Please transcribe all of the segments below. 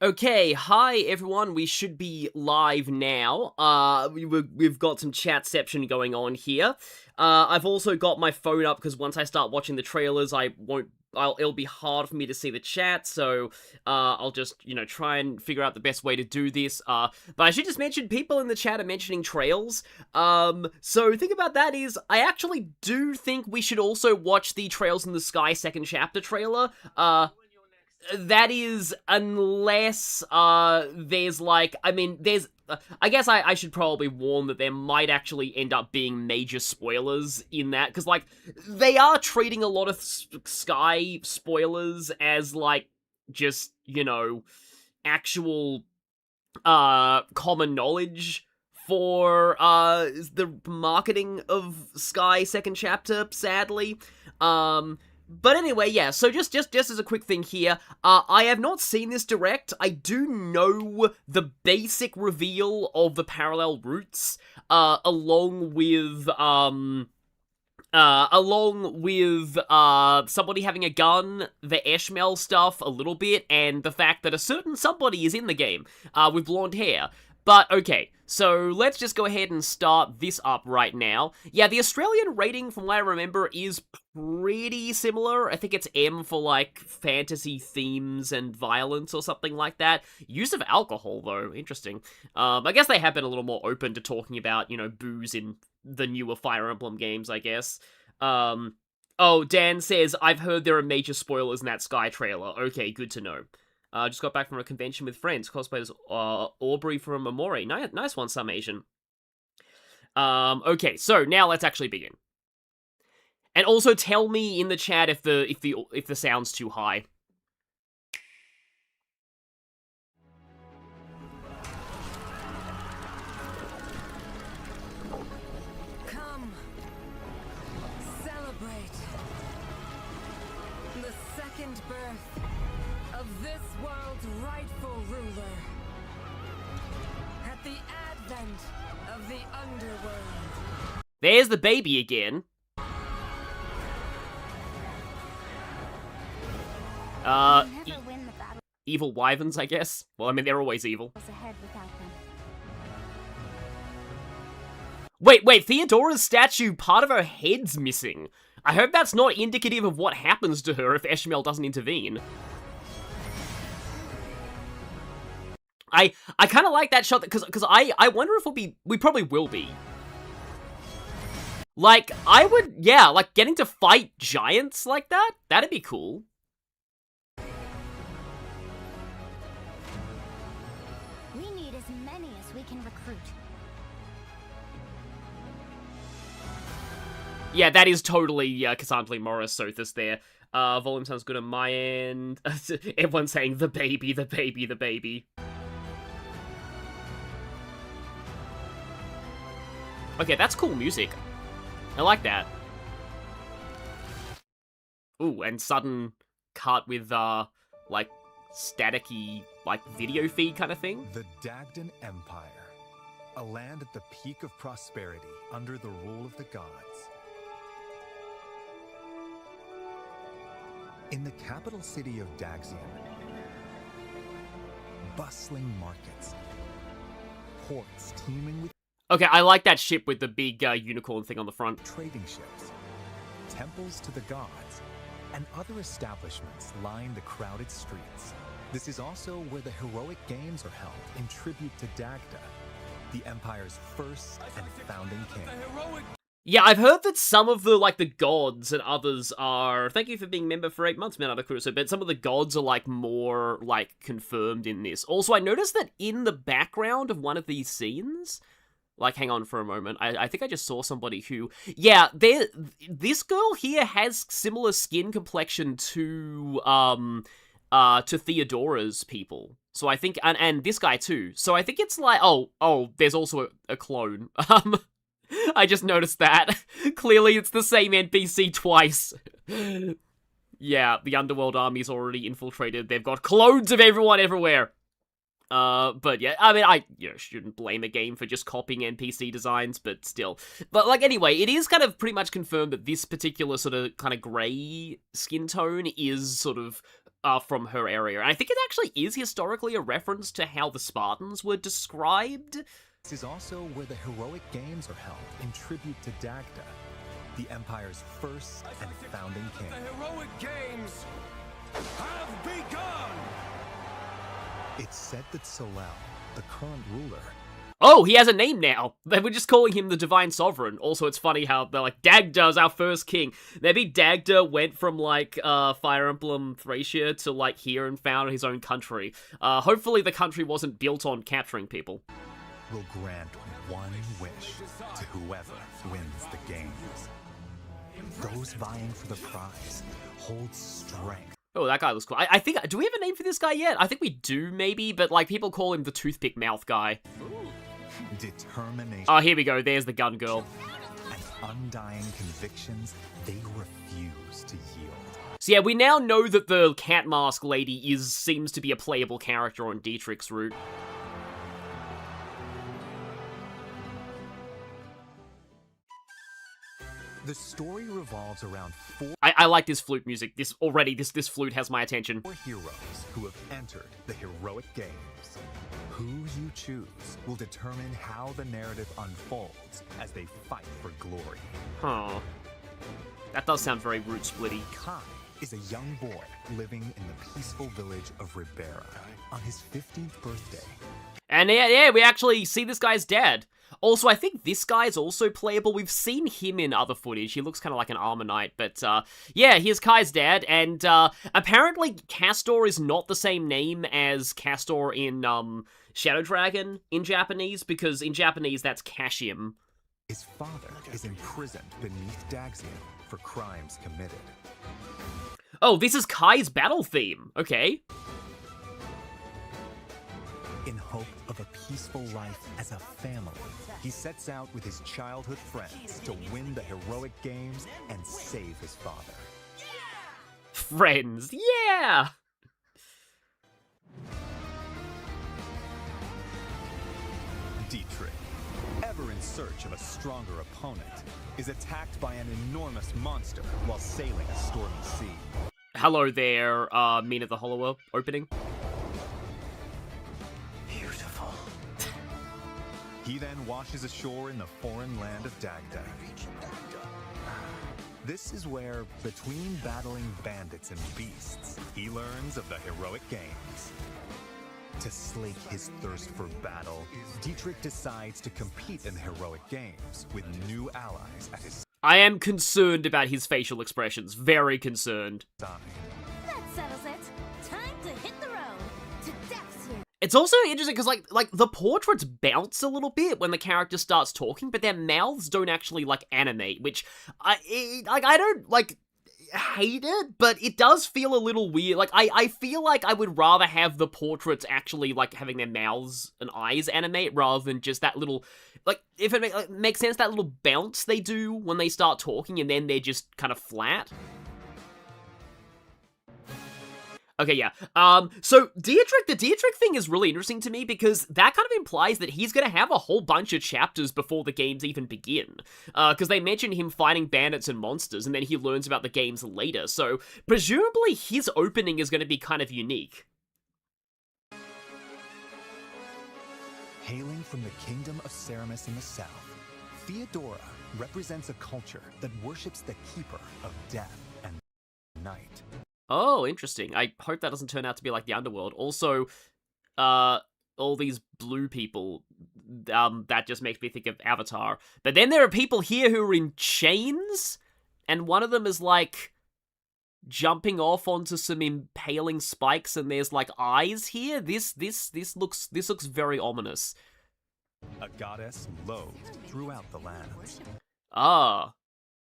Okay, hi everyone. We should be live now. We've got some chatception going on here. I've also got my phone up because once I start watching the trailers, it'll be hard for me to see the chat. So, I'll just try and figure out the best way to do this. But I should just mention people in the chat are mentioning trails. So the thing about that is, I actually do think we should also watch the Trails in the Sky second chapter trailer. That is, unless, there's, like, I guess I should probably warn that there might actually end up being major spoilers in that, because, like, they are treating a lot of Sky spoilers as, like, just, actual, common knowledge for, the marketing of Sky second chapter, sadly. But anyway, yeah, so just as a quick thing here, I have not seen this direct. I do know the basic reveal of the parallel routes, along with somebody having a gun, the Eshmel stuff a little bit, and the fact that a certain somebody is in the game, with blonde hair. But, okay, so let's just go ahead and start this up right now. Yeah, the Australian rating, from what I remember, is pretty similar. I think it's M for, like, fantasy themes and violence or something like that. Use of alcohol, though, interesting. I guess they have been a little more open to talking about, booze in the newer Fire Emblem games, I guess. Oh, Dan says, I've heard there are major spoilers in that Sky trailer. Okay, good to know. Just got back from a convention with friends. Cosplayers Aubrey from Amore. Nice one, some Asian. Okay, so now let's actually begin. And also tell me in the chat if the sound's too high. Come, celebrate the second birth of this world's rightful ruler. At the advent of the underworld. There's the baby again. Evil wyverns, I guess. Well, I mean, they're always evil. Wait, Theodora's statue, part of her head's missing. I hope that's not indicative of what happens to her if Eshmel doesn't intervene. I kind of like that shot, because I wonder if we probably will be. Like, like, getting to fight giants like that, that'd be cool. We need as many as we can recruit. Yeah, that is totally, Cassandra Morris Sothis there. Volume sounds good on my end. Everyone's saying, the baby, the baby, the baby. Okay, that's cool music. I like that. Ooh, and sudden cut with, like, staticky, like, video feed kind of thing. The Dagdan Empire, a land at the peak of prosperity under the rule of the gods. In the capital city of Daxian, bustling markets, ports teeming with Okay, I like that ship with the big unicorn thing on the front. trading ships, temples to the gods, and other establishments line the crowded streets. This is also where the heroic games are held in tribute to Dagda, the Empire's first and founding king. Yeah, I've heard that some of the gods and others are... Thank you for being a member for 8 months, man, Crusoe, but some of the gods are, like, more, like, confirmed in this. Also, I noticed that in the background of one of these scenes... Like, hang on for a moment. I think I just saw somebody who... Yeah, this girl here has similar skin complexion to Theodora's people. So I think... And this guy, too. So I think it's like... Oh, there's also a clone. I just noticed that. Clearly, it's the same NPC twice. Yeah, the Underworld Army's already infiltrated. They've got clones of everyone everywhere. But yeah, I mean, I shouldn't blame a game for just copying NPC designs, but still. But, like, anyway, it is kind of pretty much confirmed that this particular sort of kind of grey skin tone is sort of from her area. And I think it actually is historically a reference to how the Spartans were described. This is also where the heroic games are held in tribute to Dagda, the Empire's first and founding king. The heroic games have begun! It's said that Solel, the current ruler, Oh, he has a name now. They were just calling him the Divine Sovereign. Also, it's funny how they're like, Dagda's our first king. Maybe Dagda went from, like, Fire Emblem Thracia to, like, here and founded his own country. Hopefully the country wasn't built on capturing people. will grant one wish to whoever wins the games. Those vying for the prize hold strength. Oh, that guy looks cool. I think, do we have a name for this guy yet? I think we do, maybe, but, like, people call him the toothpick mouth guy. Determination. Oh, here we go. There's the gun girl. And undying convictions they refuse to yield. So yeah, we now know that the cat mask lady seems to be a playable character on Dietrich's route. The story revolves around I like this flute music. This flute has my attention. 4 heroes who have entered the heroic games. Who you choose will determine how the narrative unfolds as they fight for glory. Huh. That does sound very root splitty. Kai is a young boy living in the peaceful village of Ribera on his 15th birthday. And yeah, we actually see this guy's dad. Also, I think this guy's also playable. We've seen him in other footage. He looks kind of like an armor knight, but yeah, here's Kai's dad, and apparently Castor is not the same name as Castor in Shadow Dragon in Japanese, because in Japanese that's Kashim. His father is imprisoned beneath Daxian for crimes committed. Oh, this is Kai's battle theme. Okay. In hope of a peaceful life as a family, he sets out with his childhood friends to win the heroic games and save his father. Friends, yeah! Dietrich, ever in search of a stronger opponent, is attacked by an enormous monster while sailing a stormy sea. Hello there, Mina the Hollower opening. Beautiful. He then washes ashore in the foreign land of Dagda. This is where, between battling bandits and beasts, he learns of the heroic games. To slake his thirst for battle, Dietrich decides to compete in the heroic games with new allies at his I am concerned about his facial expressions. Very concerned. side. That settles it. Time to hit the road. To Daxian. It's also interesting because, like the portraits bounce a little bit when the character starts talking, but their mouths don't actually, like, animate, which, I don't, like, hate it, but it does feel a little weird. Like, I feel like I would rather have the portraits actually, like, having their mouths and eyes animate rather than just that little, like, if it makes sense, that little bounce they do when they start talking and then they're just kind of flat. Okay, yeah. So the Dietrich thing is really interesting to me because that kind of implies that he's gonna have a whole bunch of chapters before the games even begin. Because they mention him fighting bandits and monsters, and then he learns about the games later, so presumably his opening is gonna be kind of unique. Hailing from the kingdom of Ceramus in the south, Theodora represents a culture that worships the keeper of death and night. Oh, interesting. I hope that doesn't turn out to be like the underworld. Also, all these blue people, that just makes me think of Avatar. But then there are people here who are in chains, and one of them is, like, jumping off onto some impaling spikes, and there's, like, eyes here. This looks very ominous. A goddess loathed throughout the lands. Ah.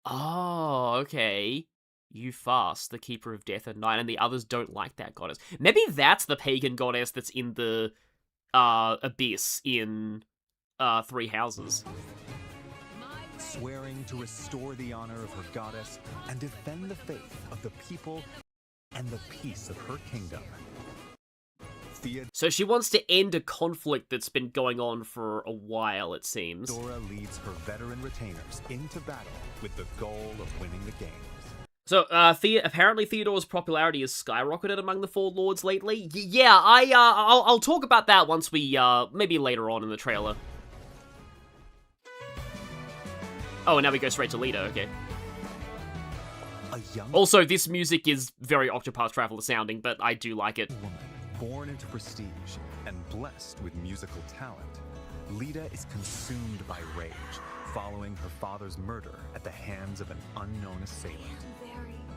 Oh, okay. You fast, the keeper of death and night, and the others don't like that goddess. Maybe that's the pagan goddess that's in the abyss in Three Houses. Swearing to restore the honor of her goddess and defend the faith of the people and the peace of her kingdom. So she wants to end a conflict that's been going on for a while, it seems. Theodora leads her veteran retainers into battle with the goal of winning the games. So, apparently Theodore's popularity has skyrocketed among the Four Lords lately. Yeah, I'll talk about that once we, maybe later on in the trailer. Oh, and now we go straight to leader, okay. Also, this music is very Octopath Traveler sounding, but I do like it. Woman born into prestige and blessed with musical talent, Lita is consumed by rage, following her father's murder at the hands of an unknown assailant.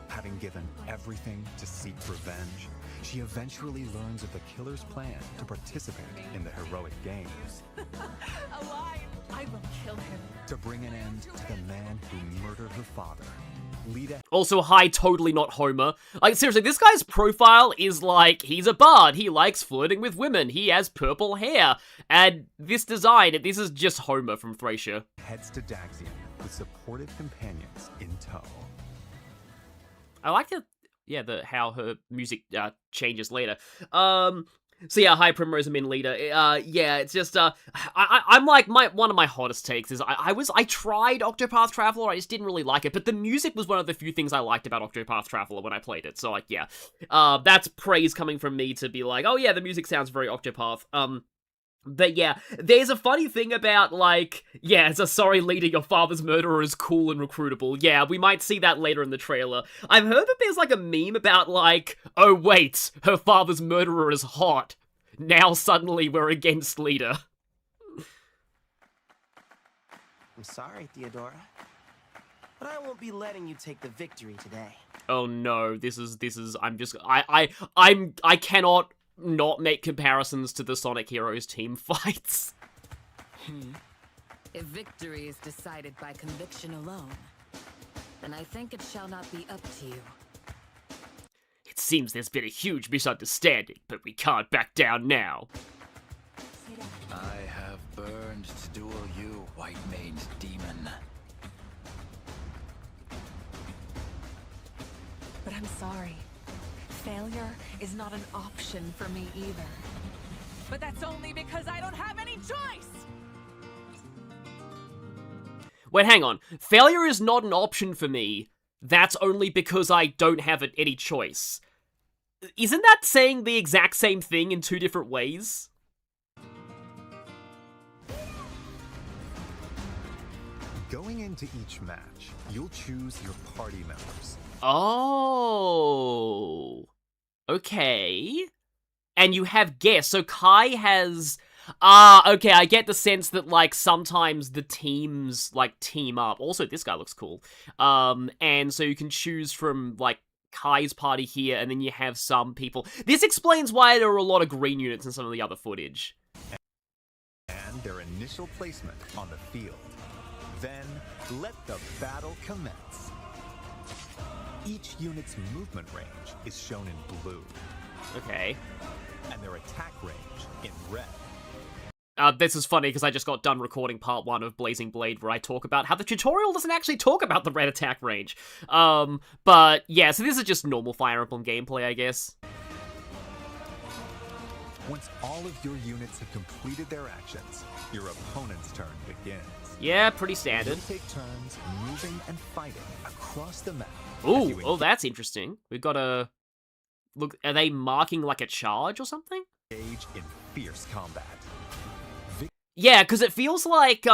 Having given everything to seek revenge, she eventually learns of the killer's plan to participate in the heroic games. Alive! I will kill him. To bring an end to the man who murdered her father, Lita... Also, hi, totally not Homer. Like, seriously, this guy's profile is like, he's a bard, he likes flirting with women, he has purple hair, and this design, this is just Homer from Thracia. Heads to Daxian with supportive companions in tow. I like how her music changes later. So yeah, hi Primrose, I'm in leader. Yeah, it's just I'm like one of my hottest takes is I tried Octopath Traveler, I just didn't really like it, but the music was one of the few things I liked about Octopath Traveler when I played it. So like yeah, that's praise coming from me to be like, oh yeah, the music sounds very Octopath. But yeah, there's a funny thing about, like, yeah, it's a sorry leader, your father's murderer is cool and recruitable. Yeah, we might see that later in the trailer. I've heard that there's, like, a meme about, like, oh wait, her father's murderer is hot. Now suddenly we're against leader. I'm sorry, Theodora, but I won't be letting you take the victory today. Oh no, I cannot not make comparisons to the Sonic Heroes team fights. If victory is decided by conviction alone, then I think it shall not be up to you. It seems there's been a huge misunderstanding, but we can't back down now. I have burned to duel you, white-maned demon. But I'm sorry. Failure is not an option for me either. But that's only because I don't have any choice! Wait, hang on. Failure is not an option for me. That's only because I don't have any choice. Isn't that saying the exact same thing in two different ways? Going into each match, you'll choose your party members. Oh. Okay. And you have guests. So Kai has... okay, I get the sense that, like, sometimes the teams, like, team up. Also, this guy looks cool. And so you can choose from, like, Kai's party here, and then you have some people. This explains why there are a lot of green units in some of the other footage. And their initial placement on the field. Then, let the battle commence. Each unit's movement range is shown in blue. Okay. And their attack range in red. This is funny because I just got done recording part 1 of Blazing Blade where I talk about how the tutorial doesn't actually talk about the red attack range. But yeah, so this is just normal Fire Emblem gameplay, I guess. Once all of your units have completed their actions, your opponent's turn begins. Yeah, pretty standard. You'll take turns moving and fighting across the map. Ooh, oh, that's interesting. We've got a... Look, are they marking like a charge or something? Engage in fierce combat. Yeah, because it feels like,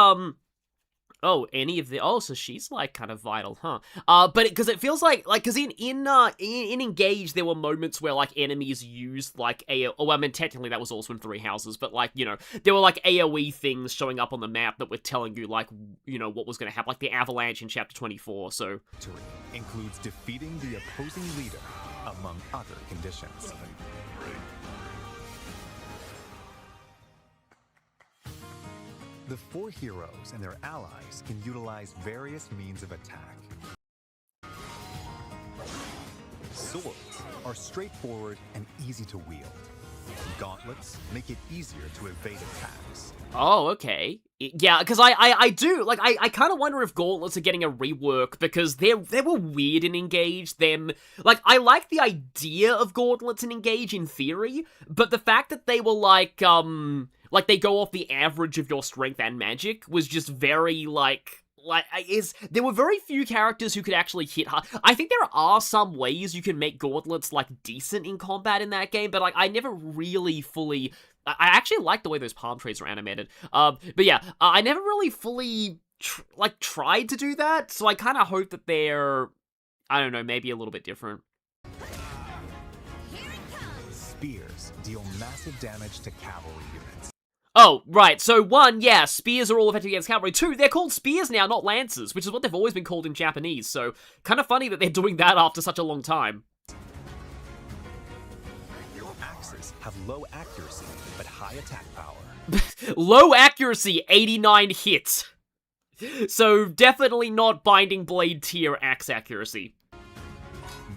oh, any of the... Oh, so she's, like, kind of vital, huh? But because it feels like, because in Engage, there were moments where, like, enemies used, like, oh, I mean, technically that was also in Three Houses, but, like, you know, there were, like, AoE things showing up on the map that were telling you, like, you know, what was going to happen, like the avalanche in Chapter 24, so... Victory includes defeating the opposing leader, among other conditions. The 4 heroes and their allies can utilize various means of attack. Swords are straightforward and easy to wield. Gauntlets make it easier to evade attacks. Oh, okay. Yeah, because I do, like, I kind of wonder if Gauntlets are getting a rework, because they were weird in Engage, like, I like the idea of Gauntlets in Engage in theory, but the fact that they were, like, they go off the average of your strength and magic was just very, like there were very few characters who could actually hit hard. I think there are some ways you can make gauntlets, like, decent in combat in that game, but, like, I never really fully... I actually like the way those palm trees are animated. But yeah, I never really fully, tried to do that, so I kind of hope that they're, I don't know, maybe a little bit different. Spears deal massive damage to cavalry units. Oh, right, so 1, yeah, spears are all effective against cavalry. 2, they're called spears now, not lances, which is what they've always been called in Japanese, so kind of funny that they're doing that after such a long time. Axes have low accuracy, but high attack power. Low accuracy, 89 hits. So, definitely not Binding Blade tier axe accuracy.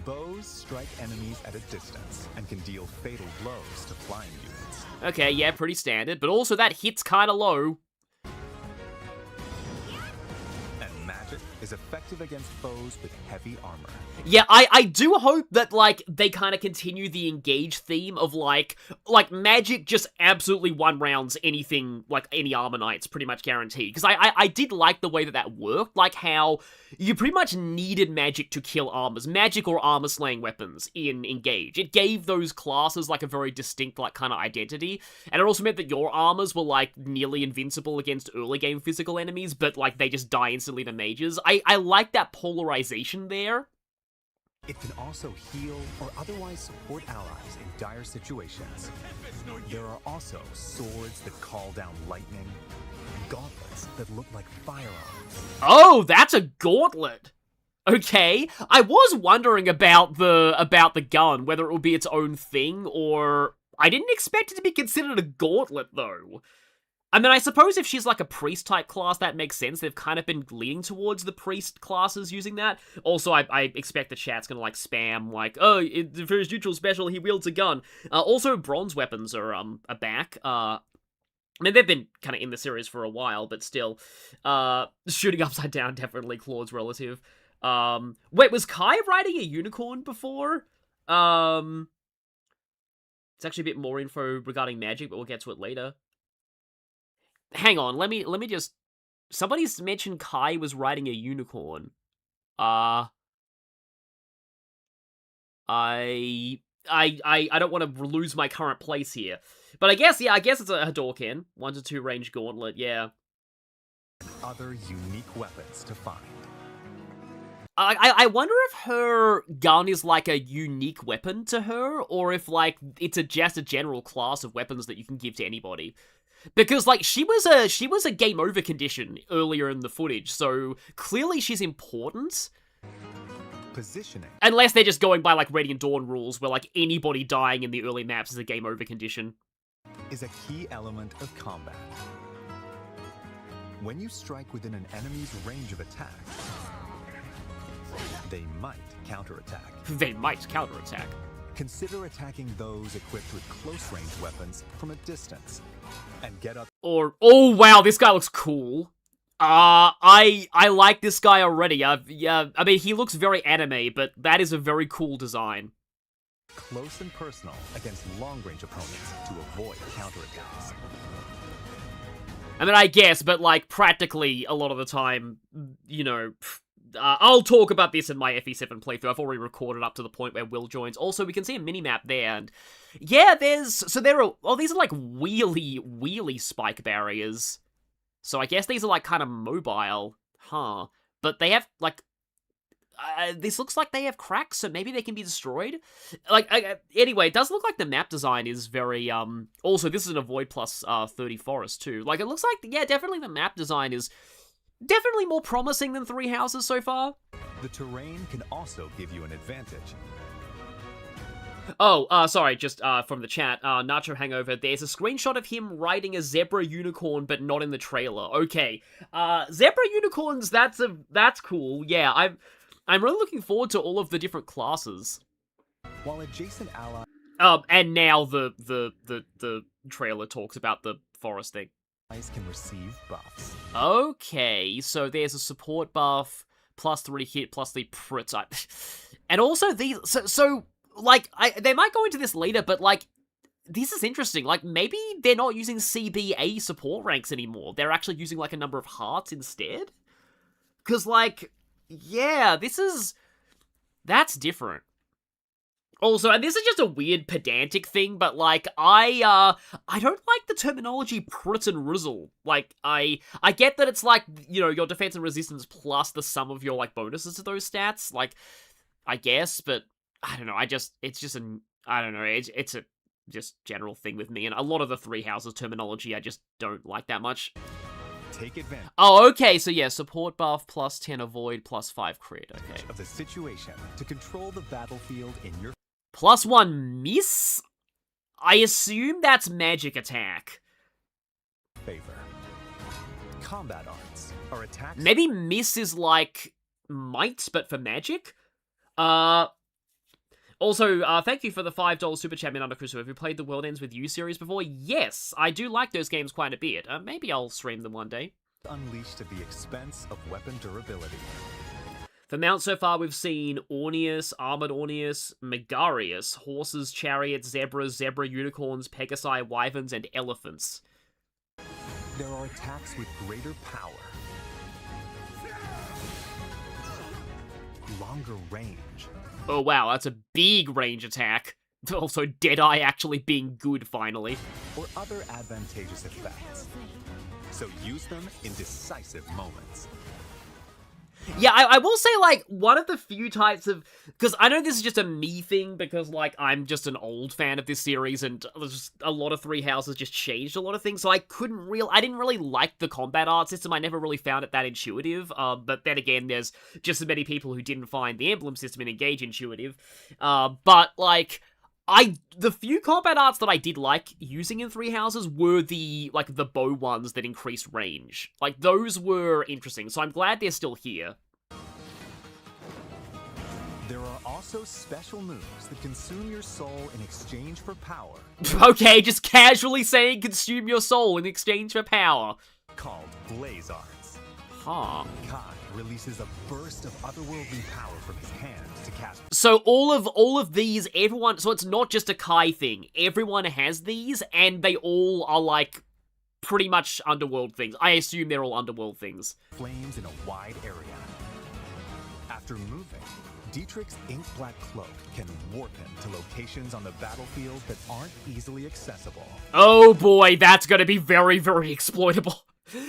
Bows strike enemies at a distance and can deal fatal blows to flying units. Okay, yeah, pretty standard, but also that hit's kinda low. And magic is effective against foes with heavy armor. Yeah, I do hope that, like, they kind of continue the engage theme of, like, magic just absolutely one-rounds anything, like, any armor knight's pretty much guaranteed. Because I did like the way that worked, like how you pretty much needed magic to kill armors, magic or armor-slaying weapons in engage. It gave those classes, like, a very distinct, like, kind of identity, and it also meant that your armors were, like, nearly invincible against early-game physical enemies, but, like, they just die instantly to mages. I like that polarization there. It can also heal or otherwise support allies in dire situations. There are also swords that call down lightning, gauntlets that look like firearms. Oh, that's a gauntlet! Okay, I was wondering about the gun, whether it would be its own thing, or... I didn't expect it to be considered a gauntlet, though. I mean, I suppose if she's like a priest-type class, that makes sense. They've kind of been leaning towards the priest classes using that. Also, I expect the chat's gonna, like, spam, like, oh, for his neutral special, he wields a gun. Also, bronze weapons are back. I mean, they've been kind of in the series for a while, but still. Shooting upside down, definitely Claude's relative. Wait, was Kai riding a unicorn before? It's actually a bit more info regarding magic, but we'll get to it later. Hang on, let me just... Somebody's mentioned Kai was riding a unicorn. I don't want to lose my current place here. But I guess it's a Hadouken. 1 to 2 range gauntlet, yeah. Other unique weapons to find. I wonder if her gun is like a unique weapon to her, or if, like, it's just a general class of weapons that you can give to anybody. Because, like, she was a game over condition earlier in the footage, so clearly she's important. Positioning. Unless they're just going by, like, Radiant Dawn rules, where, like, anybody dying in the early maps is a game over condition. Is a key element of combat. When you strike within an enemy's range of attack, they might counterattack. They might counterattack. Consider attacking those equipped with close-range weapons from a distance, and get up. Or, oh wow, this guy looks cool. I like this guy already. Yeah, I mean, he looks very anime, but that is a very cool design. Close and personal against long-range opponents to avoid counterattacks. I mean, I guess, but, like, practically a lot of the time, you know... I'll talk about this in my FE7 playthrough. I've already recorded up to the point where Will joins. Also, we can see a mini-map there, and yeah, these are, like, wheelie spike barriers. So I guess these are, like, kind of mobile, huh? But they have, like, this looks like they have cracks, so maybe they can be destroyed? Like, anyway, it does look like the map design is very, also, this is an Avoid plus 30 forest, too. Like, it looks like, yeah, definitely the map design is definitely more promising than Three Houses so far. The terrain can also give you an advantage. Oh, sorry, just from the chat, Nacho Hangover, there's a screenshot of him riding a zebra unicorn, but not in the trailer. Okay, zebra unicorns, that's cool. Yeah, I'm really looking forward to all of the different classes. While adjacent allies... and now the trailer talks about the forest thing. Can receive buffs. Okay, so there's a support buff, plus 3 hit, plus the crit type. And also these, so like, they might go into this later, but, like, this is interesting. Like, maybe they're not using CBA support ranks anymore. They're actually using, like, a number of hearts instead? Because, like, yeah, that's different. Also, and this is just a weird pedantic thing, but, like, I don't like the terminology Prit and Rizzle. Like, I get that it's, like, you know, your defense and resistance plus the sum of your, like, bonuses to those stats, like, I guess, but, I don't know, I don't know, it's a just general thing with me, and a lot of the Three Houses terminology I just don't like that much. Take advantage. Oh, okay, so yeah, support buff, plus 10 avoid, plus 5 crit, okay. Of the situation to control the battlefield in your Plus 1 miss? I assume that's magic attack. favor. Combat arts are attacks. Maybe miss is like might, but for magic? Also, thank you for the $5 super chat, Under Crusoe. Have you played the World Ends With You series before? Yes, I do like those games quite a bit. Maybe I'll stream them one day. Unleashed at the expense of weapon durability. For mounts so far, we've seen Orneus, Armored Orneus, Megarius, horses, chariots, zebras, zebra unicorns, pegasi, wyverns, and elephants. There are attacks with greater power, longer range, Oh wow, that's a big range attack. Also, Deadeye actually being good, finally. or other advantageous effects. So use them in decisive moments. Yeah, I will say, like, one of the few types of... Because I know this is just a me thing, because, like, I'm just an old fan of this series, and there's just a lot of Three Houses just changed a lot of things, so I didn't really like the combat art system. I never really found it that intuitive, but then again, there's just as many people who didn't find the emblem system in Engage intuitive. But, like... the few combat arts that I did like using in Three Houses were the bow ones that increased range. Like, those were interesting, so I'm glad they're still here. There are also special moves that consume your soul in exchange for power, Okay, just casually saying consume your soul in exchange for power. called Blaze Arts. Huh. Kai releases a burst of otherworldly power from his hand to cast. So all of these, everyone, so it's not just a Kai thing. Everyone has these, and they all are, like, pretty much underworld things. I assume they're all underworld things. Flames in a wide area. After moving, Dietrich's ink black cloak can warp him to locations on the battlefield that aren't easily accessible. Oh boy, that's gonna be very, very exploitable.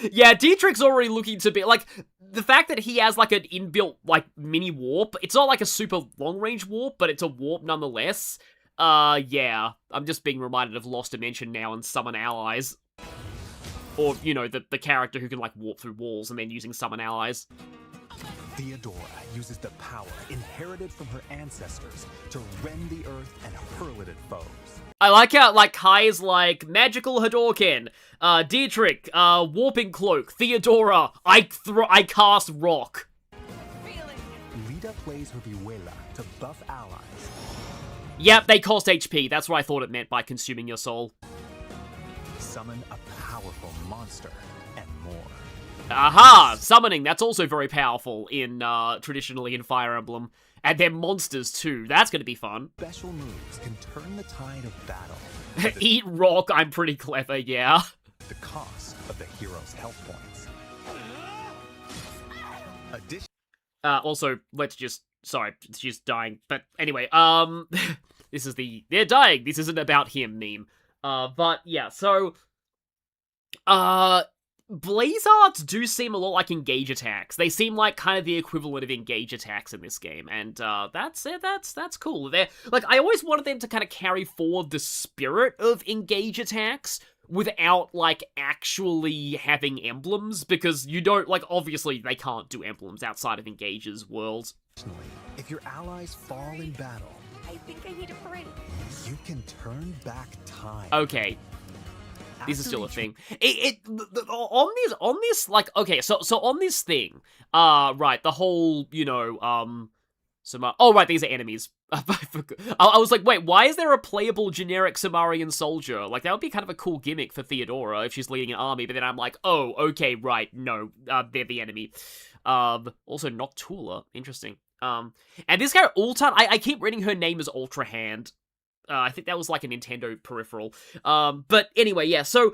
Yeah, Dietrich's already looking to be, like, the fact that he has, like, an inbuilt, like, mini warp, it's not like a super long-range warp, but it's a warp nonetheless. Yeah, I'm just being reminded of Lost Dimension now and summon allies. Or, you know, the character who can, like, warp through walls and then using summon allies. Theodora uses the power inherited from her ancestors to rend the earth and hurl it at foes. I like how, like, Kai is like, Magical Hadouken, Dietrich, Warping Cloak, Theodora, I cast Rock. Lita plays her Vihuela to buff allies. Yep, they cost HP, that's what I thought it meant by consuming your soul. Summon a powerful monster and more. Aha! Summoning, that's also very powerful in, traditionally in Fire Emblem. And they're monsters too, that's gonna be fun. Special moves can turn the tide of battle. Eat rock, I'm pretty clever, yeah. The cost of the hero's health points. Also, let's just, sorry, she's dying. But anyway, this is they're dying, this isn't about him meme. But yeah, so, Blaze Arts do seem a lot like Engage attacks. They seem like kind of the equivalent of Engage attacks in this game, and that's cool. They're, like, I always wanted them to kind of carry forward the spirit of Engage attacks without, like, actually having emblems, because you don't, like, obviously they can't do emblems outside of Engage's world. If your allies fall in battle, I think I need a break. you can turn back time. Okay. This is After still a each thing. On this, like, okay, so on this thing, right, the whole, you know, oh, right, these are enemies. I was like, wait, why is there a playable generic Sumerian soldier? Like, that would be kind of a cool gimmick for Theodora if she's leading an army, but then I'm like, oh, okay, right, no, they're the enemy. Also, Noctula, interesting. And this guy, Ultan, I keep reading her name as Ultra Hand. I think that was like a Nintendo peripheral. But anyway, yeah, so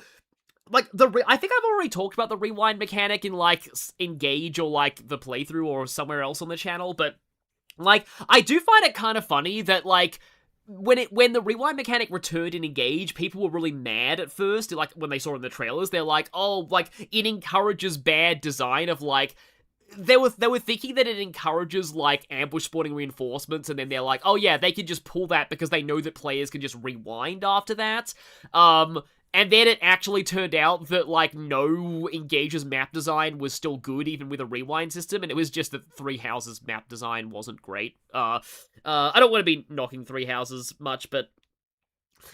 like, I think I've already talked about the rewind mechanic in, like, Engage or, like, the playthrough or somewhere else on the channel, but, like, I do find it kind of funny that, like, when the rewind mechanic returned in Engage, people were really mad at first, like, when they saw it in the trailers. They're like, oh, like, it encourages bad design of, like, they were thinking that it encourages, like, ambush spawning reinforcements, and then they're like, oh yeah, they can just pull that because they know that players can just rewind after that. And then it actually turned out that, like, no, Engage's map design was still good, even with a rewind system, and it was just that Three Houses' map design wasn't great. I don't want to be knocking Three Houses much, but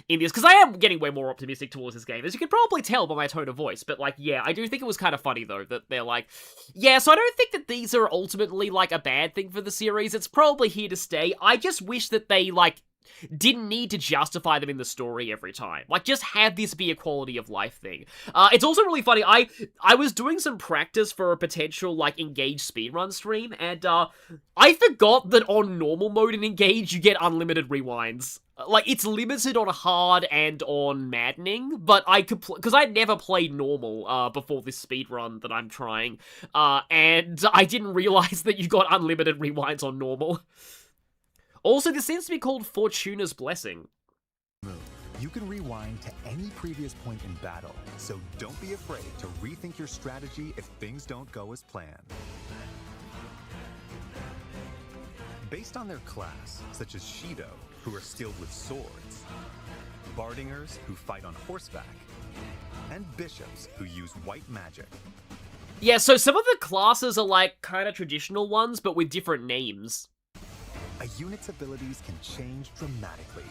in this, because I am getting way more optimistic towards this game, as you can probably tell by my tone of voice, but, like, yeah, I do think it was kind of funny, though, that they're like, yeah, so I don't think that these are ultimately, like, a bad thing for the series. It's probably here to stay. I just wish that they, like, didn't need to justify them in the story every time. Like, just have this be a quality of life thing. It's also really funny, I was doing some practice for a potential, like, Engage speedrun stream, and, I forgot that on normal mode in Engage, you get unlimited rewinds. Like, it's limited on hard and on maddening, but I could because I'd never played normal, before this speedrun that I'm trying, and I didn't realize that you got unlimited rewinds on normal. Also, this seems to be called Fortuna's Blessing. You can rewind to any previous point in battle, so don't be afraid to rethink your strategy if things don't go as planned. Based on their class, such as Shido, who are skilled with swords, Bardingers, who fight on horseback, and Bishops, who use white magic. Yeah, so some of the classes are, like, kind of traditional ones, but with different names. A unit's abilities can change dramatically.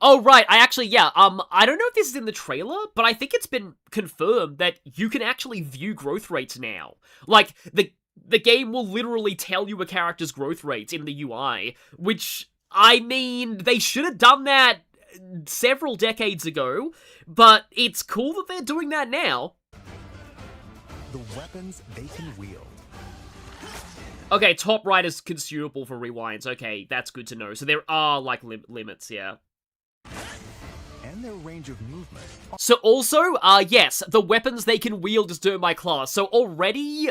Oh, right, I don't know if this is in the trailer, but I think it's been confirmed that you can actually view growth rates now. Like, the game will literally tell you a character's growth rates in the UI, which, I mean, they should have done that several decades ago, but it's cool that they're doing that now. The weapons they can wield. Okay, top right is consumable for rewinds. Okay, that's good to know. So there are, like, limits, yeah. And their range of movement. So also, yes, the weapons they can wield is determined by class. So already,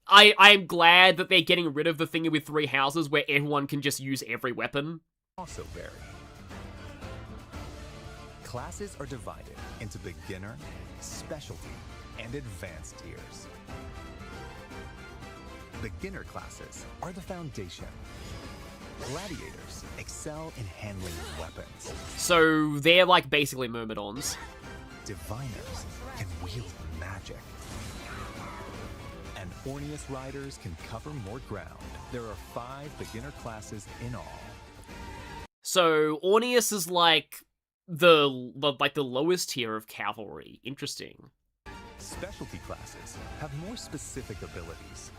I am glad that they're getting rid of the thing with Three Houses where everyone can just use every weapon. Also vary. Classes are divided into beginner, specialty, and advanced tiers. Beginner classes are the foundation. Gladiators excel in handling weapons. So they're, like, basically Myrmidons. Diviners can wield magic. And Orneus riders can cover more ground. There are 5 beginner classes in all. So Orneus is, like, the lowest tier of cavalry. Interesting. Specialty classes have more specific abilities.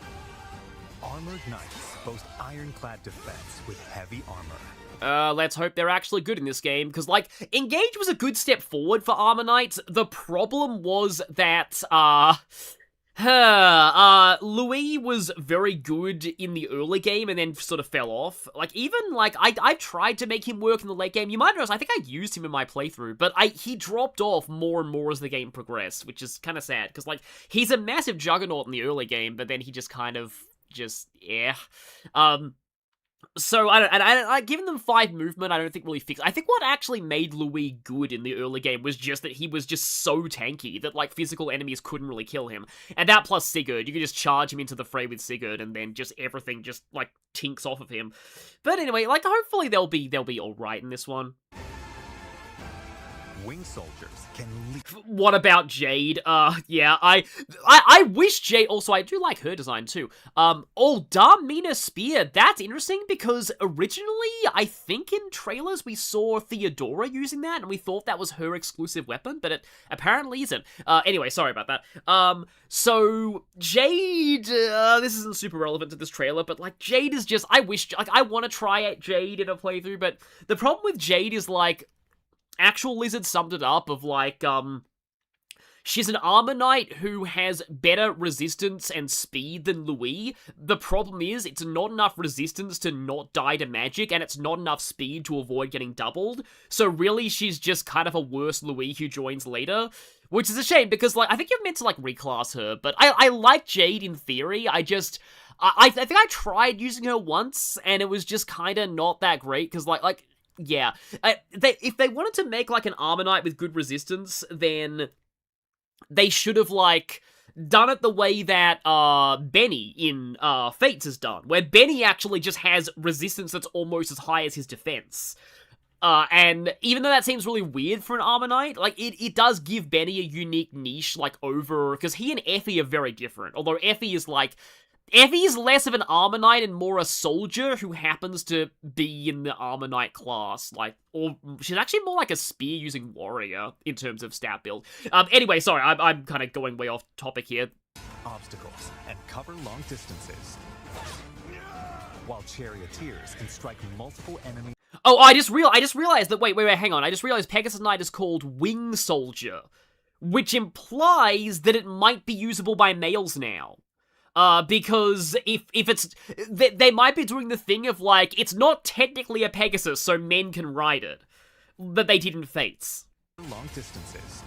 Armored knights boast ironclad defense with heavy armor. Let's hope they're actually good in this game, because, like, Engage was a good step forward for Armor Knights. The problem was that, Louis was very good in the early game and then sort of fell off. Like, even, like, I tried to make him work in the late game. You might notice, I think I used him in my playthrough, but he dropped off more and more as the game progressed, which is kind of sad, because, like, he's a massive juggernaut in the early game, but then he just kind of yeah. So, I giving them 5 movement, I don't think really fixed. I think what actually made Louis good in the early game was just that he was just so tanky that, like, physical enemies couldn't really kill him. And that plus Sigurd, you could just charge him into the fray with Sigurd, and then just everything just, like, tinks off of him. But anyway, like, hopefully they'll be alright in this one. Wing soldiers can leap. What about Jade? Yeah, I wish Jade, also, I do like her design too. Damina Spear, that's interesting because originally, I think in trailers we saw Theodora using that and we thought that was her exclusive weapon, but it apparently isn't. Anyway, sorry about that. So, Jade, this isn't super relevant to this trailer, but, like, Jade is just, I want to try Jade in a playthrough, but the problem with Jade is, like, Actual Lizard summed it up of, like, She's an armor knight who has better resistance and speed than Louis. The problem is, it's not enough resistance to not die to magic, and it's not enough speed to avoid getting doubled. So really, she's just kind of a worse Louis who joins later. Which is a shame, because, like, I think you're meant to, like, reclass her. But I like Jade in theory. I think I tried using her once, and it was just kind of not that great, because, yeah. If they wanted to make, like, an armor knight with good resistance, then they should have, like, done it the way that Benny in Fates has done, where Benny actually just has resistance that's almost as high as his defense. And even though that seems really weird for an armor knight, like, it does give Benny a unique niche, like, over, because he and Effie are very different, although Effie is less of an armor knight and more a soldier who happens to be in the armor knight class, like, or she's actually more like a spear-using warrior in terms of stat build. Anyway, sorry, I'm kind of going way off topic here. Obstacles and cover long distances, while charioteers can strike multiple enemies. Oh, I just realized that, wait, hang on, I just realized Pegasus Knight is called Wing Soldier, which implies that it might be usable by males now. Because if it's, they might be doing the thing of, like, it's not technically a Pegasus, so men can ride it, that they did in Fates. Long distances,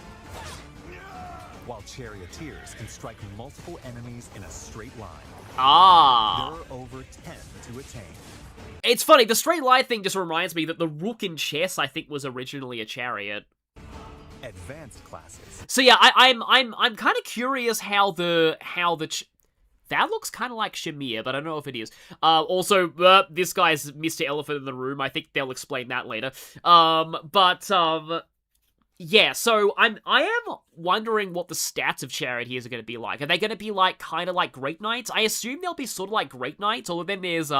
while charioteers can strike multiple enemies in a straight line. Ah. There are over 10 to attain. It's funny, the straight line thing just reminds me that the rook in chess, I think, was originally a chariot. Advanced classes. So yeah, I'm kind of curious how the that looks kind of like Shamir, but I don't know if it is. Also, this guy's Mr. Elephant in the Room. I think they'll explain that later. Yeah, so I am wondering what the stats of charioteers are going to be like. Are they going to be like kind of like Great Knights? I assume they'll be sort of like Great Knights, although then there's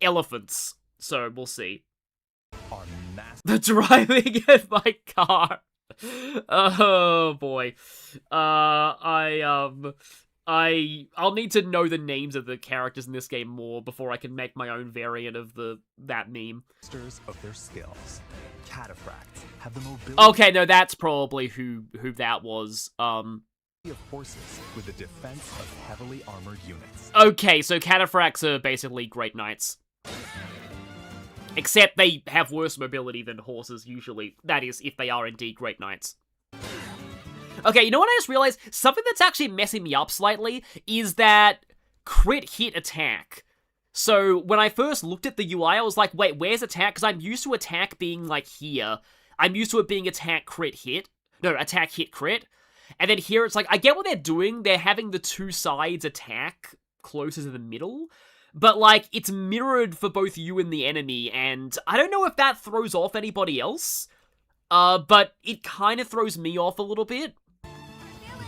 elephants. So we'll see. The driving in my car. Oh boy. I'll need to know the names of the characters in this game more before I can make my own variant of that meme. Of their skills. Cataphracts have the mobility. Okay, no, that's probably who that was. Of forces with the defense of heavily armored units. Okay, so cataphracts are basically Great Knights. Except they have worse mobility than horses usually. That is, if they are indeed Great Knights. Okay, you know what I just realized? Something that's actually messing me up slightly is that crit hit attack. So when I first looked at the UI, I was like, wait, where's attack? Because I'm used to attack being like here. I'm used to it being attack crit hit. No, attack hit crit. And then here it's like, I get what they're doing. They're having the two sides attack closer to the middle. But like, it's mirrored for both you and the enemy. And I don't know if that throws off anybody else. But it kind of throws me off a little bit.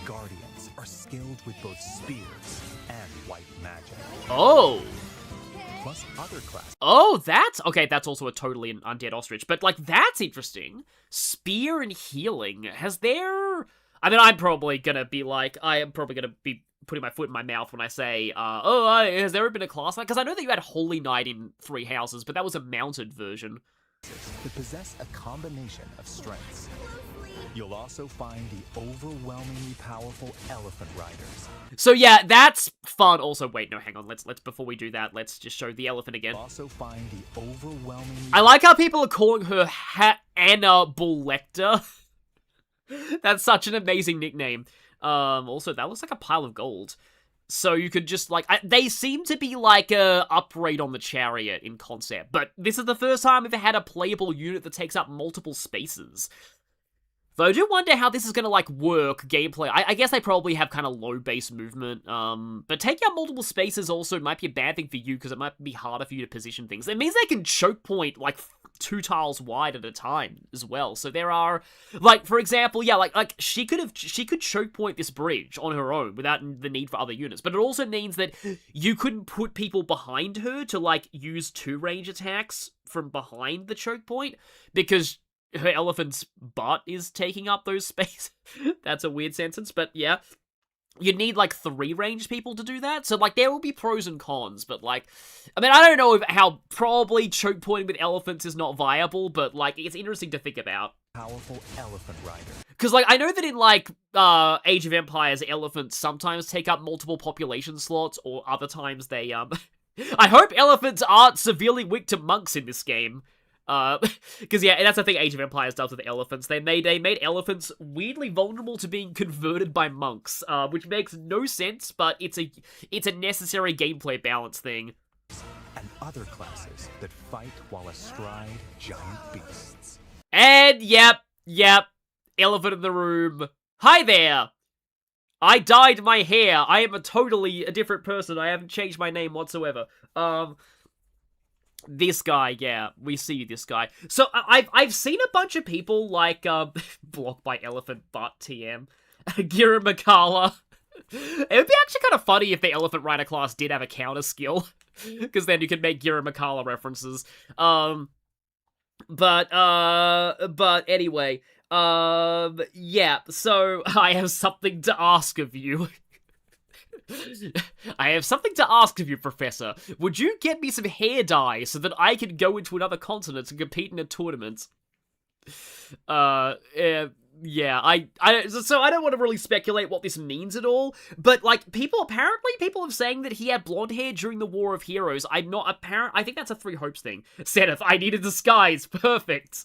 Guardians are skilled with both spears and white magic. Oh. Plus other classes. Oh, that's also a totally an undead ostrich, but like, that's interesting. Spear and healing. I mean, I'm probably gonna be putting my foot in my mouth when I say, has there ever been a class like, because I know that you had Holy Knight in Three Houses, but that was a mounted version. To possess a combination of strengths. You'll also find the overwhelmingly powerful elephant riders. So yeah, that's fun. Also, wait, no, hang on. Let's before we do that, let's just show the elephant again. You'll also find the overwhelmingly. I like how people are calling her Anna Bullector. That's such an amazing nickname. Also, that looks like a pile of gold. So you could just, like, they seem to be like a upgrade on the chariot in concept, but this is the first time we've had a playable unit that takes up multiple spaces. Though I do wonder how this is gonna, like, work gameplay. I guess they probably have kind of low base movement, but taking up multiple spaces also might be a bad thing for you, because it might be harder for you to position things. It means they can choke point, like, 2 tiles wide at a time as well. So there are, like, for example, yeah, like she could choke point this bridge on her own without the need for other units. But it also means that you couldn't put people behind her to, like, use 2 range attacks from behind the choke point, because her elephant's butt is taking up those spaces. That's a weird sentence, but yeah. You need, like, 3 ranged people to do that. So, like, there will be pros and cons, but, like, I mean, I don't know how probably choke pointing with elephants is not viable, but, like, it's interesting to think about. powerful elephant rider. Because, like, I know that in, like, Age of Empires, elephants sometimes take up multiple population slots, or other times they, I hope elephants aren't severely weak to monks in this game. Because, yeah, that's the thing Age of Empires does with elephants. They made elephants weirdly vulnerable to being converted by monks, which makes no sense, but it's a necessary gameplay balance thing. And other classes that fight while astride giant beasts. And, yep, elephant in the room. Hi there! I dyed my hair. I am totally a different person. I haven't changed my name whatsoever. This guy, yeah, we see this guy. So, I've seen a bunch of people, like, blocked by elephant butt TM. Gira Makala. It would be actually kind of funny if the elephant rider class did have a counter skill. Because then you could make Gira Makala references. But anyway, yeah, so I have something to ask of you. I have something to ask of you, Professor. Would you get me some hair dye so that I can go into another continent and compete in a tournament? Yeah, so I don't want to really speculate what this means at all, but, like, apparently people are saying that he had blonde hair during the War of Heroes. I think that's a Three Hopes thing. Zenith, I need a disguise, perfect.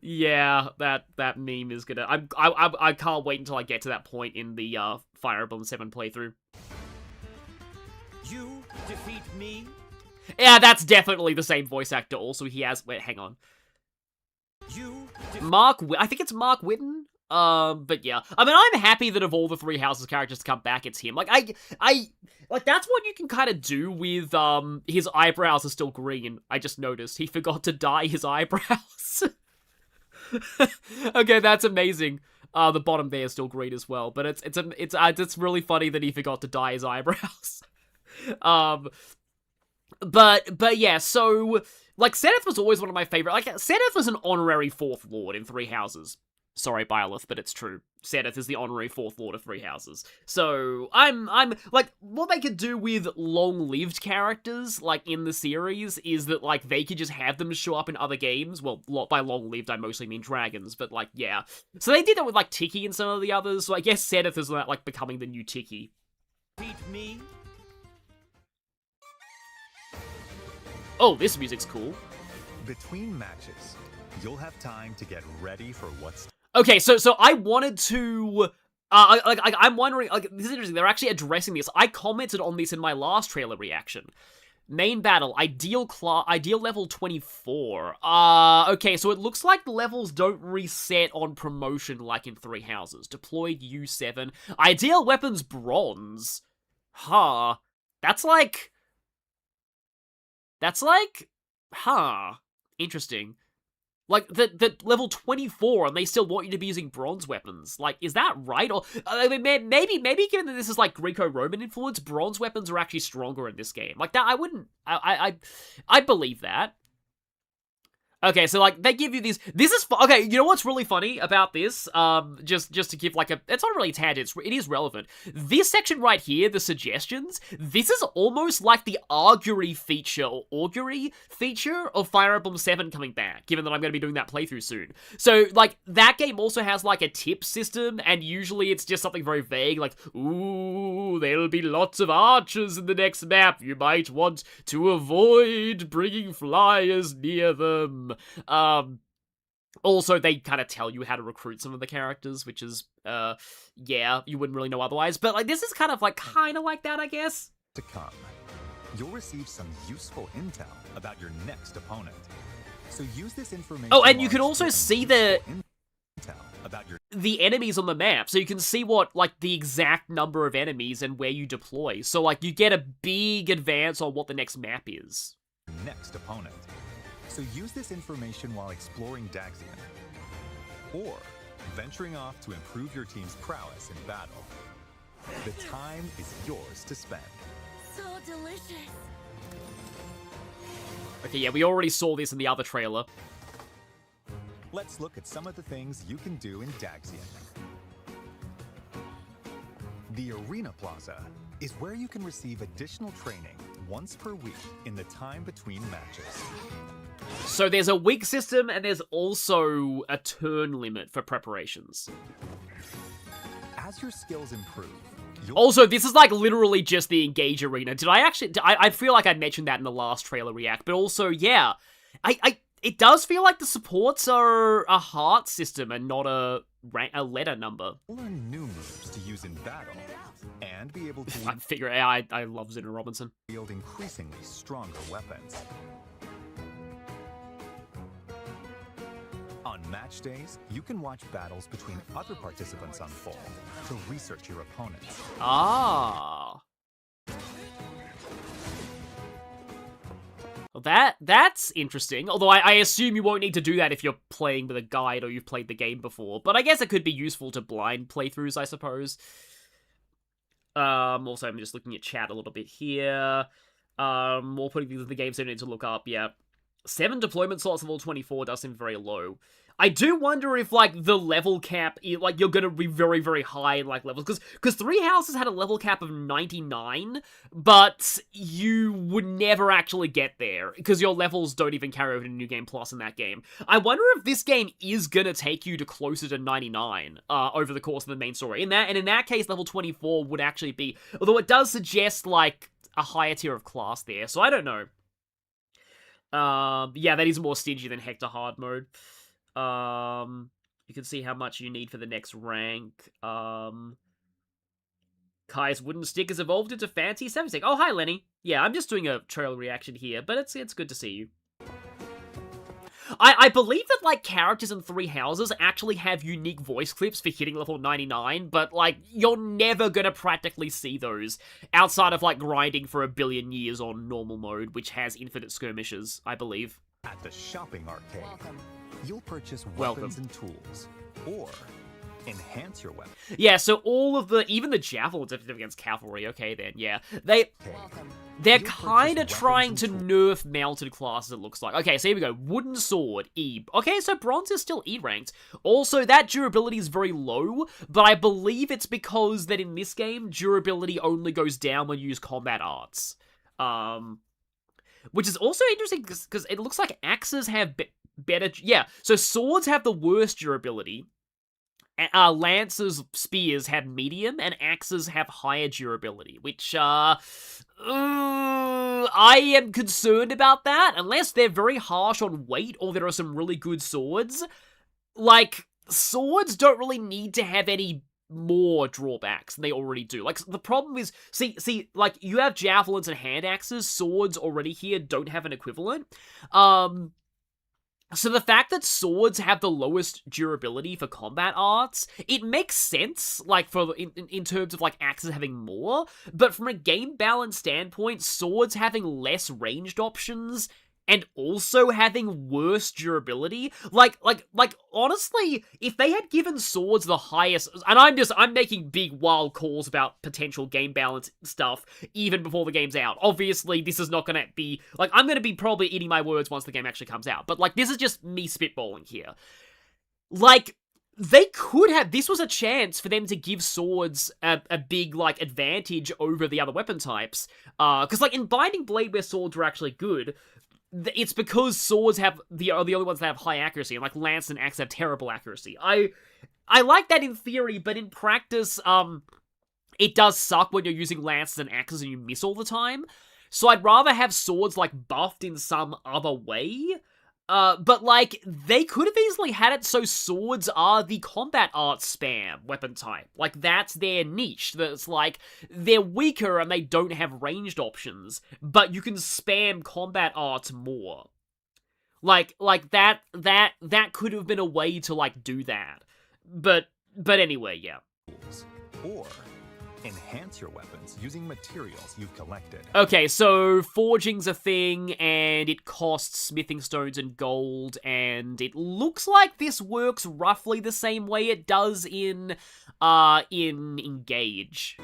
Yeah, that meme is gonna, I can't wait until I get to that point in the, Fire Emblem 7 playthrough. You defeat me? Yeah, that's definitely the same voice actor also. He has, wait, hang on. I think it's Mark Whitten. But yeah. I mean, I'm happy that of all the Three Houses characters to come back, it's him. Like, like, that's what you can kind of do with, his eyebrows are still green. I just noticed. He forgot to dye his eyebrows. Okay, that's amazing. The bottom there is still green as well, but it's really funny that he forgot to dye his eyebrows. But yeah, so, like, Zenith was always one of my favorite. Like, Zenith was an honorary Fourth Lord in Three Houses. Sorry, Byleth, but it's true. Zenith is the honorary Fourth Lord of Three Houses. So, I'm, like, what they could do with long-lived characters, like, in the series, is that, like, they could just have them show up in other games. Well, by long-lived, I mostly mean dragons, but, like, yeah. So they did that with, like, Tiki and some of the others, so I guess Zenith is, like, becoming the new Tiki. Beat me? Oh, this music's cool. Between matches, you'll have time to get ready for what's... Okay, so I wanted to... I'm wondering... Like, this is interesting. They're actually addressing this. I commented on this in my last trailer reaction. Main battle, ideal level 24. Okay, so it looks like the levels don't reset on promotion like in Three Houses. Deployed U7. Ideal weapons bronze. Huh. That's like, interesting. Like, the level 24, and they still want you to be using bronze weapons. Like, is that right? Or, I mean, maybe given that this is, like, Greco-Roman influence, bronze weapons are actually stronger in this game. Like, that, I believe that. Okay, so, like, they give you these... This is... Okay, you know what's really funny about this? Just to give, like, a... It's not really a tangent, it is relevant. This section right here, the suggestions, this is almost like the augury feature of Fire Emblem 7 coming back, given that I'm going to be doing that playthrough soon. So, like, that game also has, like, a tip system, and usually it's just something very vague, like, ooh, there'll be lots of archers in the next map. You might want to avoid bringing flyers near them. Also, they kind of tell you how to recruit some of the characters, which is, yeah, you wouldn't really know otherwise. But, like, this is kind of like that, I guess. To come, you'll receive some useful intel about your next opponent. So use this information. Oh, and you can also see the the enemies on the map, so you can see what, like, the exact number of enemies and where you deploy. So, like, you get a big advance on what the next map is. Next opponent. So use this information while exploring Daxian, or venturing off to improve your team's prowess in battle. The time is yours to spend. So delicious. Okay, yeah, we already saw this in the other trailer. Let's look at some of the things you can do in Daxian. The Arena Plaza is where you can receive additional training once per week in the time between matches. So there's a week system, and there's also a turn limit for preparations. As your skills improve, you'll Also, this is like literally just the engage arena. Did I actually? I feel like I mentioned that in the last trailer react, but also, yeah, it does feel like the supports are a heart system and not a letter number. learn new moves to use in battle and be able to I figure I love Zena Robinson. wield increasingly stronger weapons. On match days, you can watch battles between other participants unfold to research your opponents. Ah. Well, that's interesting. Although I assume you won't need to do that if you're playing with a guide or you've played the game before. But I guess it could be useful to blind playthroughs, I suppose. Also, I'm just looking at chat a little bit here. More putting things in the game, so I need to look up. Yeah. 7 deployment slots of all 24 does seem very low. I do wonder if, like, the level cap, like, you're gonna be very, very high in, like, levels. Because 3 Houses had a level cap of 99, but you would never actually get there, because your levels don't even carry over to New Game Plus in that game. I wonder if this game is gonna take you to closer to 99, over the course of the main story. In that case, level 24 would actually be, although it does suggest, like, a higher tier of class there, so I don't know. Yeah, that is more stingy than Hector Hard mode. You can see how much you need for the next rank. Kai's wooden stick has evolved into fancy 7 stick. Oh, hi, Lenny. Yeah, I'm just doing a trailer reaction here, but it's good to see you. I believe that, like, characters in 3 Houses actually have unique voice clips for hitting level 99, but, like, you're never gonna practically see those outside of, like, grinding for 1 billion years on normal mode, which has infinite skirmishes, I believe. At the shopping arcade, you'll purchase Welcome. weapons and tools, or enhance your weapon. Yeah, so all of even the javelins are against cavalry, okay then, yeah. They're You'll kind of purchase trying weapons to and nerf mounted classes, it looks like. Okay, so here we go. Wooden sword, E. Okay, so bronze is still E ranked. Also, that durability is very low, but I believe it's because that in this game, durability only goes down when you use combat arts. Which is also interesting because it looks like axes have better... Yeah, so swords have the worst durability. Lances, spears have medium, and axes have higher durability, which, I am concerned about that, unless they're very harsh on weight, or there are some really good swords. Like, swords don't really need to have any more drawbacks than they already do. Like, the problem is, see, like, you have javelins and hand axes, swords already here don't have an equivalent. So the fact that swords have the lowest durability for combat arts, it makes sense, like, in terms of, like, axes having more, but from a game balance standpoint, swords having less ranged options and also having worse durability, like, honestly, if they had given swords the highest, and I'm making big wild calls about potential game balance stuff even before the game's out. Obviously, this is not gonna be, like, I'm gonna be probably eating my words once the game actually comes out, but, like, this is just me spitballing here. Like, they could have, this was a chance for them to give swords a big, like, advantage over the other weapon types, because, like, in Binding Blade, where swords were actually good, it's because swords are the only ones that have high accuracy, and, like, lance and axe have terrible accuracy. I like that in theory, but in practice, it does suck when you're using lances and axes and you miss all the time. So I'd rather have swords, like, buffed in some other way. But, like, they could have easily had it so swords are the combat arts spam weapon type. Like, that's their niche. That's, like, they're weaker and they don't have ranged options, but you can spam combat arts more. Like, that could have been a way to, like, do that. But anyway, yeah. Or enhance your weapons using materials you've collected. Okay, so forging's a thing, and it costs smithing stones and gold, and it looks like this works roughly the same way it does in Engage.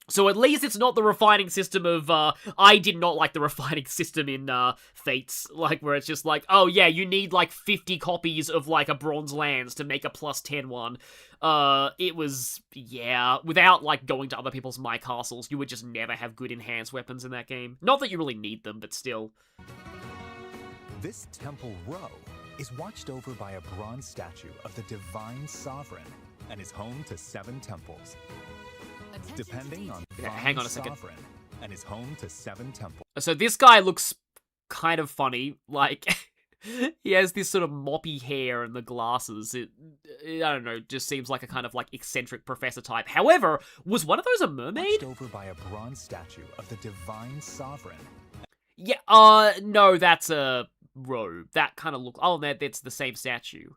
So at least it's not the refining system of, I did not like the refining system in, Fates, like, where it's just like, oh yeah, you need, like, 50 copies of, like, a bronze lance to make a plus 10 one. It was, yeah, without, like, going to other people's My Castles, you would just never have good enhanced weapons in that game. Not that you really need them, but still. This temple row is watched over by a bronze statue of the divine sovereign and is home to 7 temples. Depending on hang on a second. sovereign, and is home to 7 temples. So this guy looks kind of funny. Like, he has this sort of moppy hair and the glasses. I don't know, just seems like a kind of like eccentric professor type. However, was one of those a mermaid? Watched over by a bronze statue of the divine sovereign. Yeah, no, that's a robe. That kind of looks... Oh, that's the same statue.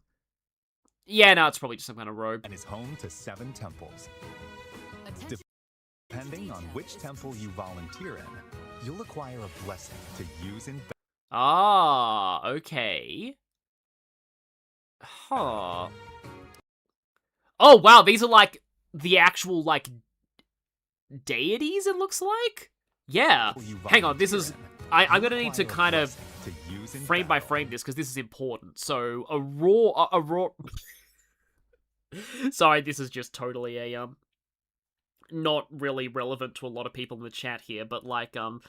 Yeah, no, it's probably just some kind of robe. And is home to 7 temples. Depending on which temple you volunteer in, you'll acquire a blessing to use in... Ah, okay. Huh. Oh, wow, these are like the actual, like, deities, it looks like? Yeah. Hang on, this is... I'm gonna need to kind of frame by frame this, because this is important. So, Aurora... Sorry, this is just totally a, not really relevant to a lot of people in the chat here, but, like, an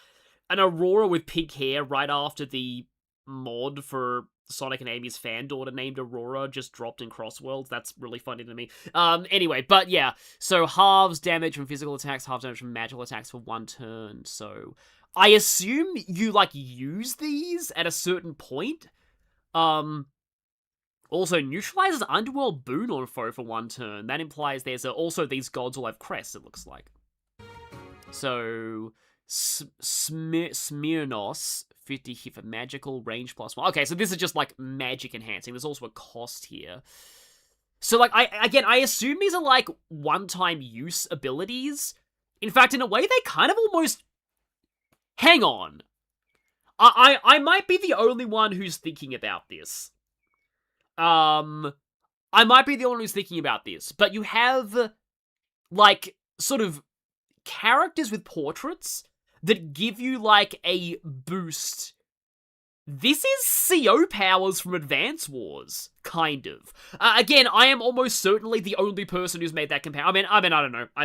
Aurora with pink hair right after the mod for Sonic and Amy's fan daughter named Aurora just dropped in Crossworlds. That's really funny to me. Anyway, but yeah, so halves damage from physical attacks, halves damage from magical attacks for 1 turn, so... I assume you, like, use these at a certain point. Also, neutralizes Underworld Boon on foe for 1 turn. That implies there's also these gods will have crests, it looks like. So, Smirnos, 50 hit for magical, range +1. Okay, so this is just, like, magic enhancing. There's also a cost here. So, like, I assume these are, like, one-time use abilities. In fact, in a way, they kind of almost... Hang on. I might be the only one who's thinking about this. I might be the only one who's thinking about this, but you have, like, sort of characters with portraits that give you, like, a boost. This is CO powers from Advance Wars, kind of. Again, I am almost certainly the only person who's made that comparison. I mean, I don't know. I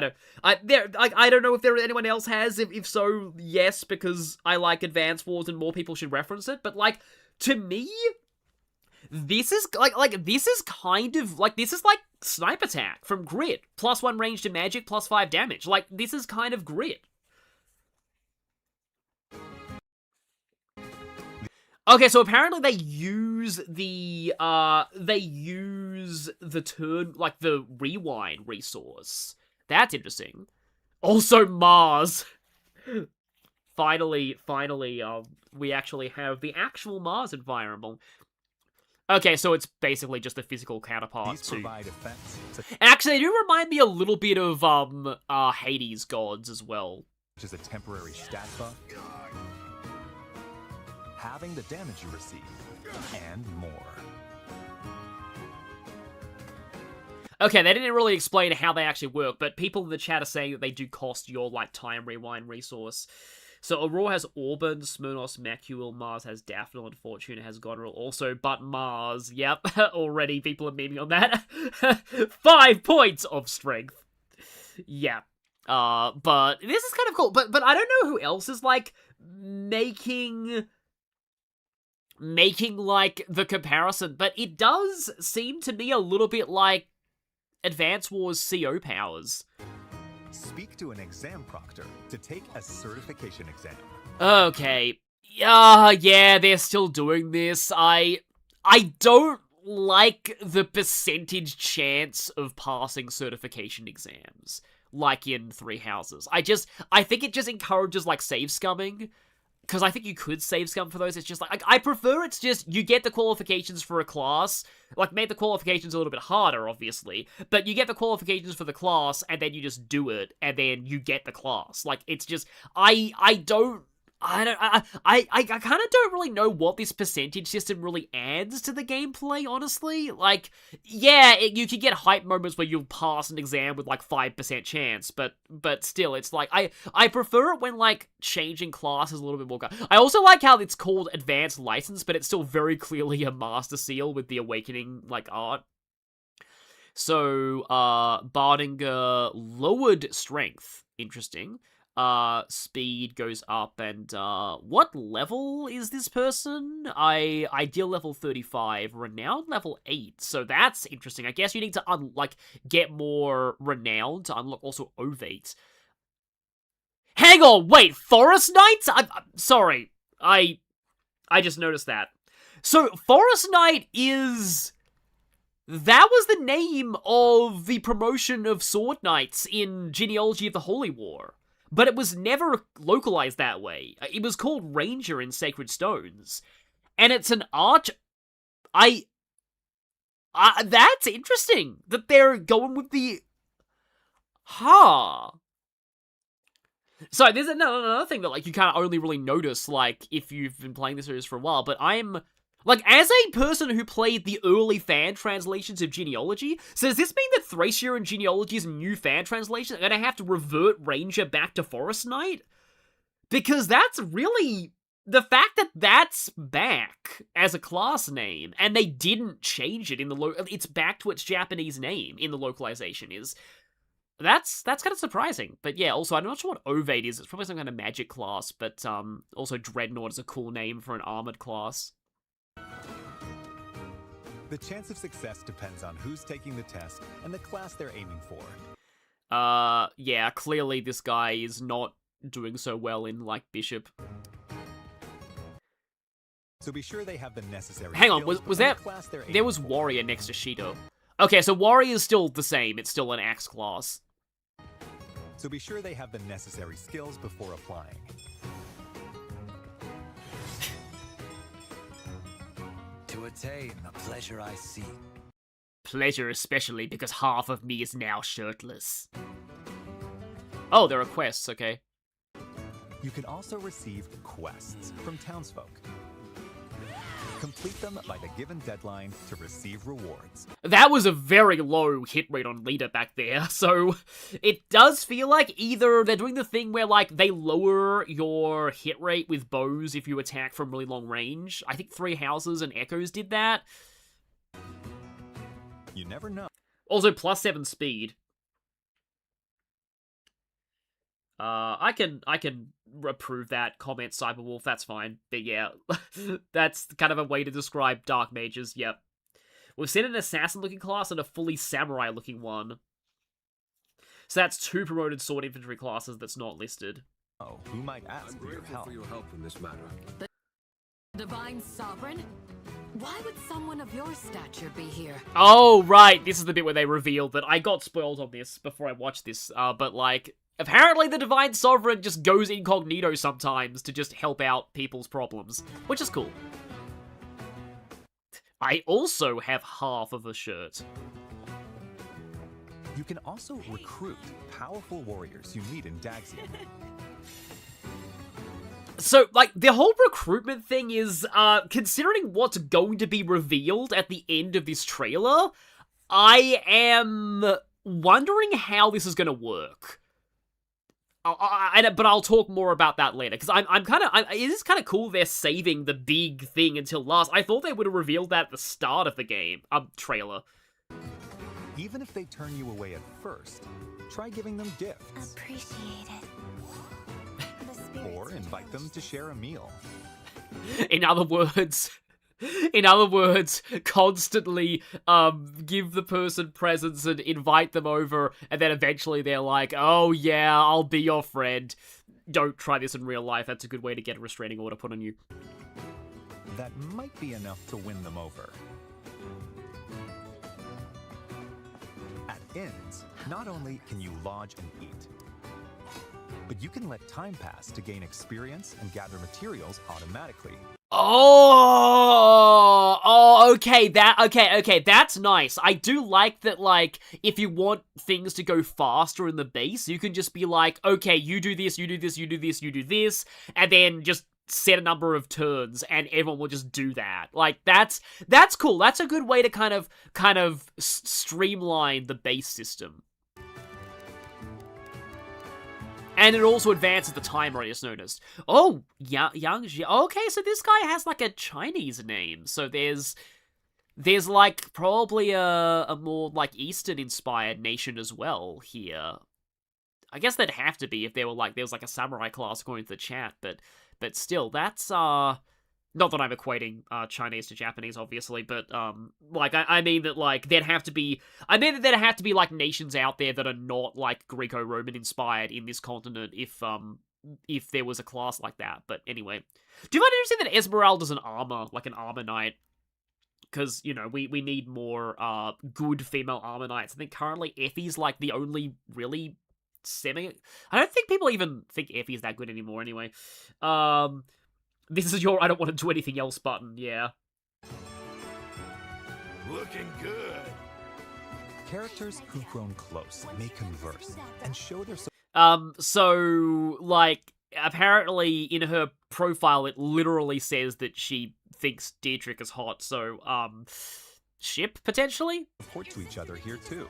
don't know if anyone else has. If so, yes, because I like Advance Wars and more people should reference it. But, like, to me, this is this is kind of like Snipe Attack from Grit. +1 range to magic, +5 damage. Like, this is kind of Grit. Okay, so apparently they use the turn, like, the rewind resource. That's interesting. Also Mars. Finally, we actually have the actual Mars environment. Okay, so it's basically just the physical counterpart These to... provide effects such Actually, they do remind me a little bit of, Hades gods as well. as a temporary stat buff, having the damage you receive, and more. Okay, they didn't really explain how they actually work, but people in the chat are saying that they do cost your, like, time rewind resource. So Aurora has Auburn, Smirnos, Macule, Mars has Daphne, and Fortuna has Goneril also, but Mars, yep, already people are memeing on that. 5 points of strength. Yeah. But this is kind of cool, but I don't know who else is, like, making, like, the comparison, but it does seem to me a little bit like Advance Wars CO powers. Speak to an exam proctor to take a certification exam. Okay. Yeah, they're still doing this. I don't like the percentage chance of passing certification exams, like in Three Houses. I think it just encourages, like, save scumming, because I think you could save scum for those. It's just like, I prefer it's just, you get the qualifications for a class, like, make the qualifications a little bit harder, obviously, but you get the qualifications for the class, and then you just do it, and then you get the class. Like, it's just, I kind of don't really know what this percentage system really adds to the gameplay, honestly. Like, yeah, you can get hype moments where you'll pass an exam with, like, 5% chance, but still, it's like, I prefer it when, like, changing class is a little bit more... I also like how it's called Advanced License, but it's still very clearly a Master Seal with the Awakening, like, art. So, Bardinger lowered strength. Interesting. speed goes up, and what level is this person? Ideal level 35, renowned level 8, so that's interesting. I guess you need to get more renowned to unlock also ovate. Hang on, wait, Forest Knights? I'm sorry, I just noticed that. So Forest Knight is... That was the name of the promotion of Sword Knights in Genealogy of the Holy War. But it was never localized that way. It was called Ranger in Sacred Stones. And it's an arch... that's interesting that they're going with the... So there's another thing that, like, you kind of only really notice, like, if you've been playing the series for a while, but I'm... Like, as a person who played the early fan translations of Genealogy, so does this mean that Thracia and Genealogy's new fan translations are gonna have to revert Ranger back to Forest Knight? Because that's really... The fact that that's back as a class name, and they didn't change it in the... It's back to its Japanese name in the localization is... That's kind of surprising. But yeah, also, I'm not sure what Ovate is. It's probably some kind of magic class, but also Dreadnought is a cool name for an armored class. The chance of success depends on who's taking the test and the class they're aiming for. Yeah, clearly this guy is not doing so well in, like, Bishop. So be sure they have the necessary Hang on, skills was for that... the class they're There aiming was for. Warrior next to Shito. Okay, so Warrior is still the same. It's still an axe class. So be sure they have the necessary skills before applying. To attain the pleasure I seek. Pleasure especially because half of me is now shirtless. Oh, there are quests, okay. You can also receive quests from townsfolk. Complete them by the given deadline to receive rewards. That was a very low hit rate on leader back there, so it does feel like either they're doing the thing where, like, they lower your hit rate with bows if you attack from really long range. I think Three Houses and Echoes did that. You never know. Also, +7 speed. I can approve that comment, Cyberwolf, that's fine. But yeah, that's kind of a way to describe Dark Mages, yep. We've seen an assassin-looking class and a fully samurai-looking one. So that's 2 promoted sword infantry classes that's not listed. Oh, who might ask for your help? in this matter. Divine Sovereign? Why would someone of your stature be here? Oh, right, this is the bit where they revealed that I got spoiled on this before I watched this, but like... Apparently the Divine Sovereign just goes incognito sometimes to just help out people's problems, which is cool. I also have half of a shirt. You can also recruit powerful warriors you meet in Daxian. So, like, the whole recruitment thing is, considering what's going to be revealed at the end of this trailer, I am wondering how this is going to work. But I'll talk more about that later, because it is kind of cool they're saving the big thing until last. I thought they would have revealed that at the start of the game, trailer. Even if they turn you away at first, try giving them gifts. Appreciate it. The spirits Or invite them to share a meal. In other words, constantly give the person presents and invite them over, and then eventually they're like, oh yeah, I'll be your friend. Don't try this in real life. That's a good way to get a restraining order put on you. That might be enough to win them over. At inns, not only can you lodge and eat, but you can let time pass to gain experience and gather materials automatically. Okay, that's nice. I do like that, like, if you want things to go faster in the base, you can just be like, okay, you do this, you do this, you do this, you do this, and then just set a number of turns, and everyone will just do that. Like, that's cool. That's a good way to kind of streamline the base system. And it also advances the timer, I just noticed. Oh, Yang. Okay, so this guy has, like, a Chinese name. So there's like, probably a more, like, Eastern-inspired nation as well here. I guess they'd have to be if there was like a samurai class according to the chat, but still, that's not that I'm equating Chinese to Japanese, obviously, but like I mean that like there'd have to be like nations out there that are not like Greco-Roman inspired in this continent if there was a class like that. But anyway, do you find it interesting that Esmeralda's an armor, like an armor knight? Because, you know, we need more good female armor knights. I think currently Effie's like the only really I don't think people even think Effie's that good anymore anyway. This is your I don't want to do anything else button, yeah. Looking good. Characters who've grown close may converse and show their So, like, apparently in her profile it literally says that she thinks Dietrich is hot, so, ship, potentially? support to each other here too.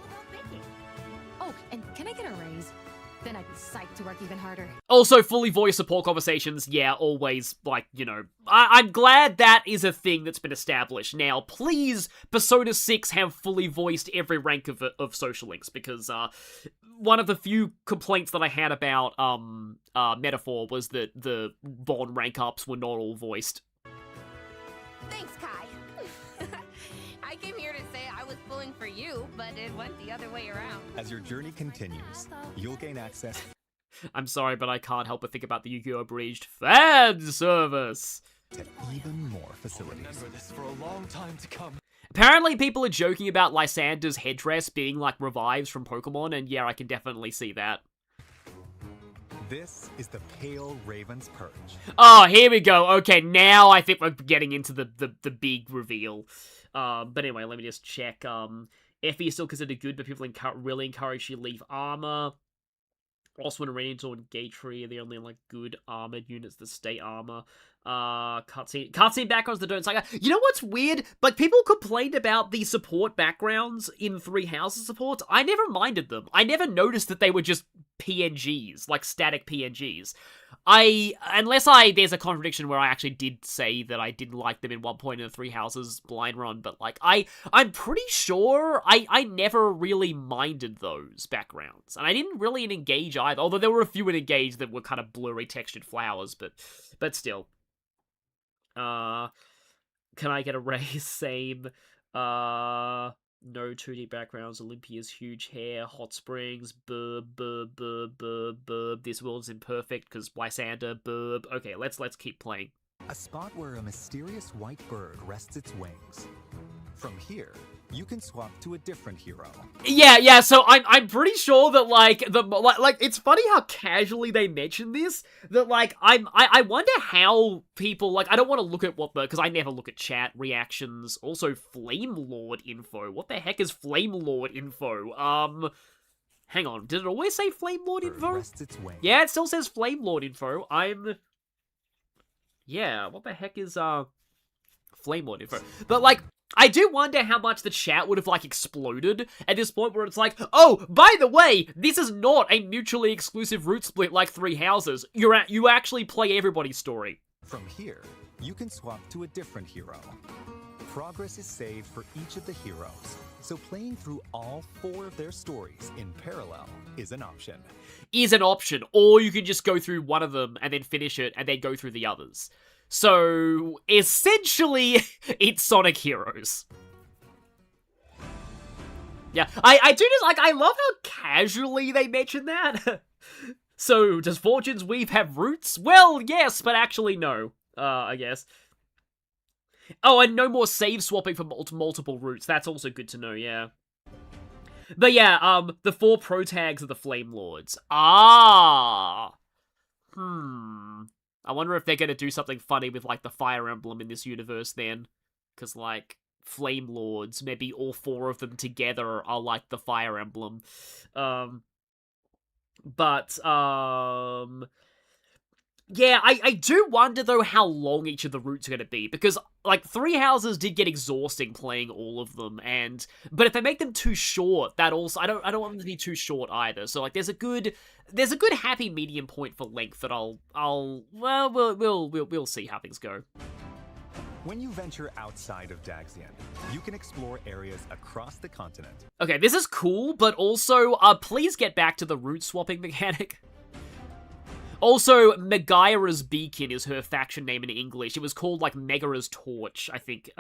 Oh, and can I get a raise? Then I'd be psyched to work even harder. Also, fully voice support conversations, yeah, always, like, you know, I'm glad that is a thing that's been established. Now, please, Persona 6 have fully voiced every rank of social links, because, one of the few complaints that I had about, Metaphor was that the Bond rank ups were not all voiced. Thanks, Kai. I came here to say I was pulling for you, but it went the other way around. As your journey continues, you'll gain access I'm sorry, but I can't help but think about the Yu-Gi-Oh! Abridged fan service. to even more facilities. Remember this for a long time to come. Apparently, people are joking about Lysander's headdress being like revives from Pokemon, and yeah, I can definitely see that. This is the Pale Raven's Purge. Oh, here we go. Okay, now I think we're getting into the big reveal. But anyway, let me just check. Effie is still considered good, but people really encourage you to leave armor. Oswin, Renator, and Gatry are the only like good armored units that stay armor. Cutscene backgrounds that don't suck. You know what's weird? Like, people complained about the support backgrounds in Three Houses supports. I never minded them. I never noticed that they were just PNGs, like static PNGs. Unless there's a contradiction where I actually did say that I didn't like them in one point in the Three Houses blind run, but like, I'm pretty sure I never really minded those backgrounds. And I didn't really engage either, although there were a few in engage that were kind of blurry textured flowers, but still. Can I get a raise? Same. No 2D backgrounds, Olympia's huge hair, hot springs, burb. This world's imperfect because Lysander, burb. Okay, let's keep playing. A spot where a mysterious white bird rests its wings. From here, you can swap to a different hero. Yeah, so I'm pretty sure that, like, it's funny how casually they mention this, that, like, I wonder how people, like, I don't want to look at because I never look at chat reactions, also Flame Lord info. What the heck is Flame Lord info? Hang on, did it always say Flame Lord info? Rests its wings. Yeah, it still says Flame Lord info. Yeah, what the heck is, Flame Lord info? But, like, I do wonder how much the chat would have, like, exploded at this point where it's like, oh, by the way, this is not a mutually exclusive route split like Three Houses. You actually play everybody's story. From here, you can swap to a different hero. Progress is saved for each of the heroes, so playing through all 4 of their stories in parallel is an option. Or you can just go through one of them and then finish it and then go through the others. So, essentially, it's Sonic Heroes. Yeah, I do just, like, I love how casually they mention that. So, does Fortune's Weave have roots? Well, yes, but actually no, I guess. Oh, and no more save swapping for multiple routes. That's also good to know, yeah. But yeah, the 4 pro tags are the Flame Lords. I wonder if they're going to do something funny with, like, the Fire Emblem in this universe then. Because, like, Flame Lords, maybe all 4 of them together are, like, the Fire Emblem. Yeah, I do wonder, though, how long each of the routes are going to be, because, like, Three Houses did get exhausting playing all of them, but if they make them too short, that also, I don't want them to be too short either, so, like, there's a good happy medium point for length that we'll see how things go. When you venture outside of Daxian, you can explore areas across the continent. Okay, this is cool, but also, please get back to the route swapping mechanic. Also, Megaira's Beacon is her faction name in English. It was called, like, Megara's Torch, I think,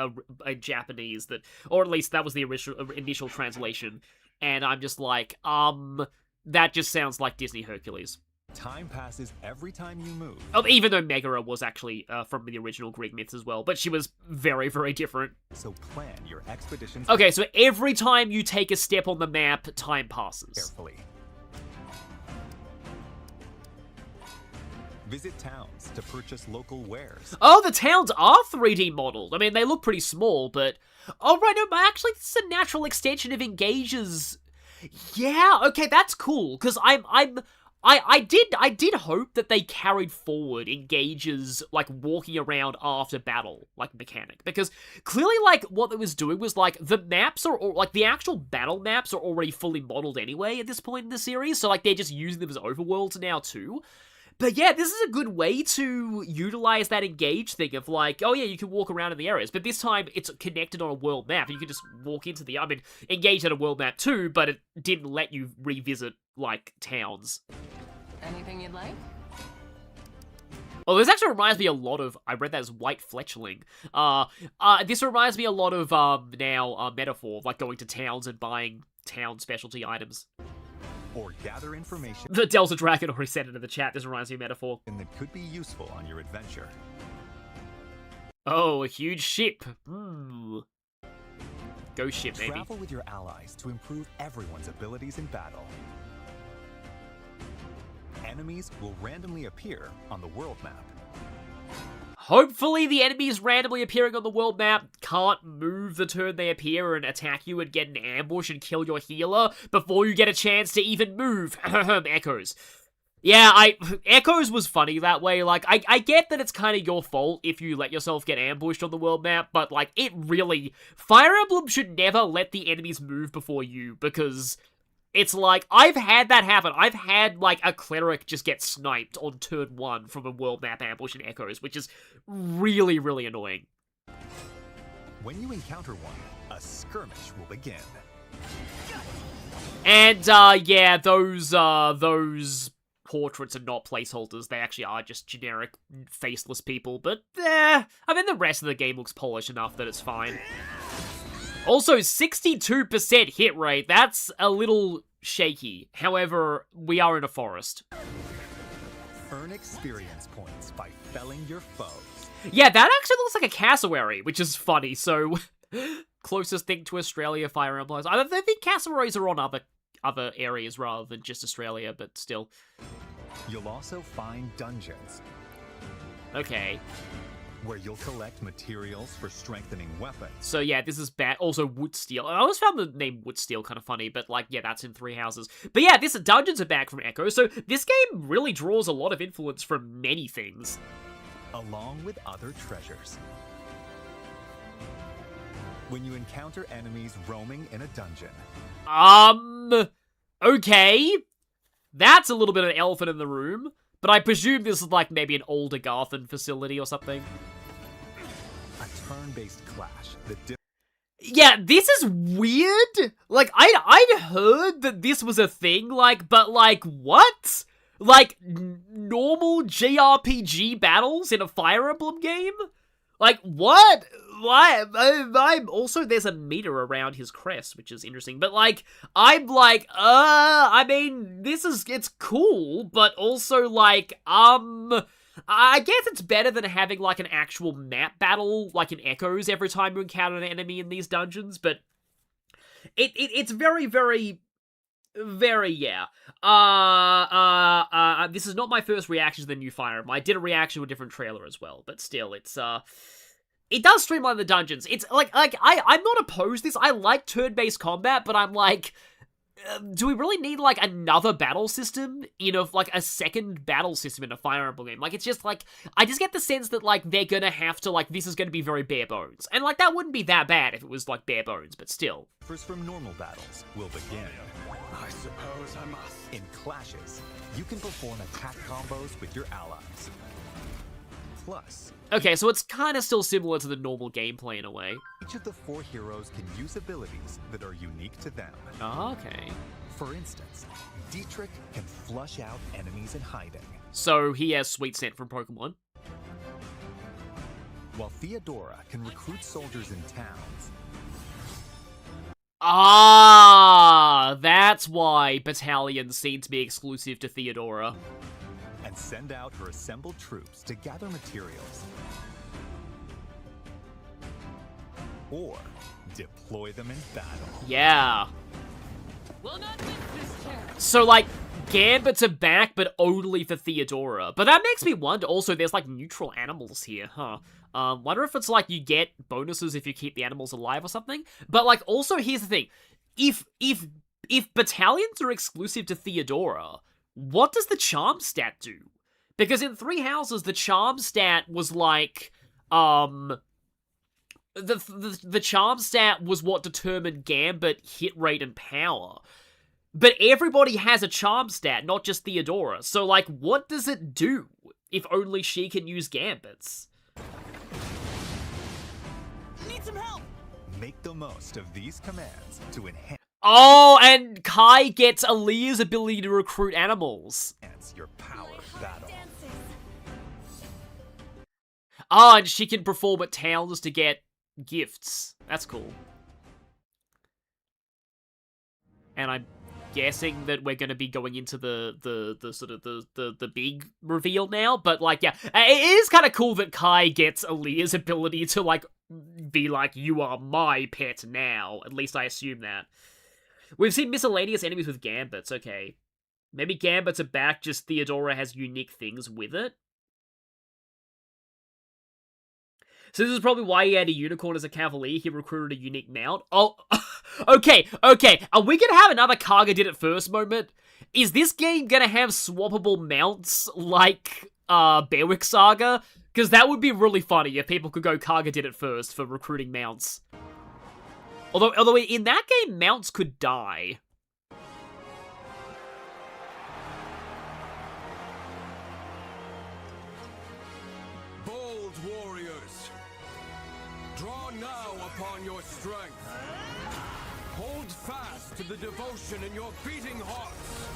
a Japanese that... Or at least that was the initial translation. And I'm just like, that just sounds like Disney Hercules. Time passes every time you move. Even though Megara was actually from the original Greek myths as well, but she was very, very different. So plan your expeditions... Okay, so every time you take a step on the map, time passes. carefully. Visit towns to purchase local wares. Oh, the towns are 3D modeled. I mean, they look pretty small, but... Oh, right, no, actually, this is a natural extension of Engage's... Yeah, okay, that's cool, because I did hope that they carried forward Engage's, like, walking around after battle, like, mechanic. Because clearly, like, what it was doing was, like, the maps are, like, the actual battle maps are already fully modeled anyway at this point in the series. So, like, they're just using them as overworlds now, too. But yeah, this is a good way to utilize that Engage thing of, like, oh yeah, you can walk around in the areas. But this time, it's connected on a world map. You can just walk into the... I mean, Engage had a world map, too, but it didn't let you revisit, like, towns. Anything you'd like? Oh, this actually reminds me a lot of... I read that as White Fletchling. This reminds me a lot of, Metaphor, like going to towns and buying town specialty items. Or gather information The Delta Dragon already said it in the chat. This reminds me of Metaphor. that could be useful on your adventure. Oh, a huge ship. Go ship, maybe. Travel with your allies to improve everyone's abilities in battle. Enemies will randomly appear on the world map. Hopefully the enemies randomly appearing on the world map can't move the turn they appear and attack you and get an ambush and kill your healer before you get a chance to even move. Echoes. Yeah, Echoes was funny that way. Like, I get that it's kind of your fault if you let yourself get ambushed on the world map, but, like, it really... Fire Emblem should never let the enemies move before you, because... It's like, I've had that happen. I've had, like, a cleric just get sniped on turn 1 from a world map ambush in Echoes, which is really, really annoying. When you encounter one, a skirmish will begin. And, yeah, those portraits are not placeholders. They actually are just generic, faceless people, but, I mean, the rest of the game looks polished enough that it's fine. Also, 62% hit rate, that's a little shaky. However, we are in a forest. Earn experience points by felling your foes. Yeah, that actually looks like a cassowary, which is funny, so... Closest thing to Australia, Fire Emblem. I think cassowaries are on other areas rather than just Australia, but still. You'll also find dungeons. Okay. Where you'll collect materials for strengthening weapons. So yeah, this is bad. Also, Woodsteel. I always found the name Woodsteel kind of funny, but like, yeah, that's in Three Houses. But yeah, this dungeons are back from Echo, so this game really draws a lot of influence from many things. Along with other treasures. When you encounter enemies roaming in a dungeon. Okay. That's a little bit of an elephant in the room. But I presume this is like maybe an older Garthan facility or something. A turn-based clash that yeah, this is weird. Like, I'd heard that this was a thing, like, but like, what? Like, normal JRPG battles in a Fire Emblem game? Like, what? Why? I'm also, there's a meter around his crest, which is interesting. But, like, I'm like, I mean, it's cool, but also, like, I guess it's better than having, like, an actual map battle, like in Echoes, every time you encounter an enemy in these dungeons, but it's very, very... Very, yeah. This is not my first reaction to the new Fire Emblem. I did a reaction to a different trailer as well, but still, it's, it does streamline the dungeons. It's, I'm not opposed to this. I like turn-based combat, but I'm like, do we really need, like, another battle system like, a second battle system in a Fire Emblem game? Like, it's just, like, I just get the sense that, like, they're gonna have to, like, this is gonna be very bare bones. And, like, that wouldn't be that bad if it was, like, bare bones, but still. First from normal battles will begin. I suppose I must. In clashes, you can perform attack combos with your allies. Plus, Okay, so it's kind of still similar to the normal gameplay in a way. each of the 4 heroes can use abilities that are unique to them. Okay. For instance, Dietrich can flush out enemies in hiding, So he has Sweet Scent from Pokemon. while Theodora can recruit soldiers in towns. Ah, that's why battalions seem to be exclusive to Theodora. And send out her assembled troops to gather materials. Or deploy them in battle. Yeah. Will not miss this chance. So, like, Gambits are back, but only for Theodora. But that makes me wonder, also, there's, like, neutral animals here, huh? Wonder if it's, like, you get bonuses if you keep the animals alive or something? But, like, also, here's the thing. If battalions are exclusive to Theodora, what does the charm stat do? Because in Three Houses, the charm stat was, like, the charm stat was what determined Gambit hit rate and power. But everybody has a charm stat, not just Theodora. So, like, what does it do if only she can use Gambits? Need some help! Make the most of these commands to enhance Oh, and Kai gets Aaliyah's ability to recruit animals. your power of battle. Oh, and she can perform at towns to get gifts. That's cool. And I'm guessing that we're going to be going into the sort of the big reveal now, but like, yeah, it is kind of cool that Kai gets Aaliyah's ability to like be like, you are my pet now. At least I assume that. We've seen miscellaneous enemies with Gambits, okay. Maybe Gambits are back, just Theodora has unique things with it. So this is probably why he had a unicorn as a cavalier. He recruited a unique mount. Oh, okay. Are we gonna have another Kaga did it first moment? Is this game gonna have swappable mounts like Bearwick Saga? Because that would be really funny if people could go Kaga did it first for recruiting mounts. Although in that game, mounts could die. Bold warriors, draw now upon your strength. Hold fast to the devotion in your beating hearts.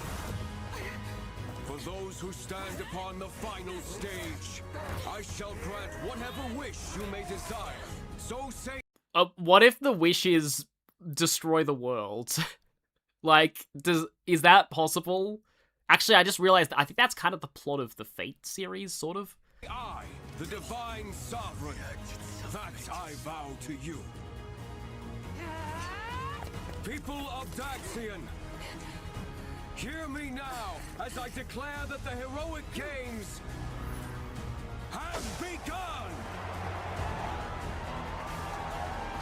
For those who stand upon the final stage, I shall grant whatever wish you may desire. So say. What if the wish is destroy the world? Like, is that possible? Actually, I just realized I think that's kind of the plot of the Fate series, sort of. I, the divine sovereign, that I vow to you. People of Daxian, hear me now as I declare that the heroic games have begun!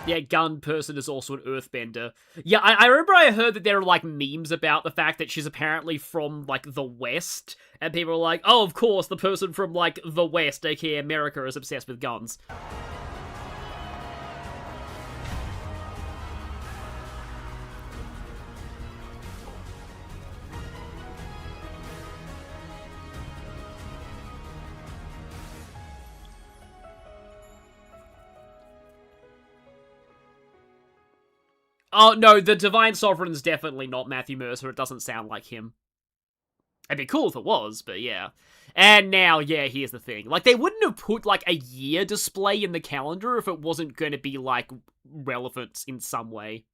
Yeah, gun person is also an earthbender. Yeah, I remember I heard that there are, like, memes about the fact that she's apparently from, like, the West, and people are like, oh, of course, the person from, like, the West, aka America, is obsessed with guns. Oh, no, the Divine Sovereign's definitely not Matthew Mercer. It doesn't sound like him. It'd be cool if it was, but yeah. And now, yeah, here's the thing. Like, they wouldn't have put, like, a year display in the calendar if it wasn't going to be, like, relevant in some way.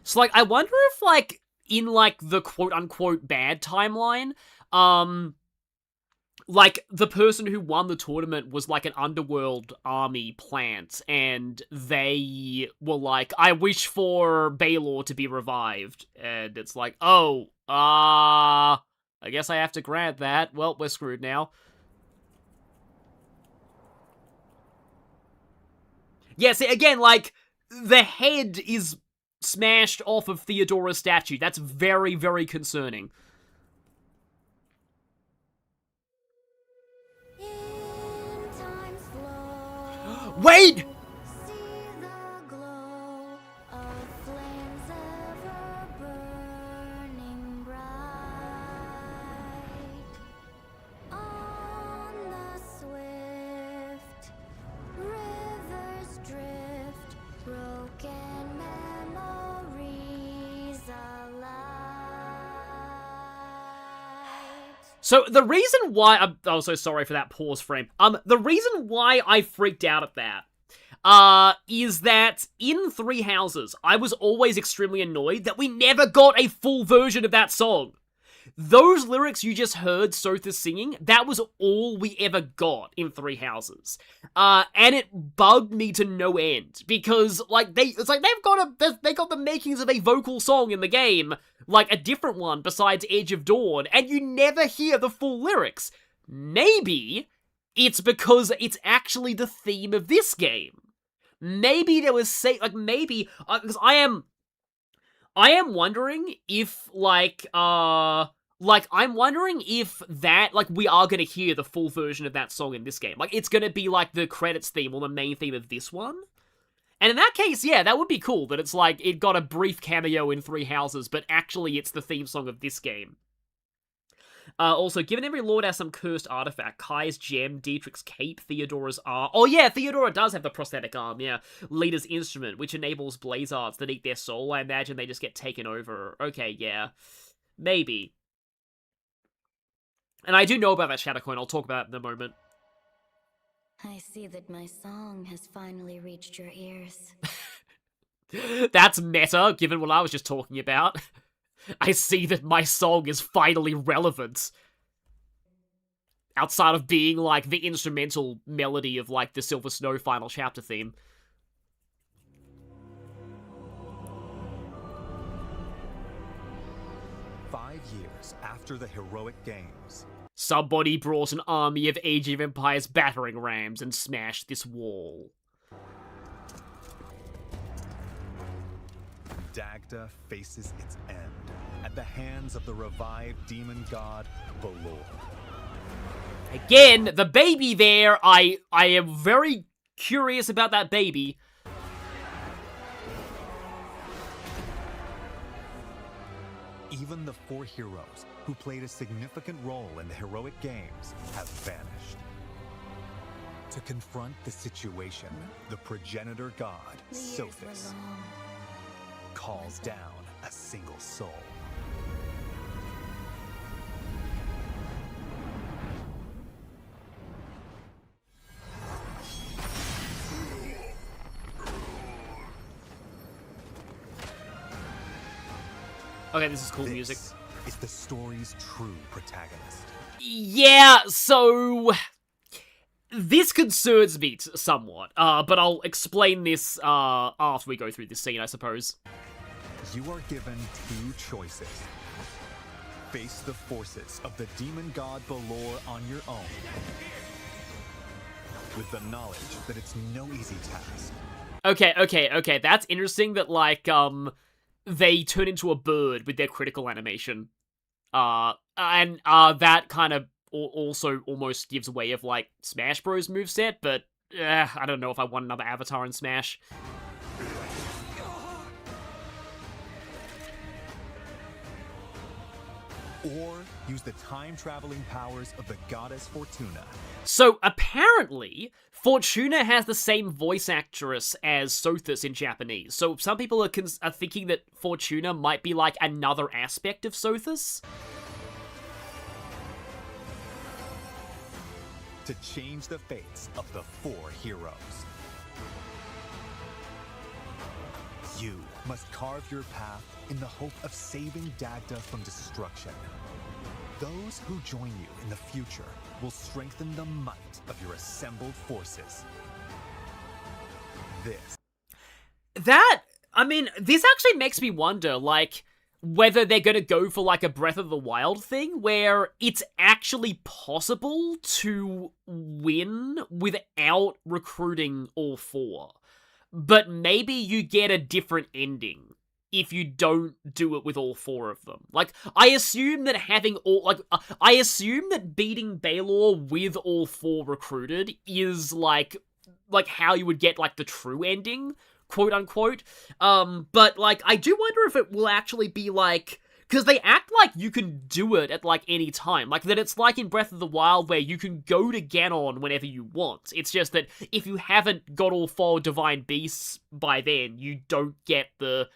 So, like, I wonder if, like, in, like, the quote-unquote bad timeline, like, the person who won the tournament was, like, an underworld army plant, and they were like, I wish for Baylor to be revived. And it's like, oh, I guess I have to grant that. Well, we're screwed now. Yeah, see, again, like, the head is smashed off of Theodora's statue. That's very, very concerning. Wait! So the reason why I'm so sorry for that pause frame. The reason why I freaked out at that is that in Three Houses, I was always extremely annoyed that we never got a full version of that song. Those lyrics you just heard Sothis singing, that was all we ever got in Three Houses. And it bugged me to no end, because, like, they got the makings of a vocal song in the game, like a different one besides Edge of Dawn, and you never hear the full lyrics. Maybe it's because it's actually the theme of this game. Maybe there was because I am wondering if I'm wondering if that we are gonna hear the full version of that song in this game. Like it's gonna be like the credits theme or the main theme of this one. And in that case, yeah, that would be cool that it's like it got a brief cameo in Three Houses, but actually it's the theme song of this game. Also, given every lord has some cursed artifact, Kai's gem, Dietrich's cape, Theodora's arm. Oh yeah, Theodora does have the prosthetic arm, yeah. Leader's instrument, which enables Blazards that eat their soul. I imagine they just get taken over. Okay, yeah. Maybe. And I do know about that Shadowcoin, I'll talk about it in a moment. I see that my song has finally reached your ears. That's meta, given what I was just talking about. I see that my song is finally relevant. Outside of being, like, the instrumental melody of, like, the Silver Snow final chapter theme. Years after the heroic games, somebody brought an army of Age of Empires battering rams and smashed this wall. Dagda faces its end at the hands of the revived demon god Balor. Again, the baby there, I am very curious about that baby. Even the 4 heroes who played a significant role in the heroic games have vanished. To confront the situation, the progenitor god, Sothis, calls down a single soul. Okay, this is cool music. Is the story's true protagonist. Yeah, so this concerns me somewhat, but I'll explain this after we go through this scene, I suppose. You are given 2 choices. Face the forces of the demon god Balor on your own, with the knowledge that it's no easy task. Okay, that's interesting that, like, they turn into a bird with their critical animation. And that kind of also almost gives away of, like, Smash Bros. Moveset, but I don't know if I want another avatar in Smash. Or use the time-traveling powers of the goddess Fortuna. So, apparently, Fortuna has the same voice actress as Sothis in Japanese. So, some people are thinking that Fortuna might be, like, another aspect of Sothis. To change the fates of the 4 heroes. You must carve your path in the hope of saving Dagda from destruction. Those who join you in the future will strengthen the might of your assembled forces. This actually makes me wonder, like, whether they're gonna go for, like, a Breath of the Wild thing, where it's actually possible to win without recruiting all 4. But maybe you get a different ending if you don't do it with all 4 of them. Like, I assume that beating Balor with all 4 recruited is, like how you would get, like, the true ending, quote unquote. But, like, I do wonder if it will actually be, like, because they act like you can do it at, like, any time. Like, that it's like in Breath of the Wild where you can go to Ganon whenever you want. It's just that if you haven't got all 4 Divine Beasts by then, you don't get the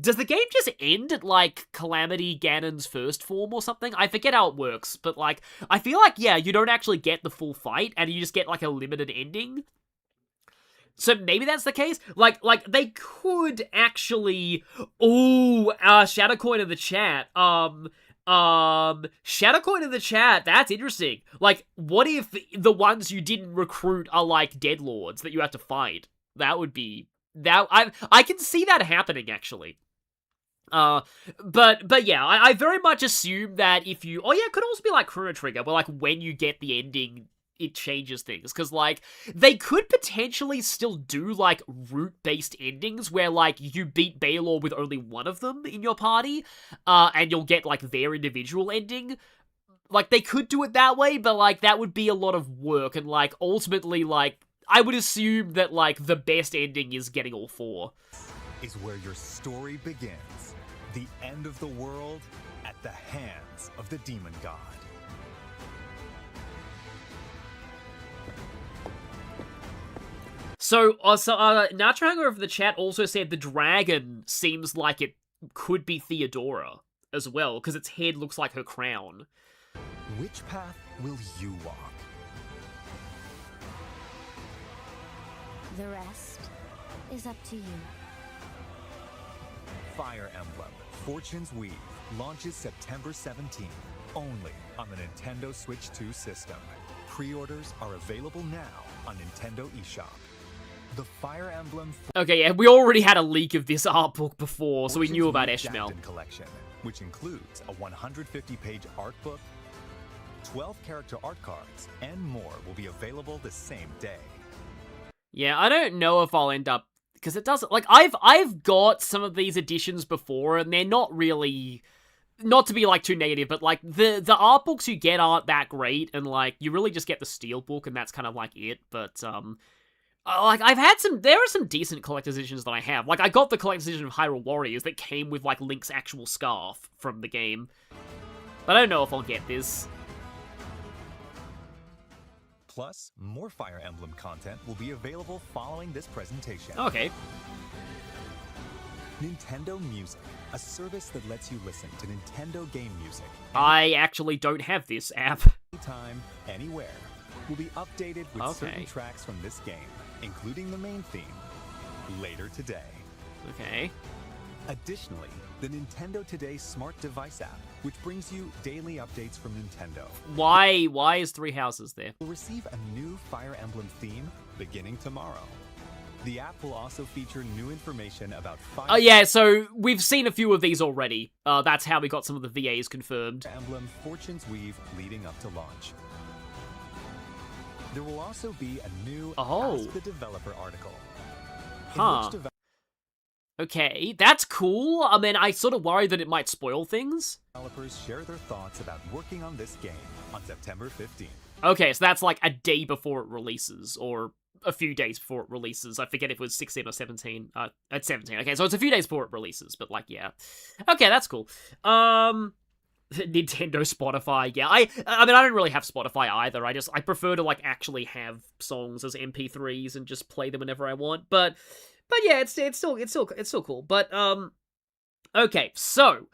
does the game just end at, like, Calamity Ganon's first form or something? I forget how it works, but, like, I feel like, yeah, you don't actually get the full fight, and you just get, like, a limited ending. So maybe that's the case? Like, they could actually... Ooh, Shadowcoin in the chat. Shadowcoin in the chat, that's interesting. Like, what if the ones you didn't recruit are, like, Deadlords that you have to fight? That would be... I can see that happening, actually. But yeah, I very much assume that if you... Oh yeah, it could also be like Chrono Trigger, where, like, when you get the ending, it changes things. Because, like, they could potentially still do, like, route-based endings where, like, you beat Baylor with only one of them in your party, and you'll get, like, their individual ending. Like, they could do it that way, but, like, that would be a lot of work, and, like, ultimately, like, I would assume that, like, the best ending is getting all four. Is where your story begins. The end of the world at the hands of the demon god. So Natranger of the chat also said the dragon seems like it could be Theodora as well, because its head looks like her crown. Which path will you walk? The rest is up to you. Fire Emblem Fortune's Weave launches September 17th, only on the Nintendo Switch 2 system. Pre-orders are available now on Nintendo eShop. The Fire Emblem... Okay, yeah, we already had a leak of this art book before, so we knew about Eshmel. Collection, which includes a 150-page art book, 12 character art cards, and more will be available the same day. Yeah, I don't know if I'll end up... Because it doesn't... Like, I've got some of these editions before, and they're not really... Not to be, like, too negative, but, like, the art books you get aren't that great, and, like, you really just get the Steelbook, and that's kind of, like, it, but, like, I've had some... There are some decent collector's editions that I have. Like, I got the collector's edition of Hyrule Warriors that came with, like, Link's actual scarf from the game. But I don't know if I'll get this. Plus, more Fire Emblem content will be available following this presentation. Okay. Nintendo Music, a service that lets you listen to Nintendo game music. I actually don't have this app. Anytime, anywhere, will be updated with certain tracks from this game, including the main theme, later today. Okay. Additionally, the Nintendo Today Smart Device app, which brings you daily updates from Nintendo. Why is Three Houses there? You'll receive a new Fire Emblem theme beginning tomorrow. The app will also feature new information about Fire... Oh yeah, so we've seen a few of these already. That's how we got some of the VAs confirmed. Fire Emblem Fortune's Weave leading up to launch. There will also be a new Ask the Developer article. Huh. Okay, that's cool. I mean, I sort of worry that it might spoil things. Developers share their thoughts about working on this game on September 15th. Okay, so that's like a day before it releases, or a few days before it releases. I forget if it was 16 or 17. At 17. Okay, so it's a few days before it releases, but like, yeah. Okay, that's cool. Nintendo Spotify, yeah. I mean, I don't really have Spotify either. I prefer to, like, actually have songs as MP3s and just play them whenever I want. But yeah, it's still cool. But okay, so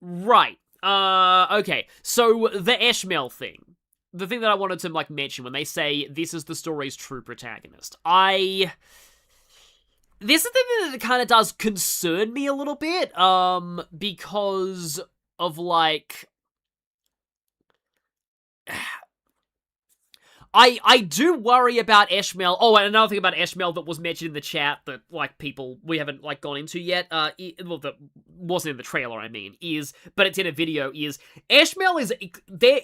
right. Okay, so the Eshmel thing. The thing that I wanted to, like, mention when they say this is the story's true protagonist. This is the thing that kind of does concern me a little bit, because of, like... I do worry about Eshmel. Oh, and another thing about Eshmel that was mentioned in the chat that, like, we haven't, like, gone into yet, well, that wasn't in the trailer, I mean, but it's in a video, is Eshmel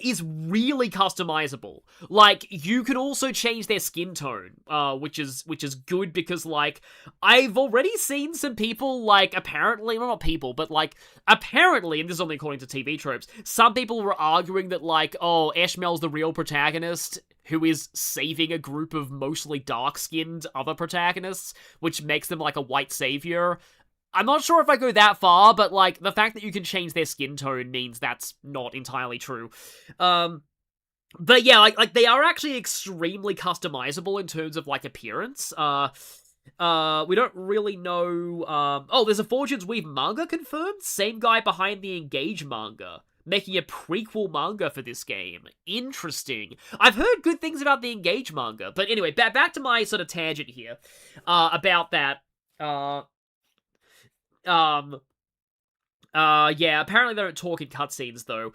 is really customizable. Like, you can also change their skin tone, which is good because, like, I've already seen some people, like, apparently, well, not people, but, like, apparently, and this is only according to TV tropes, some people were arguing that, like, oh, Eshmel's the real protagonist, who is saving a group of mostly dark-skinned other protagonists, which makes them, like, a white savior. I'm not sure if I go that far, but, like, the fact that you can change their skin tone means that's not entirely true. But yeah, like they are actually extremely customizable in terms of, like, appearance. We don't really know, oh, there's a Fortune's Weave manga confirmed? Same guy behind the Engage manga, making a prequel manga for this game. Interesting. I've heard good things about the Engage manga, but anyway, back to my sort of tangent here, about that, yeah, apparently they don't talk in cutscenes, though.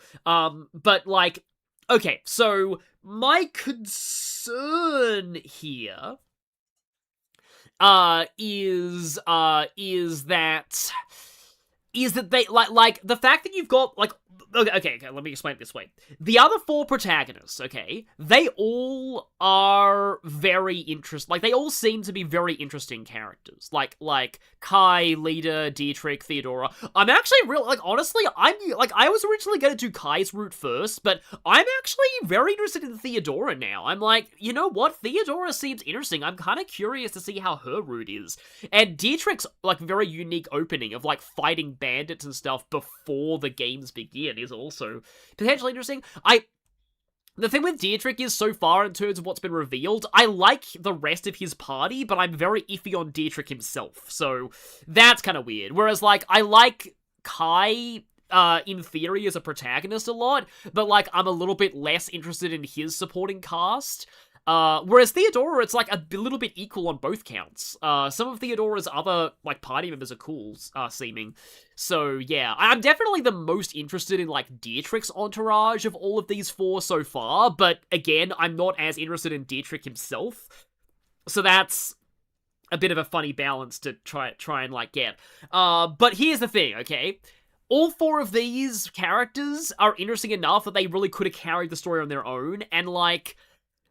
But, like, okay, so my concern here is that they like the fact that you've got like okay, let me explain it this way. The other four protagonists, okay, they all are very interesting. Like, they all seem to be very interesting characters. Like Kai, Lida, Dietrich, Theodora. I'm actually honestly, I was originally going to do Kai's route first, but I'm actually very interested in Theodora now. I'm like, you know what? Theodora seems interesting. I'm kind of curious to see how her route is. And Dietrich's, like, very unique opening of, like, fighting bandits and stuff before the games begin is also potentially interesting. The thing with Dietrich is, so far in terms of what's been revealed, I like the rest of his party, but I'm very iffy on Dietrich himself, so that's kind of weird. Whereas, like, I like Kai, in theory, as a protagonist a lot, but, like, I'm a little bit less interested in his supporting cast. Whereas Theodora, it's, like, a little bit equal on both counts. Some of Theodora's other, like, party members are cool, seeming. So, yeah, I'm definitely the most interested in, like, Dietrich's entourage of all of these four so far, but, again, I'm not as interested in Dietrich himself. So that's a bit of a funny balance to try and, like, get. But here's the thing, okay? All four of these characters are interesting enough that they really could have carried the story on their own, and, like,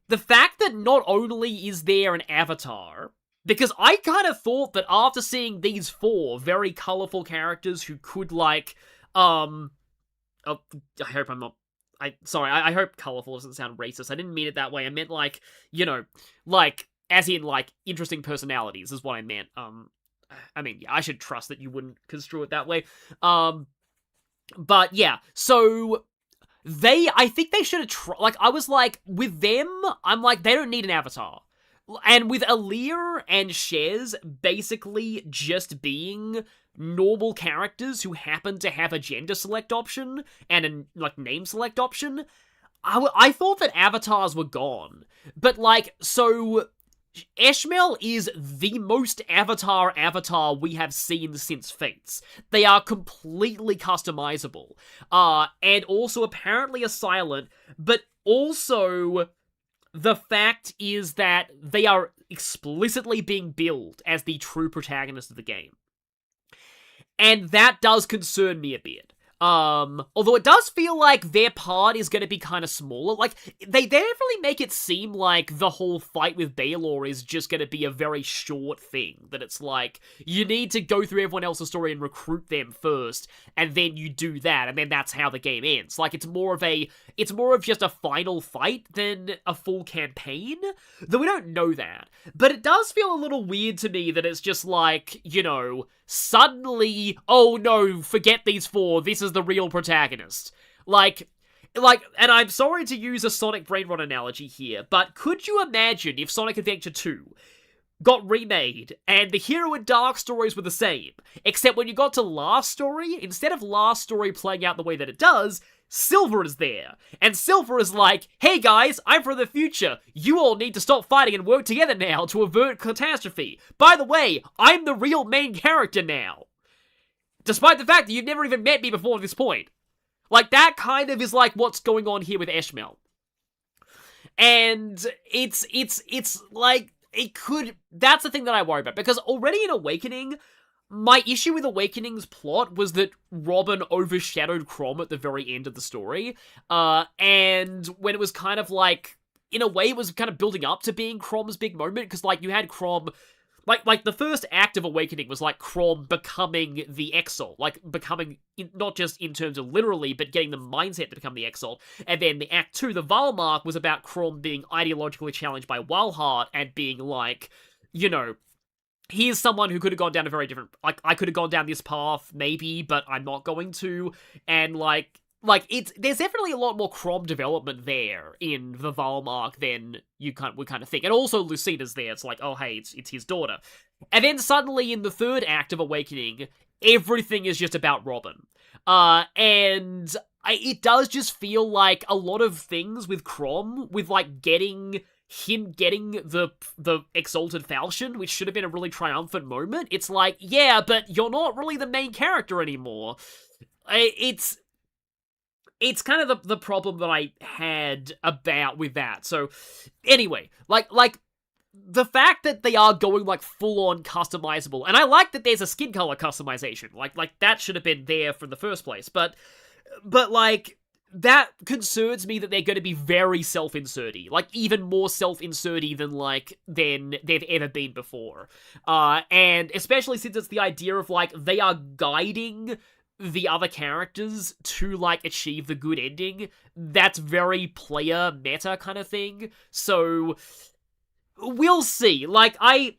the fact that not only is there an avatar, because I kind of thought that after seeing these four very colorful characters who could, like, oh, I hope I'm not, I hope colorful doesn't sound racist. I didn't mean it that way. I meant, like, you know, like, as in, like, interesting personalities is what I meant. I mean, yeah, I should trust that you wouldn't construe it that way. But yeah, so I think they should have like, I was like, with them, I'm like, they don't need an avatar. And with Alir and Shez basically just being normal characters who happen to have a gender select option and a, like, name select option, I thought that avatars were gone. But, like, so Eshmel is the most avatar we have seen since Fates. They are completely customizable. And also apparently a silent, but also the fact is that they are explicitly being billed as the true protagonist of the game. And that does concern me a bit. Although it does feel like their part is going to be kind of smaller. Like, they definitely make it seem like the whole fight with Baelor is just going to be a very short thing. That it's like, you need to go through everyone else's story and recruit them first, and then you do that, and then that's how the game ends. Like, it's more of just a final fight than a full campaign, though we don't know that. But it does feel a little weird to me that it's just like, you know, suddenly, oh no, forget these four, this is the real protagonist. Like, and I'm sorry to use a Sonic Brain Rot analogy here, but could you imagine if Sonic Adventure 2 got remade, and the Hero and Dark stories were the same, except when you got to Last Story, instead of Last Story playing out the way that it does, Silver is there, and Silver is like, hey guys, I'm from the future, you all need to stop fighting and work together now to avert catastrophe. By the way, I'm the real main character now. Despite the fact that you've never even met me before this point. Like, that kind of is like what's going on here with Eshmel. And it's like, it could, that's the thing that I worry about, because already in Awakening, my issue with Awakening's plot was that Robin overshadowed Chrom at the very end of the story, and when it was kind of like, in a way, it was kind of building up to being Chrom's big moment, because, like, you had Chrom, like the first act of Awakening was, like, Chrom becoming the Exalt, like, becoming, not just in terms of literally, but getting the mindset to become the Exalt, and then the Act 2, the Valmark, was about Chrom being ideologically challenged by Walhart, and being like, you know, he is someone who could have gone down a very different, like, I could have gone down this path, maybe, but I'm not going to, and, like, like, there's definitely a lot more Crom development there in the Valm arc than we kind of think. And also Lucina's there. It's like, oh, hey, it's his daughter. And then suddenly in the third act of Awakening, everything is just about Robin. It does just feel like a lot of things with Crom, with, like, getting the Exalted Falchion, which should have been a really triumphant moment. It's like, yeah, but you're not really the main character anymore. It's kind of the problem that I had with that. So, anyway, like, the fact that they are going, like, full-on customizable, and I like that there's a skin color customization, like, that should have been there from the first place, but, like, that concerns me that they're going to be very self-inserty, like, even more self-inserty than they've ever been before, and especially since it's the idea of, like, they are guiding the other characters to, like, achieve the good ending. That's very player meta kind of thing, so we'll see. Like, I'll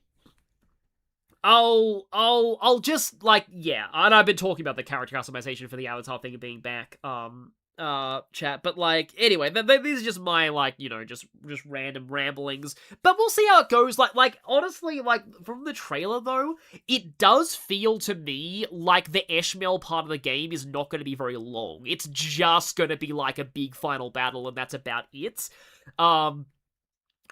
just, like, yeah, and I've been talking about the character customization for the Avatar thing being back, chat, but, like, anyway, these are just my, like, you know, just random ramblings, but we'll see how it goes. Like, honestly, like, from the trailer, though, it does feel to me like the Eshmel part of the game is not going to be very long. It's just going to be, like, a big final battle, and that's about it.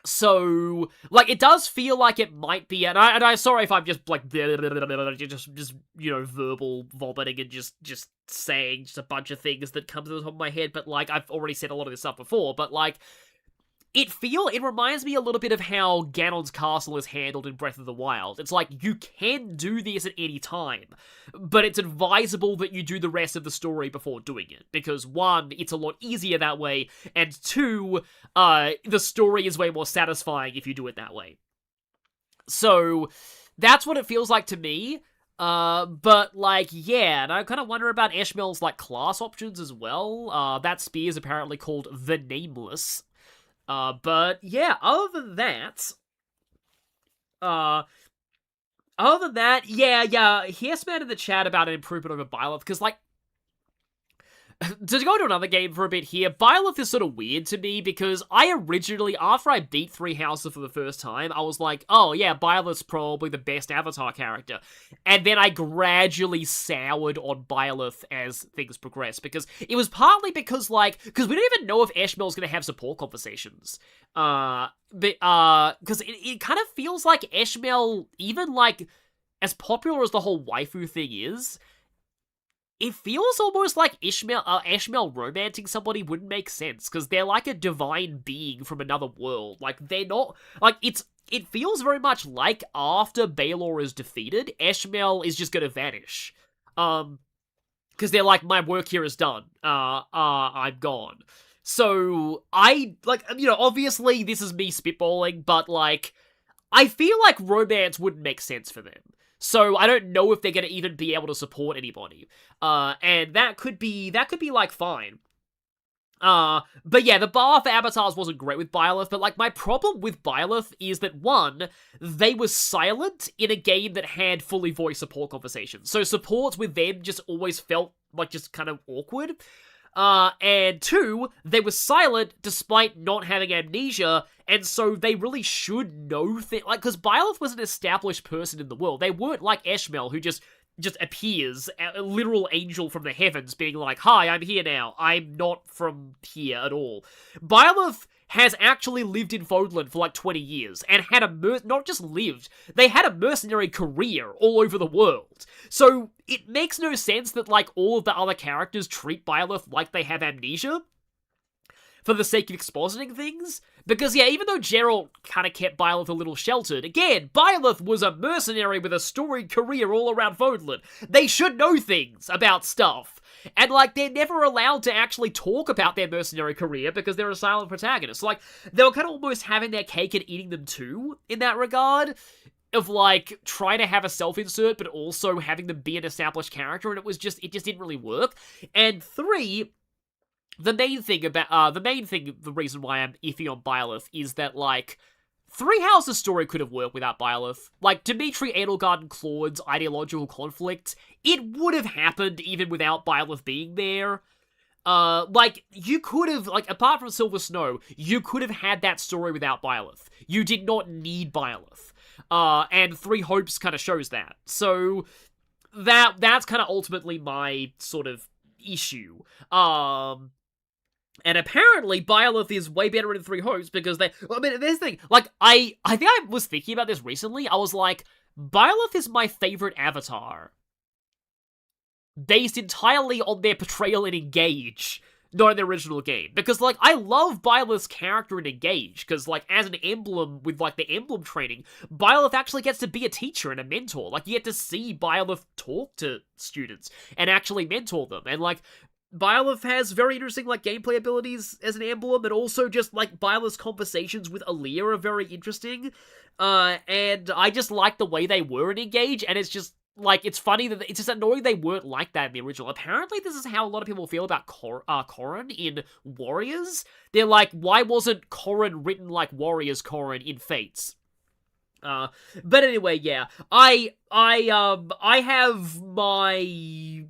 So, like, it does feel like it might be, and I'm sorry if I'm just, like, just, you know, verbal vomiting and just saying just a bunch of things that come to the top of my head, but, like, I've already said a lot of this stuff before, but, like, it reminds me a little bit of how Ganon's castle is handled in Breath of the Wild. It's like, you can do this at any time, but it's advisable that you do the rest of the story before doing it, because one, it's a lot easier that way, and two, the story is way more satisfying if you do it that way. So, that's what it feels like to me, but, like, yeah, and I kind of wonder about Eshmel's, like, class options as well. That spear is apparently called the Nameless. But yeah, other than that, yeah, here's man in the chat about an improvement over Byleth, because, like, to go to another game for a bit here, Byleth is sort of weird to me, because I originally, after I beat Three Houses for the first time, I was like, oh yeah, Byleth's probably the best Avatar character, and then I gradually soured on Byleth as things progressed, because it was partly because we don't even know if Eshmel's gonna have support conversations, because it kind of feels like Eshmel, even, like, as popular as the whole waifu thing is, it feels almost like Eshmel romancing somebody wouldn't make sense, because they're like a divine being from another world. Like, they're not, like, it feels very much like after Baelor is defeated, Eshmel is just gonna vanish. Because they're like, my work here is done. I'm gone. So, obviously this is me spitballing, but, like, I feel like romance wouldn't make sense for them. So I don't know if they're going to even be able to support anybody. And that could be, like, fine. But yeah, the bar for avatars wasn't great with Byleth, but, like, my problem with Byleth is that, one, they were silent in a game that had fully voice support conversations. So supports with them just always felt, like, just kind of awkward. And two, they were silent despite not having amnesia, and so they really should know things, like, because Byleth was an established person in the world. They weren't like Eshmel, who just appears, a literal angel from the heavens, being like, hi, I'm here now, I'm not from here at all. Byleth has actually lived in Fodlan for like 20 years, and had not just lived, they had a mercenary career all over the world. So, it makes no sense that, like, all of the other characters treat Byleth like they have amnesia, for the sake of expositing things. Because, yeah, even though Geralt kind of kept Byleth a little sheltered, again, Byleth was a mercenary with a storied career all around Fodlan. They should know things about stuff. And, like, they're never allowed to actually talk about their mercenary career because they're a silent protagonist. So, like, they were kind of almost having their cake and eating them too, in that regard. Of, like, trying to have a self-insert, but also having them be an established character, and it just didn't really work. And three, the reason why I'm iffy on Byleth is that, like, Three Houses' story could have worked without Byleth. Like, Dimitri Edelgard and Claude's ideological conflict, it would have happened even without Byleth being there. like, you could have, like, apart from Silver Snow, you could have had that story without Byleth. You did not need Byleth. And Three Hopes kind of shows that. So, that's kind of ultimately my sort of issue. And apparently, Byleth is way better in Three Hopes because I mean, there's the thing. Like, I think I was thinking about this recently. I was like, Byleth is my favorite avatar, based entirely on their portrayal in Engage, not in the original game. Because, like, I love Byleth's character in Engage, because, like, as an emblem, with, like, the emblem training, Byleth actually gets to be a teacher and a mentor. Like, you get to see Byleth talk to students and actually mentor them. And, like, Byleth has very interesting, like, gameplay abilities as an emblem, and also just, like, Byleth's conversations with Aaliyah are very interesting. And I just like the way they were in Engage, and it's just, like, it's funny that it's just annoying they weren't like that in the original. Apparently, this is how a lot of people feel about Corrin in Warriors. They're like, why wasn't Corrin written like Warriors Corrin in Fates? But anyway, yeah, I have my,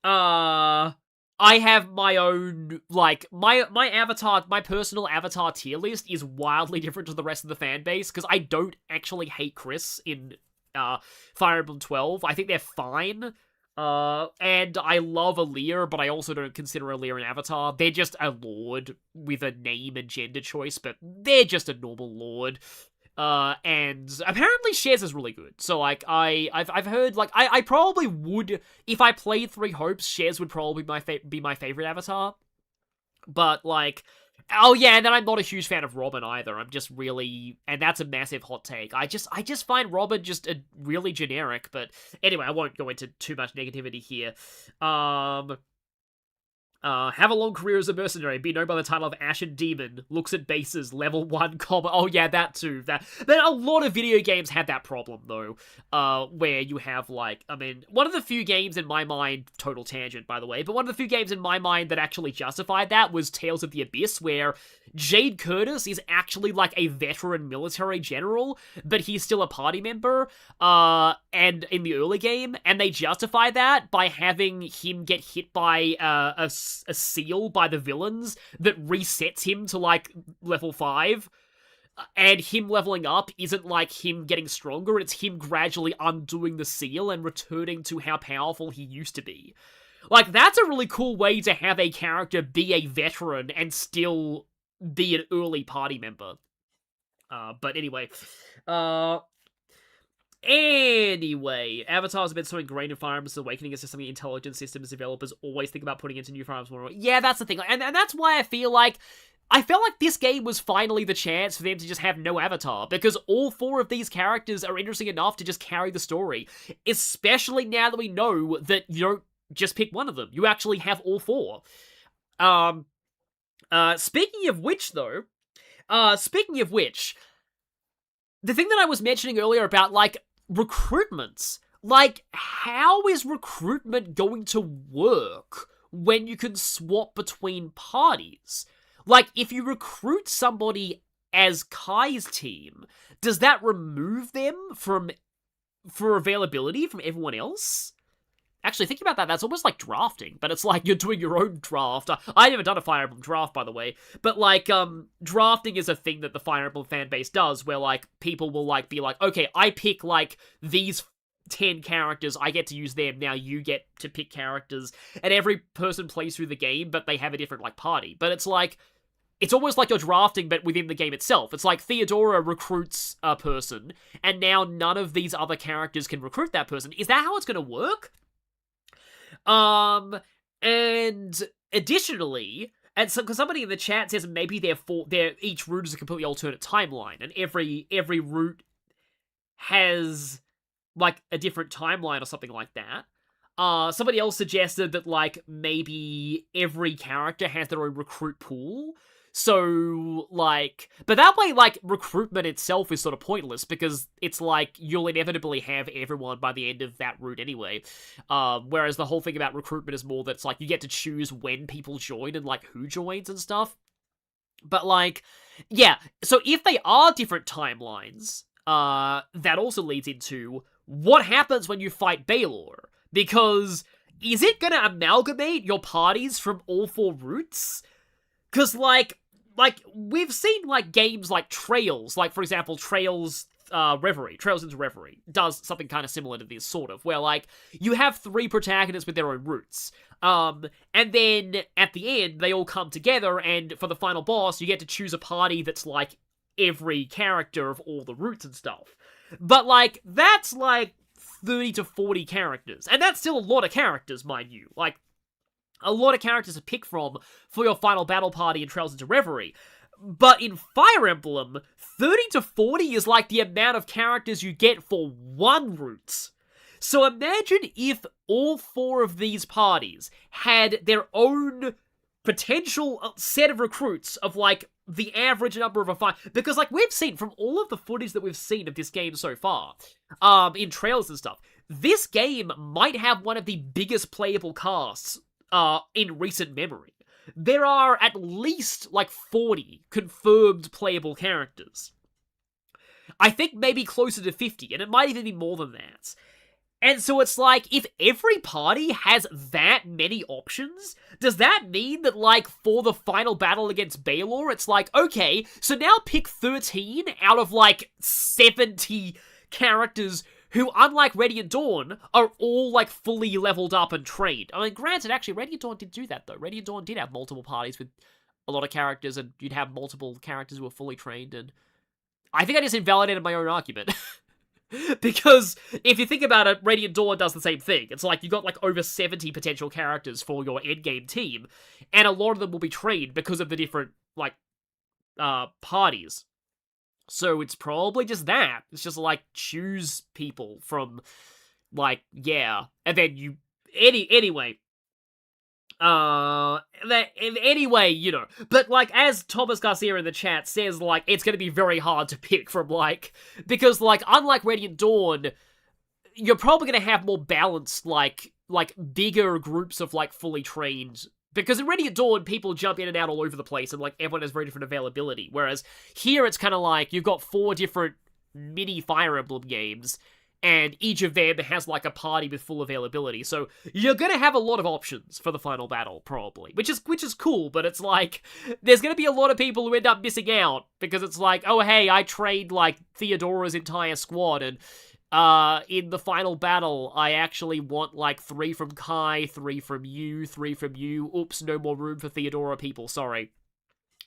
I have my own, like, my avatar, my personal avatar tier list is wildly different to the rest of the fan base, because I don't actually hate Chris in Fire Emblem 12. I think they're fine. And I love Aaliyah, but I also don't consider Aaliyah an avatar. They're just a lord with a name and gender choice, but they're just a normal lord. And apparently Shares is really good. So, like, I've heard, like, I probably would, if I played Three Hopes, Shares would probably be my favorite avatar. But, like, oh yeah, and then I'm not a huge fan of Robin either. I'm just really, and that's a massive hot take. I just find Robin just a really generic, but anyway, I won't go into too much negativity here. Have a long career as a mercenary, be known by the title of Ashen Demon, looks at bases, level 1, oh yeah, that too. But a lot of video games had that problem, though, where you have, like, I mean, one of the few games in my mind, total tangent, by the way, but one of the few games in my mind that actually justified that was Tales of the Abyss, where Jade Curtis is actually, like, a veteran military general, but he's still a party member, and in the early game, and they justify that by having him get hit by, a seal by the villains that resets him to, like, level 5, and him leveling up isn't like him getting stronger, it's him gradually undoing the seal and returning to how powerful he used to be. Like, that's a really cool way to have a character be a veteran and still be an early party member. But anyway, avatars have been so ingrained in Fire Emblem's Awakening as just something intelligent systems developers always think about putting into new Fire Emblems. Yeah, that's the thing, and that's why I felt like this game was finally the chance for them to just have no avatar, because all 4 of these characters are interesting enough to just carry the story, especially now that we know that you don't just pick one of them, you actually have all 4. Speaking of which, the thing that I was mentioning earlier about, like, recruitments. Like, how is recruitment going to work when you can swap between parties? Like, if you recruit somebody as Kai's team, does that remove them for availability from everyone else? Actually, thinking about that, that's almost like drafting, but it's like you're doing your own draft. I've never done a Fire Emblem draft, by the way, but, like, drafting is a thing that the Fire Emblem fan base does, where, like, people will, like, be like, okay, I pick, like, these 10 characters, I get to use them, now you get to pick characters, and every person plays through the game, but they have a different, like, party. But it's like, it's almost like you're drafting, but within the game itself. It's like Theodora recruits a person, and now none of these other characters can recruit that person. Is that how it's gonna work? And additionally, and so, because somebody in the chat says maybe each route is a completely alternate timeline, and every route has, like, a different timeline or something like that. Somebody else suggested that, like, maybe every character has their own recruit pool. So, like, but that way, like, recruitment itself is sort of pointless, because it's like, you'll inevitably have everyone by the end of that route anyway. Whereas the whole thing about recruitment is more that it's like, you get to choose when people join and, like, who joins and stuff. But, like, yeah, so if they are different timelines, that also leads into what happens when you fight Baylor. Because is it gonna amalgamate your parties from all 4 routes? Because, like, we've seen, like, games like Trails, like, for example, Trails into Reverie, does something kind of similar to this, sort of, where, like, you have 3 protagonists with their own routes, and then, at the end, they all come together, and for the final boss, you get to choose a party that's, like, every character of all the routes and stuff. But, like, that's, like, 30 to 40 characters, and that's still a lot of characters, mind you, like, a lot of characters to pick from for your final battle party in Trails into Reverie. But in Fire Emblem, 30 to 40 is like the amount of characters you get for 1 route. So imagine if all 4 of these parties had their own potential set of recruits of, like, the average number of a fight. Because, like, we've seen from all of the footage that we've seen of this game so far, in trailers and stuff, this game might have one of the biggest playable casts in recent memory. There are at least, like, 40 confirmed playable characters. I think maybe closer to 50, and it might even be more than that. And so it's like, if every party has that many options, does that mean that, like, for the final battle against Baylor, it's like, okay, so now pick 13 out of, like, 70 characters who, unlike Radiant Dawn, are all, like, fully leveled up and trained. I mean, granted, actually, Radiant Dawn did do that, though. Radiant Dawn did have multiple parties with a lot of characters, and you'd have multiple characters who were fully trained, and I think I just invalidated my own argument. Because, if you think about it, Radiant Dawn does the same thing. It's like, you got, like, over 70 potential characters for your endgame team, and a lot of them will be trained because of the different, like, parties. So it's probably just that. It's just, like, choose people from, like, yeah. And then you... Anyway, you know. But, like, as Thomas Garcia in the chat says, like, it's gonna be very hard to pick from, like... Because, like, unlike Radiant Dawn, you're probably gonna have more balanced, like, bigger groups of, like, fully trained... Because in Radiant Dawn, people jump in and out all over the place, and, like, everyone has very different availability. Whereas here, it's kind of like, you've got 4 different mini Fire Emblem games, and each of them has, like, a party with full availability. So you're gonna have a lot of options for the final battle, probably. Which is cool, but it's like, there's gonna be a lot of people who end up missing out, because it's like, oh, hey, I trained, like, Theodora's entire squad, and in the final battle, I actually want, like, 3 from Kai, 3 from you, 3 from you. Oops, no more room for Theodora people, sorry.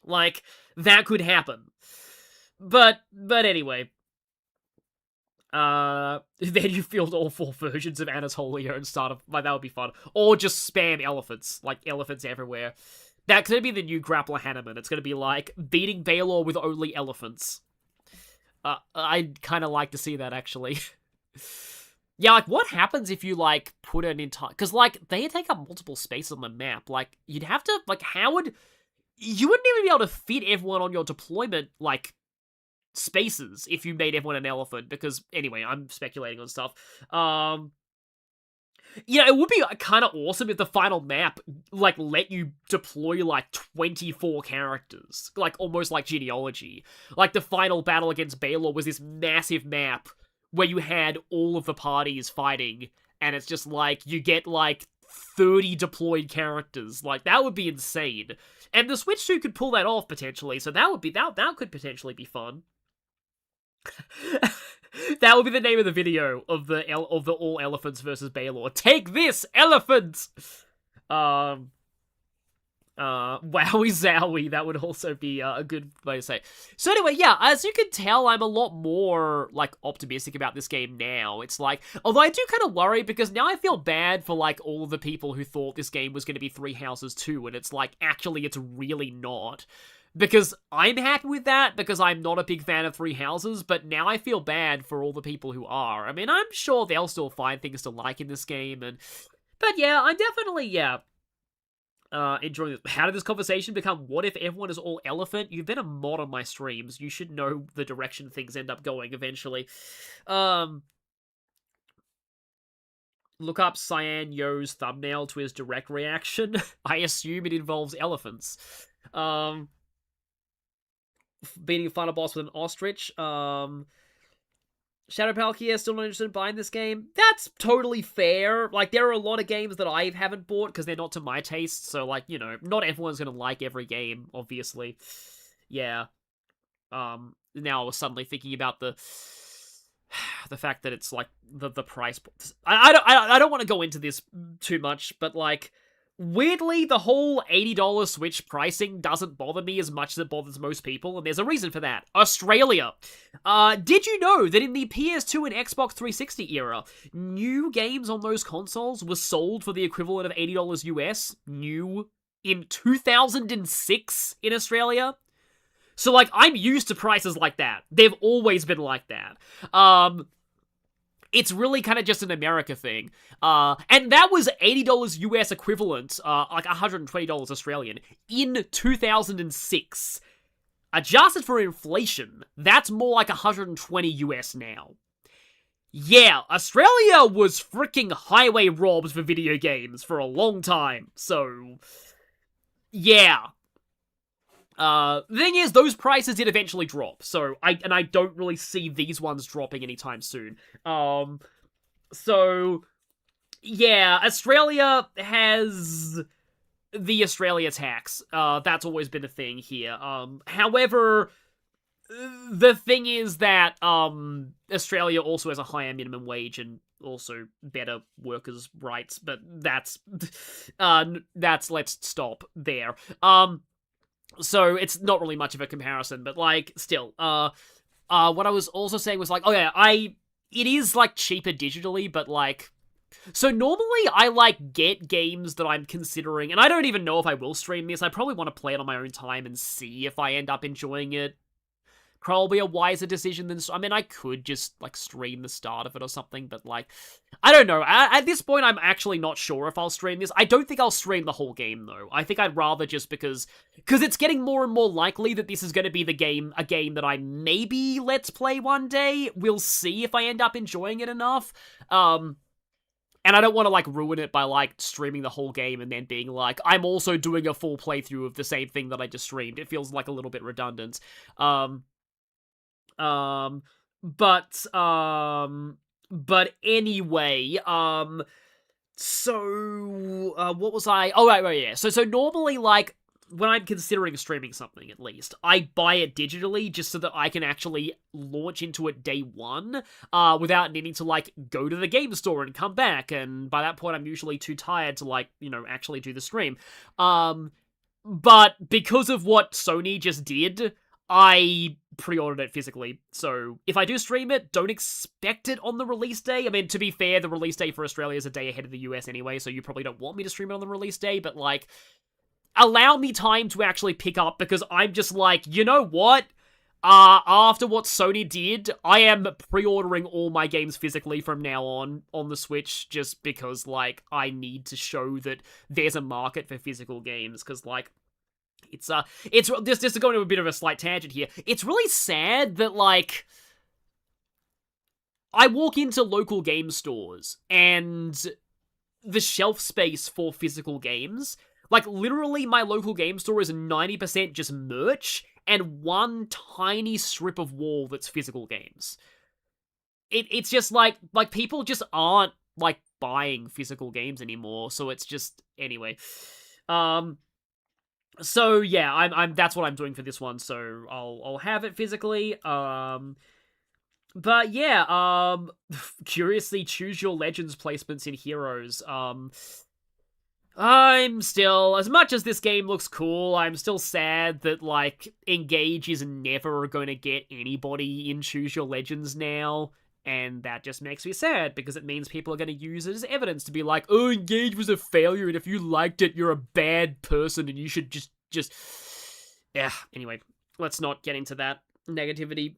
Like, that could happen. But anyway. Then you field all 4 versions of Anatolia and start a... Like, that would be fun. Or just spam elephants. Like, elephants everywhere. That's gonna be the new Grappler Hanneman. It's gonna be like, beating Baylor with only elephants. I'd kind of like to see that, actually. Yeah, like, what happens if you, like, put an entire... Because, like, they take up multiple spaces on the map. Like, you'd have to... Like, how would... You wouldn't even be able to fit everyone on your deployment, like, spaces if you made everyone an elephant. Because, anyway, I'm speculating on stuff. Yeah, it would be kind of awesome if the final map, like, let you deploy, like, 24 characters. Like, almost like Genealogy. Like, the final battle against Baylor was this massive map where you had all of the parties fighting, and it's just, like, you get, like, 30 deployed characters. Like, that would be insane. And the Switch 2 could pull that off, potentially, so that would be, that could potentially be fun. That would be the name of the video of the all elephants versus Baylor. Take this, elephant! Wowie zowie, that would also be a good way to say. So anyway, yeah, as you can tell, I'm a lot more, like, optimistic about this game now. It's like, although I do kind of worry, because now I feel bad for, like, all of the people who thought this game was going to be Three Houses 2, and it's like, actually, it's really not. Because I'm happy with that, because I'm not a big fan of Three Houses, but now I feel bad for all the people who are. I mean, I'm sure they'll still find things to like in this game, but yeah, I'm definitely, enjoying this. How did this conversation become, what if everyone is all elephant? You've been a mod on my streams. You should know the direction things end up going eventually. Look up Cyan Yo's thumbnail to his direct reaction. I assume it involves elephants. Beating a final boss with an ostrich. Shadow Palkia still not interested in buying this game. That's totally fair. Like, there are a lot of games that I haven't bought because they're not to my taste. So, like, you know, not everyone's gonna like every game, obviously. Yeah. Now I was suddenly thinking about the fact that it's like the price. I don't want to go into this too much, but like, weirdly, the whole $80 Switch pricing doesn't bother me as much as it bothers most people, and there's a reason for that. Australia. Did you know that in the PS2 and Xbox 360 era, new games on those consoles were sold for the equivalent of $80 US, new, in 2006 in Australia? So, like, I'm used to prices like that. They've always been like that. It's really kind of just an America thing. And that was $80 US equivalent, like $120 Australian, in 2006. Adjusted for inflation, that's more like 120 US now. Yeah, Australia was freaking highway robbed for video games for a long time, so yeah. The thing is, those prices did eventually drop, so I don't really see these ones dropping anytime soon. So yeah, Australia has the Australia tax. That's always been a thing here. However, the thing is that Australia also has a higher minimum wage and also better workers' rights, but that's let's stop there. So it's not really much of a comparison, but like, still, what I was also saying was like, oh yeah, it is like cheaper digitally, but like, so normally I like get games that I'm considering, and I don't even know if I will stream this. I probably want to play it on my own time and see if I end up enjoying it. Probably a wiser decision than, I mean, I could just like stream the start of it or something, but like, I don't know. At this point, I'm actually not sure if I'll stream this. I don't think I'll stream the whole game though. I think I'd rather just because it's getting more and more likely that this is going to be a game that I maybe let's play one day. We'll see if I end up enjoying it enough. And I don't want to like ruin it by like streaming the whole game and then being like, I'm also doing a full playthrough of the same thing that I just streamed. It feels like a little bit redundant. But anyway, so, what was I? Oh, right, yeah. So normally, like, when I'm considering streaming something, at least, I buy it digitally just so that I can actually launch into it day one, without needing to, like, go to the game store and come back, and by that point, I'm usually too tired to, like, you know, actually do the stream. But because of what Sony just did, I pre-ordered it physically, so if I do stream it, don't expect it on the release day. I mean, to be fair, the release day for Australia is a day ahead of the US anyway, so you probably don't want me to stream it on the release day, but, like, allow me time to actually pick up, because I'm just like, you know what? After what Sony did, I am pre-ordering all my games physically from now on the Switch, just because, like, I need to show that there's a market for physical games, because, like, it's just to go into a bit of a slight tangent here. It's really sad that, like, I walk into local game stores and the shelf space for physical games, like, literally my local game store is 90% just merch and one tiny strip of wall that's physical games. It's just like people just aren't, like, buying physical games anymore, so it's just, anyway. So yeah, I'm that's what I'm doing for this one. So I'll have it physically. But yeah, curiously, choose your Legends placements in Heroes. I'm still, as much as this game looks cool, I'm still sad that, like, Engage is never going to get anybody in Choose Your Legends now. And that just makes me sad, because it means people are going to use it as evidence to be like, oh, Engage was a failure, and if you liked it, you're a bad person, and you should just... Yeah, anyway, let's not get into that negativity.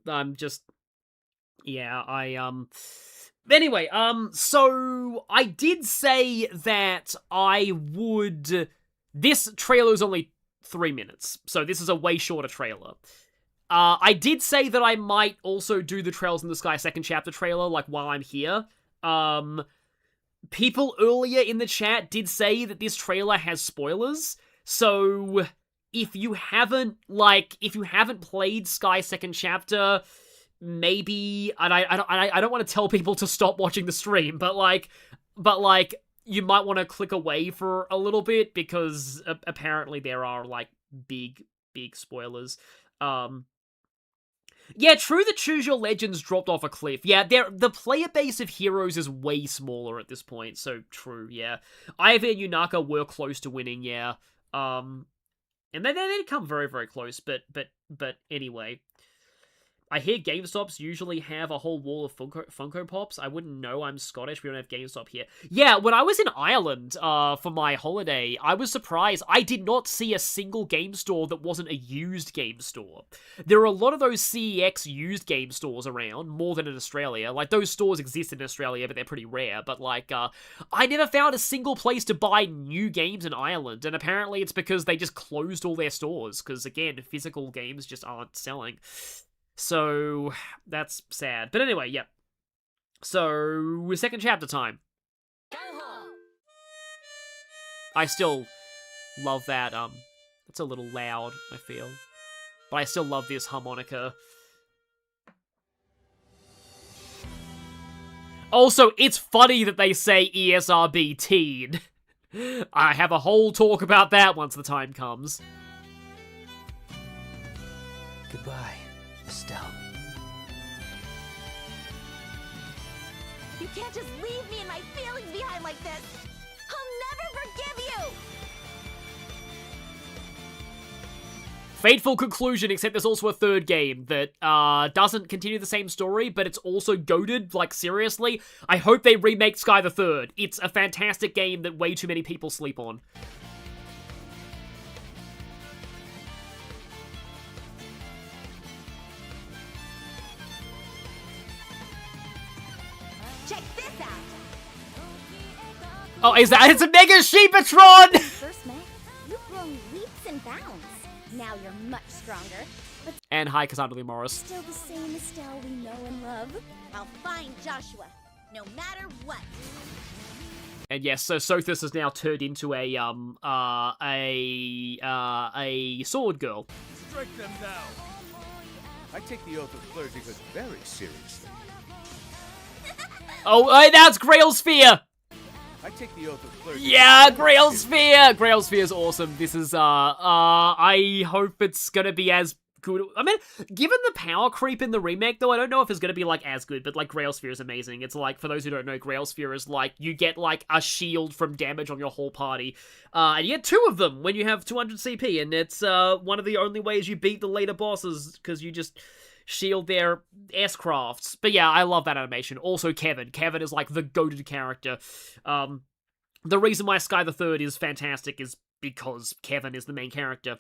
Anyway, so I did say that I would... This trailer is only 3 minutes, so this is a way shorter trailer. I did say that I might also do the Trails in the Sky second chapter trailer, like, while I'm here. People earlier in the chat did say that this trailer has spoilers, so if you haven't played Sky second chapter, maybe, and I don't want to tell people to stop watching the stream, but like, you might want to click away for a little bit because apparently there are like big spoilers. Yeah, true that Choose Your Legends dropped off a cliff. Yeah, the player base of heroes is way smaller at this point, so true, yeah. Ivy and Yunaka were close to winning, yeah. And they didn't come very, very close, but anyway. I hear GameStops usually have a whole wall of Funko Pops. I wouldn't know, I'm Scottish, we don't have GameStop here. Yeah, when I was in Ireland for my holiday, I was surprised. I did not see a single game store that wasn't a used game store. There are a lot of those CEX used game stores around, more than in Australia. Like, those stores exist in Australia, but they're pretty rare. But, like, I never found a single place to buy new games in Ireland, and apparently it's because they just closed all their stores, because, again, physical games just aren't selling. So, that's sad. But anyway, yeah. So, second chapter time. I still love that, it's a little loud, I feel. But I still love this harmonica. Also, it's funny that they say ESRB teen. I have a whole talk about that once the time comes. Goodbye, Estelle. You can't just leave me and my feelings behind like this. I'll never forgive you. Fateful conclusion, except there's also a third game that doesn't continue the same story, but it's also goated, like, seriously. I hope they remake Sky the Third. It's a fantastic game that way too many people sleep on. Check this out. Oh, is that? It's a Mega Sheepatron! First met, you've grown leaps and bounds. Now you're much stronger, but And hi, Cassandra Lee Morris. still the same Estelle we know and love. I'll find Joshua, no matter what. And yes, so Sothis has now turned into a sword girl. Strike them down. I take the oath of clergyhood very seriously. Oh, that's Grail Sphere! I take the oath of clergyhood. Yeah, Grail Sphere! Grail Sphere is awesome. This is, I hope it's gonna be as good. I mean, given the power creep in the remake, though, I don't know if it's gonna be, like, as good, but, like, Grail Sphere is amazing. It's like, for those who don't know, Grail Sphere is, like, you get, like, a shield from damage on your whole party. And you get 2 of them when you have 200 CP, and it's, one of the only ways you beat the later bosses, because you just shield their S-crafts. But yeah, I love that animation. Also, Kevin. Kevin is, like, the goated character. The reason why Sky the Third is fantastic is because Kevin is the main character.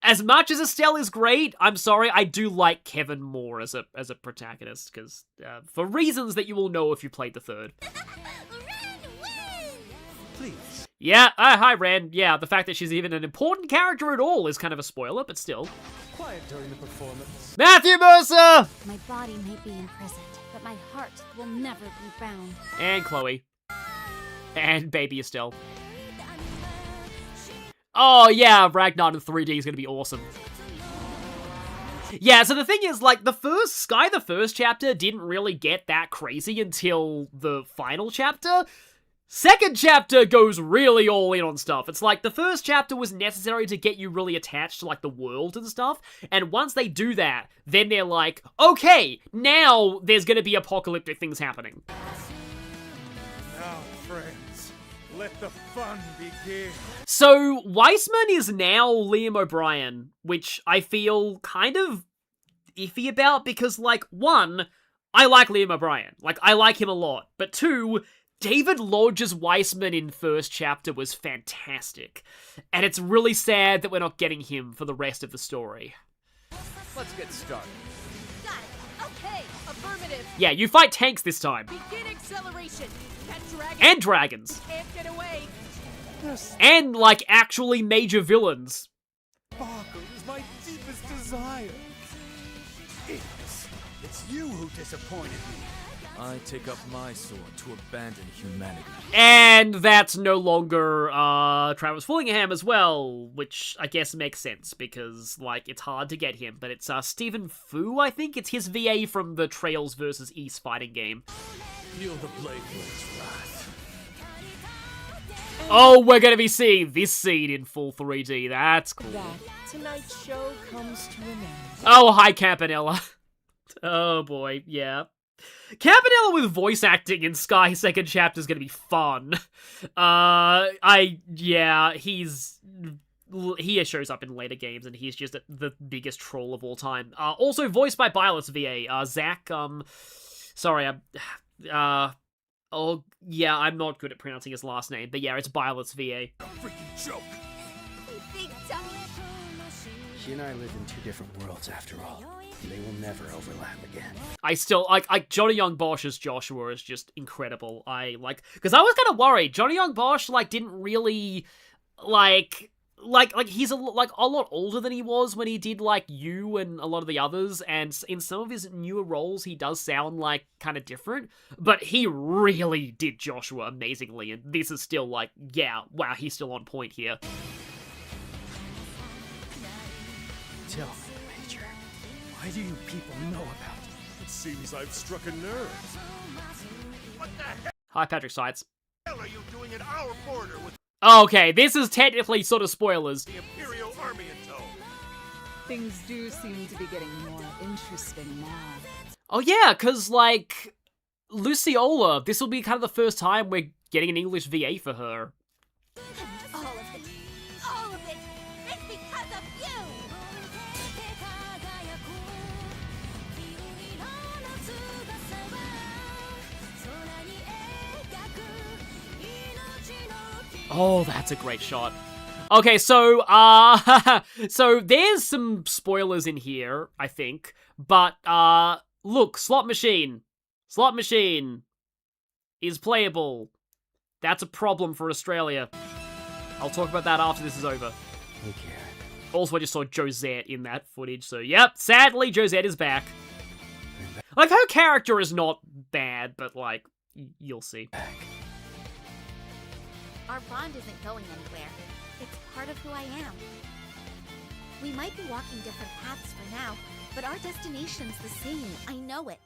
As much as Estelle is great, I'm sorry, I do like Kevin more as a protagonist, because, for reasons that you will know if you played the third. Ren wins! Please. Yeah, hi Ren. Yeah, the fact that she's even an important character at all is kind of a spoiler, but still. Quiet during the performance. Matthew Mercer! My body may be imprisoned, but my heart will never be bound. And Chloe. And baby Estelle. Oh yeah, Ragnar in 3D is gonna be awesome. Yeah, so the thing is, like, the first chapter didn't really get that crazy until the final chapter. Second chapter goes really all in on stuff. It's like, the first chapter was necessary to get you really attached to, like, the world and stuff, and once they do that, then they're like, okay, now there's gonna be apocalyptic things happening. Now, friends, let the fun begin. So, Weissman is now Liam O'Brien, which I feel kind of iffy about, because, like, 1, I like Liam O'Brien. Like, I like him a lot. But 2, David Lodge's Weissman in first chapter was fantastic. And it's really sad that we're not getting him for the rest of the story. Let's get started. Got it. Okay. Affirmative. Yeah, you fight tanks this time. Begin acceleration. Catch dragons. And dragons. Can't get away. And, like, actually major villains. Sparkle is my deepest desire. It's you who disappointed me. I take up my sword to abandon humanity. And that's no longer Travis Fullingham as well, which I guess makes sense because, like, it's hard to get him. But it's Stephen Fu, I think. It's his VA from the Trails vs. East fighting game. Feel the blade blade's wrath. Oh, we're gonna be seeing this scene in full 3D. That's cool. That tonight's show comes to an end. Oh, hi, Campanella. Oh boy, yeah. Campanella with voice acting in Sky second chapter is gonna be fun. He shows up in later games and he's just the biggest troll of all time. Also voiced by Byleth's VA, Zach, oh, yeah, I'm not good at pronouncing his last name, but yeah, it's Byleth's VA. Freaking joke. Big dummy. She and I live in two different worlds after all. They will never overlap again. I still, like, Johnny Young Bosch's Joshua is just incredible. Because I was kind of worried. Johnny Young Bosch, didn't really, he's a lot older than he was when he did, You and a lot of the others, and in some of his newer roles, he does sound, kind of different, but he really did Joshua amazingly, and this is still, yeah, wow, he's still on point here. Tell me, Major, why do you people know about it? It seems I've struck a nerve. What the hell Hi, Patrick Seitz. are you doing at our border with Okay, this is technically sort of spoilers. the Imperial Army in tow? Things do seem to be getting more interesting now. Oh yeah, because, Luciola, this will be kind of the first time we're getting an English VA for her. All of it. All of it. It's because of you. Oh, that's a great shot. Okay, so, so there's some spoilers in here, I think, but, look, Slot Machine is playable. That's a problem for Australia. I'll talk about that after this is over. Okay. Also, I just saw Josette in that footage, so yep, sadly, Josette is back. Her character is not bad, but, you'll see. Our bond isn't going anywhere. It's part of who I am. We might be walking different paths for now, but our destination's the same. I know it.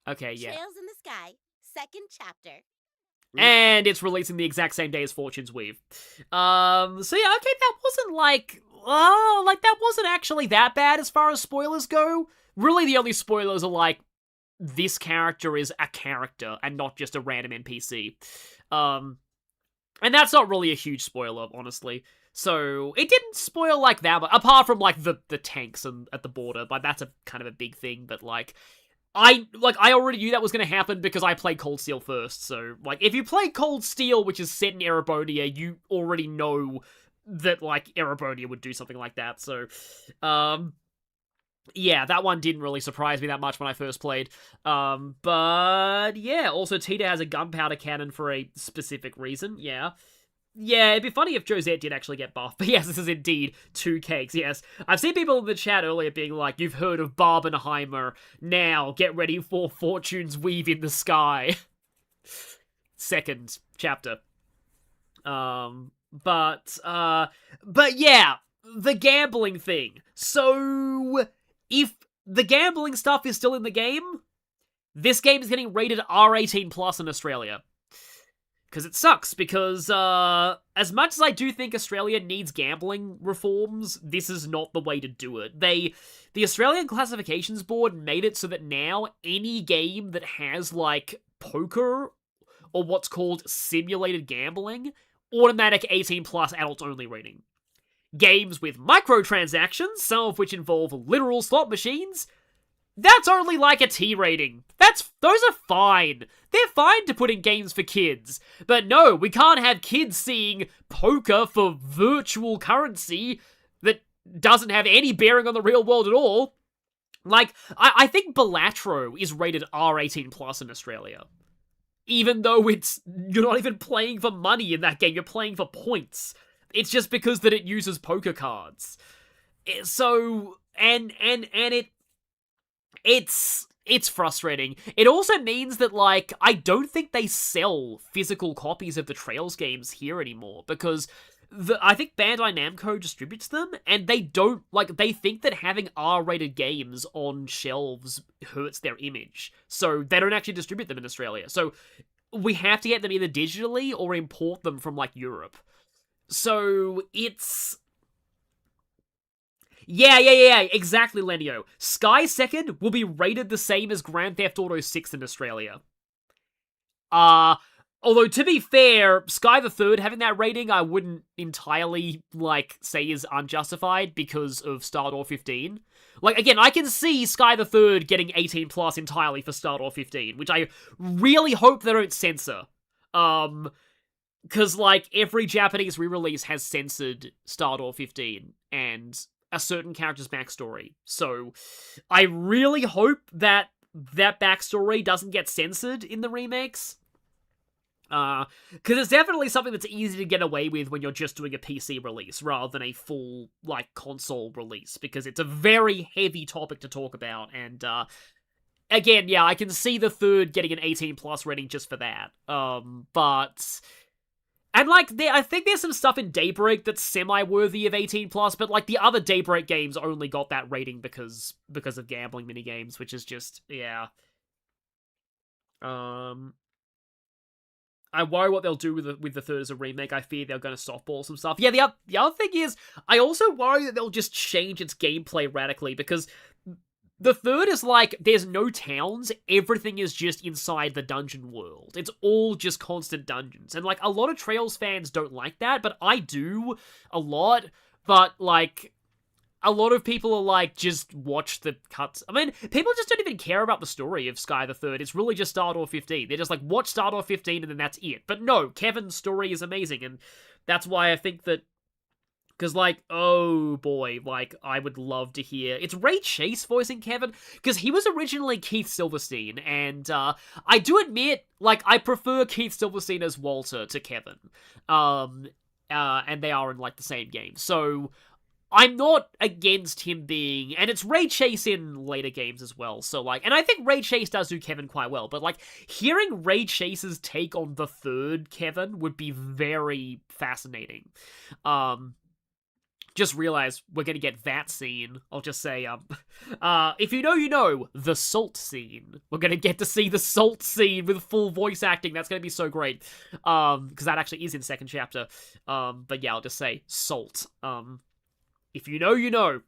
Okay, yeah. Trails in the Sky, second chapter. And it's releasing the exact same day as Fortune's Weave. So yeah, okay, that wasn't that wasn't actually that bad as far as spoilers go. Really, the only spoilers are this character is a character and not just a random NPC. And that's not really a huge spoiler, honestly. So it didn't spoil that, but apart from the tanks and at the border, that's a kind of a big thing. But I already knew that was going to happen because I played Cold Steel first. So if you play Cold Steel, which is set in Erebonia, you already know that Erebonia would do something like that. So yeah, that one didn't really surprise me that much when I first played. But yeah, also Tita has a gunpowder cannon for a specific reason, yeah. Yeah, it'd be funny if Josette did actually get buffed, but yes, this is indeed 2 cakes, yes. I've seen people in the chat earlier being like, you've heard of Barbenheimer, now get ready for Fortune's Weave in the Sky. Second chapter. But yeah, the gambling thing. So, if the gambling stuff is still in the game, this game is getting rated R18 plus in Australia. Because it sucks, because as much as I do think Australia needs gambling reforms, this is not the way to do it. The Australian Classifications Board made it so that now any game that has, poker or what's called simulated gambling, automatic 18 plus adults only rating. Games with microtransactions, some of which involve literal slot machines, that's only a T rating. Those are fine. They're fine to put in games for kids. But no, we can't have kids seeing poker for virtual currency that doesn't have any bearing on the real world at all. I think Balatro is rated R18 plus in Australia. Even though you're not even playing for money in that game, you're playing for points. It's just because that it uses poker cards. So, it's it's frustrating. It also means that, like, I don't think they sell physical copies of the Trails games here anymore, because I think Bandai Namco distributes them, and they don't, like, they think that having R-rated games on shelves hurts their image, so they don't actually distribute them in Australia. So we have to get them either digitally or import them from, like, Europe. So it's... Yeah, exactly, Lenio. Sky Second will be rated the same as Grand Theft Auto 6 in Australia. Although, to be fair, Sky the Third having that rating, I wouldn't entirely, like, say is unjustified because of Stardor 15. Like, again, I can see Sky the Third getting 18 plus entirely for Stardor 15, which I really hope they don't censor. Because, like, every Japanese re-release has censored Stardor 15, and a certain character's backstory. So, I really hope that that backstory doesn't get censored in the remakes. Because it's definitely something that's easy to get away with when you're just doing a PC release, rather than a full, like, console release, because it's a very heavy topic to talk about, and, again, yeah, I can see the third getting an 18 plus rating just for that. But... And, like, I think there's some stuff in Daybreak that's semi-worthy of 18+, but, like, the other Daybreak games only got that rating because of gambling minigames, which is just, yeah. I worry what they'll do with the third as a remake. I fear they're going to softball some stuff. Yeah, the other thing is, I also worry that they'll just change its gameplay radically, because the third is like, there's no towns, everything is just inside the dungeon world. It's all just constant dungeons. And, like, a lot of Trails fans don't like that, but I do a lot. But, like, a lot of people are like, just watch the cuts. I mean, people just don't even care about the story of Sky the Third. It's really just Stardor 15. They're just like, watch Stardor 15 and then that's it. But no, Kevin's story is amazing, and that's why I think that, because, like, oh boy, like, I would love to hear... It's Ray Chase voicing Kevin, because he was originally Keith Silverstein, and I do admit, like, I prefer Keith Silverstein as Walter to Kevin. And they are in, like, the same game. So, I'm not against him being... And it's Ray Chase in later games as well, so, like... And I think Ray Chase does do Kevin quite well, but, like, hearing Ray Chase's take on the third Kevin would be very fascinating. Just realized we're gonna get that scene. I'll just say, if you know, you know, the salt scene. We're gonna get to see the salt scene with full voice acting. That's gonna be so great. Because that actually is in second chapter. But yeah, I'll just say salt. If you know, you know.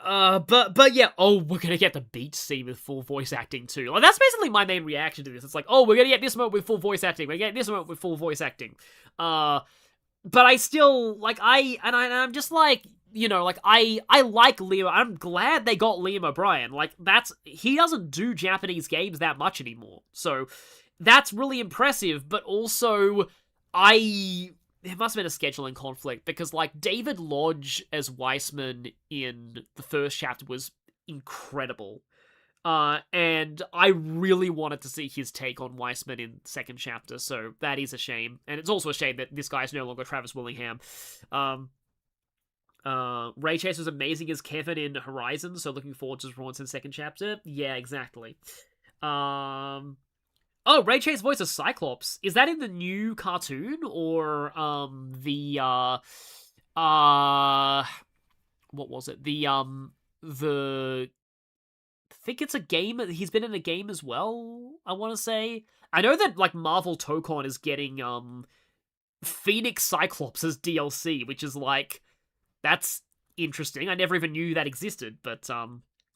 But yeah, oh, we're gonna get the beach scene with full voice acting too. Like, that's basically my main reaction to this. It's like, oh, we're gonna get this moment with full voice acting. We're gonna get this moment with full voice acting. But I still, like, I'm just like, you know, like, I like Liam. I'm glad they got Liam O'Brien. Like, he doesn't do Japanese games that much anymore. So, that's really impressive, but also, there must have been a scheduling conflict, because, like, David Lodge as Weissman in the first chapter was incredible. And I really wanted to see his take on Weissman in the second chapter, so that is a shame. And it's also a shame that this guy is no longer Travis Willingham. Ray Chase was amazing as Kevin in Horizon, so looking forward to his performance in the second chapter. Yeah, exactly. Oh, Ray Chase voices Cyclops. Is that in the new cartoon, or, what was it? I think it's a game. He's been in a game as well, I want to say. I know that, like, Marvel Tokon is getting, Phoenix Cyclops as DLC, which is, like, that's interesting. I never even knew that existed, but,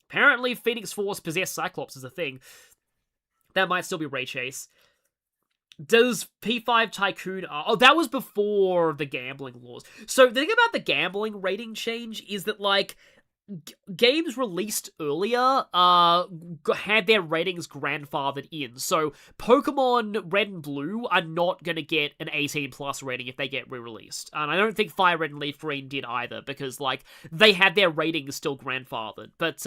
apparently Phoenix Force possessed Cyclops as a thing. That might still be Ray Chase. Does P5 Tycoon... Oh, that was before the gambling laws. So, the thing about the gambling rating change is that, like, games released earlier had their ratings grandfathered in. So Pokemon Red and Blue are not going to get an 18 plus rating if they get re-released. And I don't think Fire Red and Leaf Green did either, because, like, they had their ratings still grandfathered. But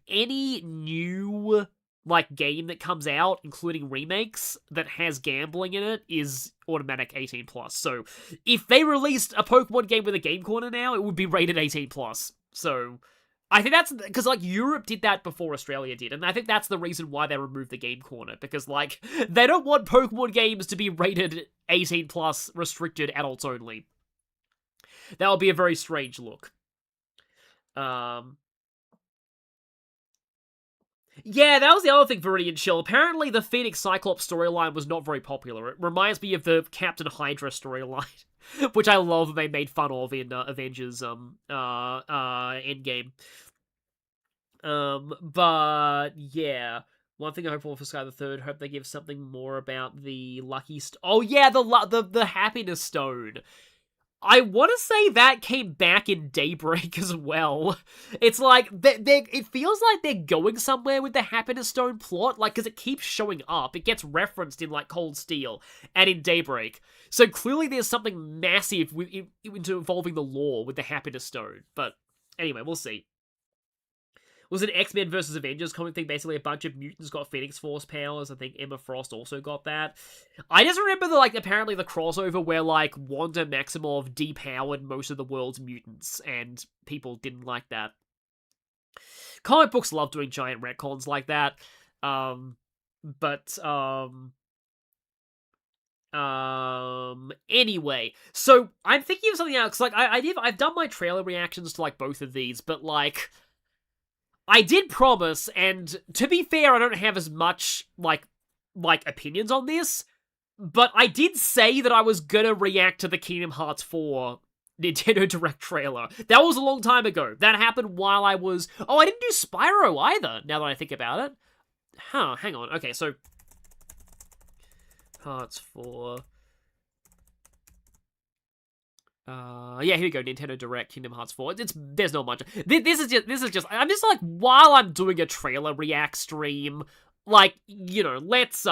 any new, like, game that comes out, including remakes, that has gambling in it is automatic 18 plus. So if they released a Pokemon game with a Game Corner now, it would be rated 18 plus. So I think that's because, like, Europe did that before Australia did, and I think that's the reason why they removed the Game Corner, because, like, they don't want Pokemon games to be rated 18 plus, restricted, adults only. That would be a very strange look. Yeah, that was the other thing, Viridian Chill. Apparently, the Phoenix Cyclops storyline was not very popular. It reminds me of the Captain Hydra storyline, which I love they made fun of in Avengers Endgame. But yeah, one thing I hope for Sky the Third, hope they give something more about the Lucky Oh yeah, the Happiness Stone. I want to say that came back in Daybreak as well. It's like, it feels like they're going somewhere with the Happiness Stone plot, like, because it keeps showing up. It gets referenced in, like, Cold Steel and in Daybreak. So clearly there's something massive into involving the lore with the Happiness Stone. But anyway, we'll see. Was an X-Men versus Avengers comic thing, basically a bunch of mutants got Phoenix Force powers. I think Emma Frost also got that. I just remember apparently the crossover where, like, Wanda Maximoff depowered most of the world's mutants, and people didn't like that. Comic books love doing giant retcons like that. Anyway, so I'm thinking of something else. Like, I've done my trailer reactions to, like, both of these, but, like, I did promise, and to be fair, I don't have as much, like opinions on this, but I did say that I was gonna react to the Kingdom Hearts 4 Nintendo Direct trailer. That was a long time ago. That happened while I was... Oh, I didn't do Spyro either, now that I think about it. Huh, hang on. Okay, so... Hearts 4... yeah, here we go. Nintendo Direct, Kingdom Hearts 4. There's not much. This is just. I'm just like, while I'm doing a trailer react stream, like, you know, let's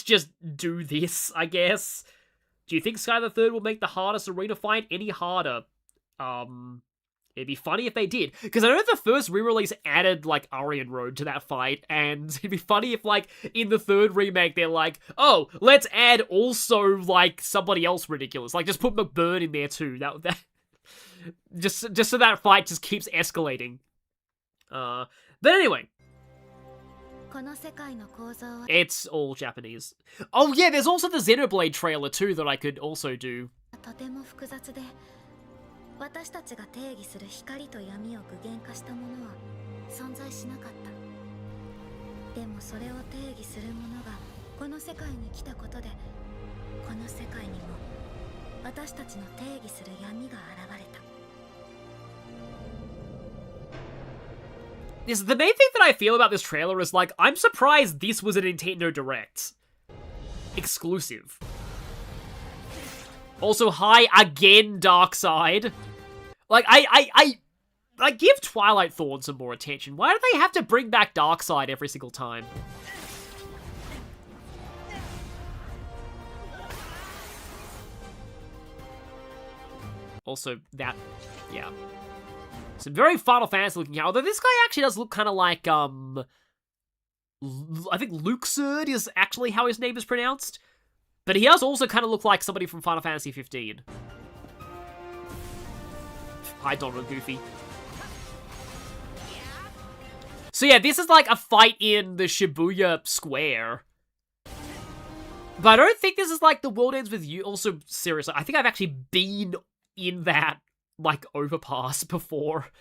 just do this, I guess. Do you think Sky the Third will make the hardest arena fight any harder? It'd be funny if they did, because I know the first re-release added, like, Aryan Road to that fight, and it'd be funny if, like, in the third remake, they're like, oh, let's add also, like, somebody else ridiculous. Like, just put McBurn in there, too. That just so that fight just keeps escalating. But anyway. It's all Japanese. Oh, yeah, there's also the Xenoblade trailer, too, that I could also do. 私たちが定義する光と闇を具現化したものは存在しなかった。でもそれを定義するものがこの世界に来たことで、この世界にも私たちの定義する闇が現れた。The main thing that I feel about this trailer is, like, I'm surprised this was a Nintendo Direct exclusive. Also, hi again, Darkseid. Like, I give Twilight Thorn some more attention. Why do they have to bring back Darkseid every single time? Also, that, yeah. Some very Final Fantasy looking, although this guy actually does look kind of like, I think Luxord is actually how his name is pronounced. But he does also kind of look like somebody from Final Fantasy 15. Hi, Donald Goofy. So yeah, this is like a fight in the Shibuya Square. But I don't think this is like The World Ends With You. Also, seriously, I think I've actually been in that, like, overpass before.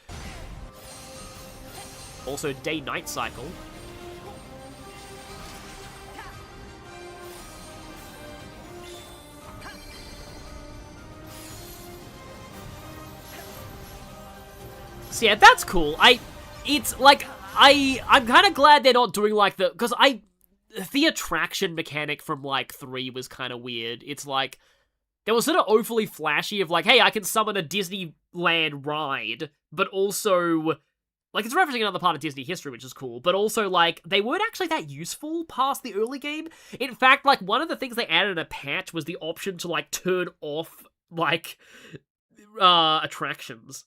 Also, day-night cycle. So yeah, that's cool. It's like, I'm kind of glad they're not doing like because the attraction mechanic from like 3 was kind of weird. It's like, there was sort of overly flashy of like, hey, I can summon a Disneyland ride, but also, like, it's referencing another part of Disney history, which is cool, but also, like, they weren't actually that useful past the early game. In fact, like, one of the things they added in a patch was the option to, like, turn off, like, attractions.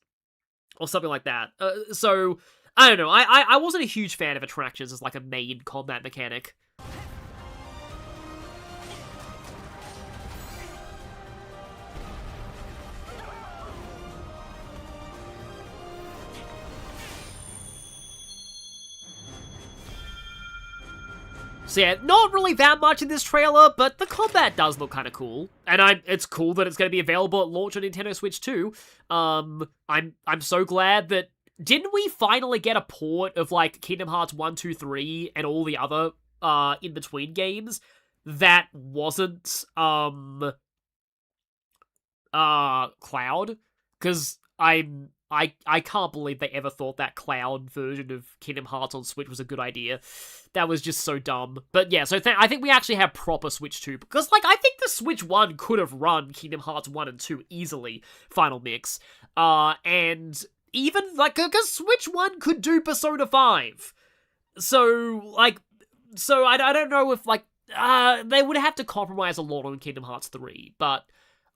Or something like that. So, I don't know. I wasn't a huge fan of attractions as, like, a main combat mechanic. So yeah, not really that much in this trailer, but the combat does look kind of cool. And it's cool that it's going to be available at launch on Nintendo Switch too. I'm so glad that... Didn't we finally get a port of, like, Kingdom Hearts 1, 2, 3, and all the other, in-between games that wasn't, Cloud? Because I can't believe they ever thought that Cloud version of Kingdom Hearts on Switch was a good idea. That was just so dumb. But yeah, so I think we actually have proper Switch 2, because, like, I think the Switch 1 could have run Kingdom Hearts 1 and 2 easily, Final Mix. And... even, like, because Switch 1 could do Persona 5. So, like, I don't know if, like, they would have to compromise a lot on Kingdom Hearts 3, but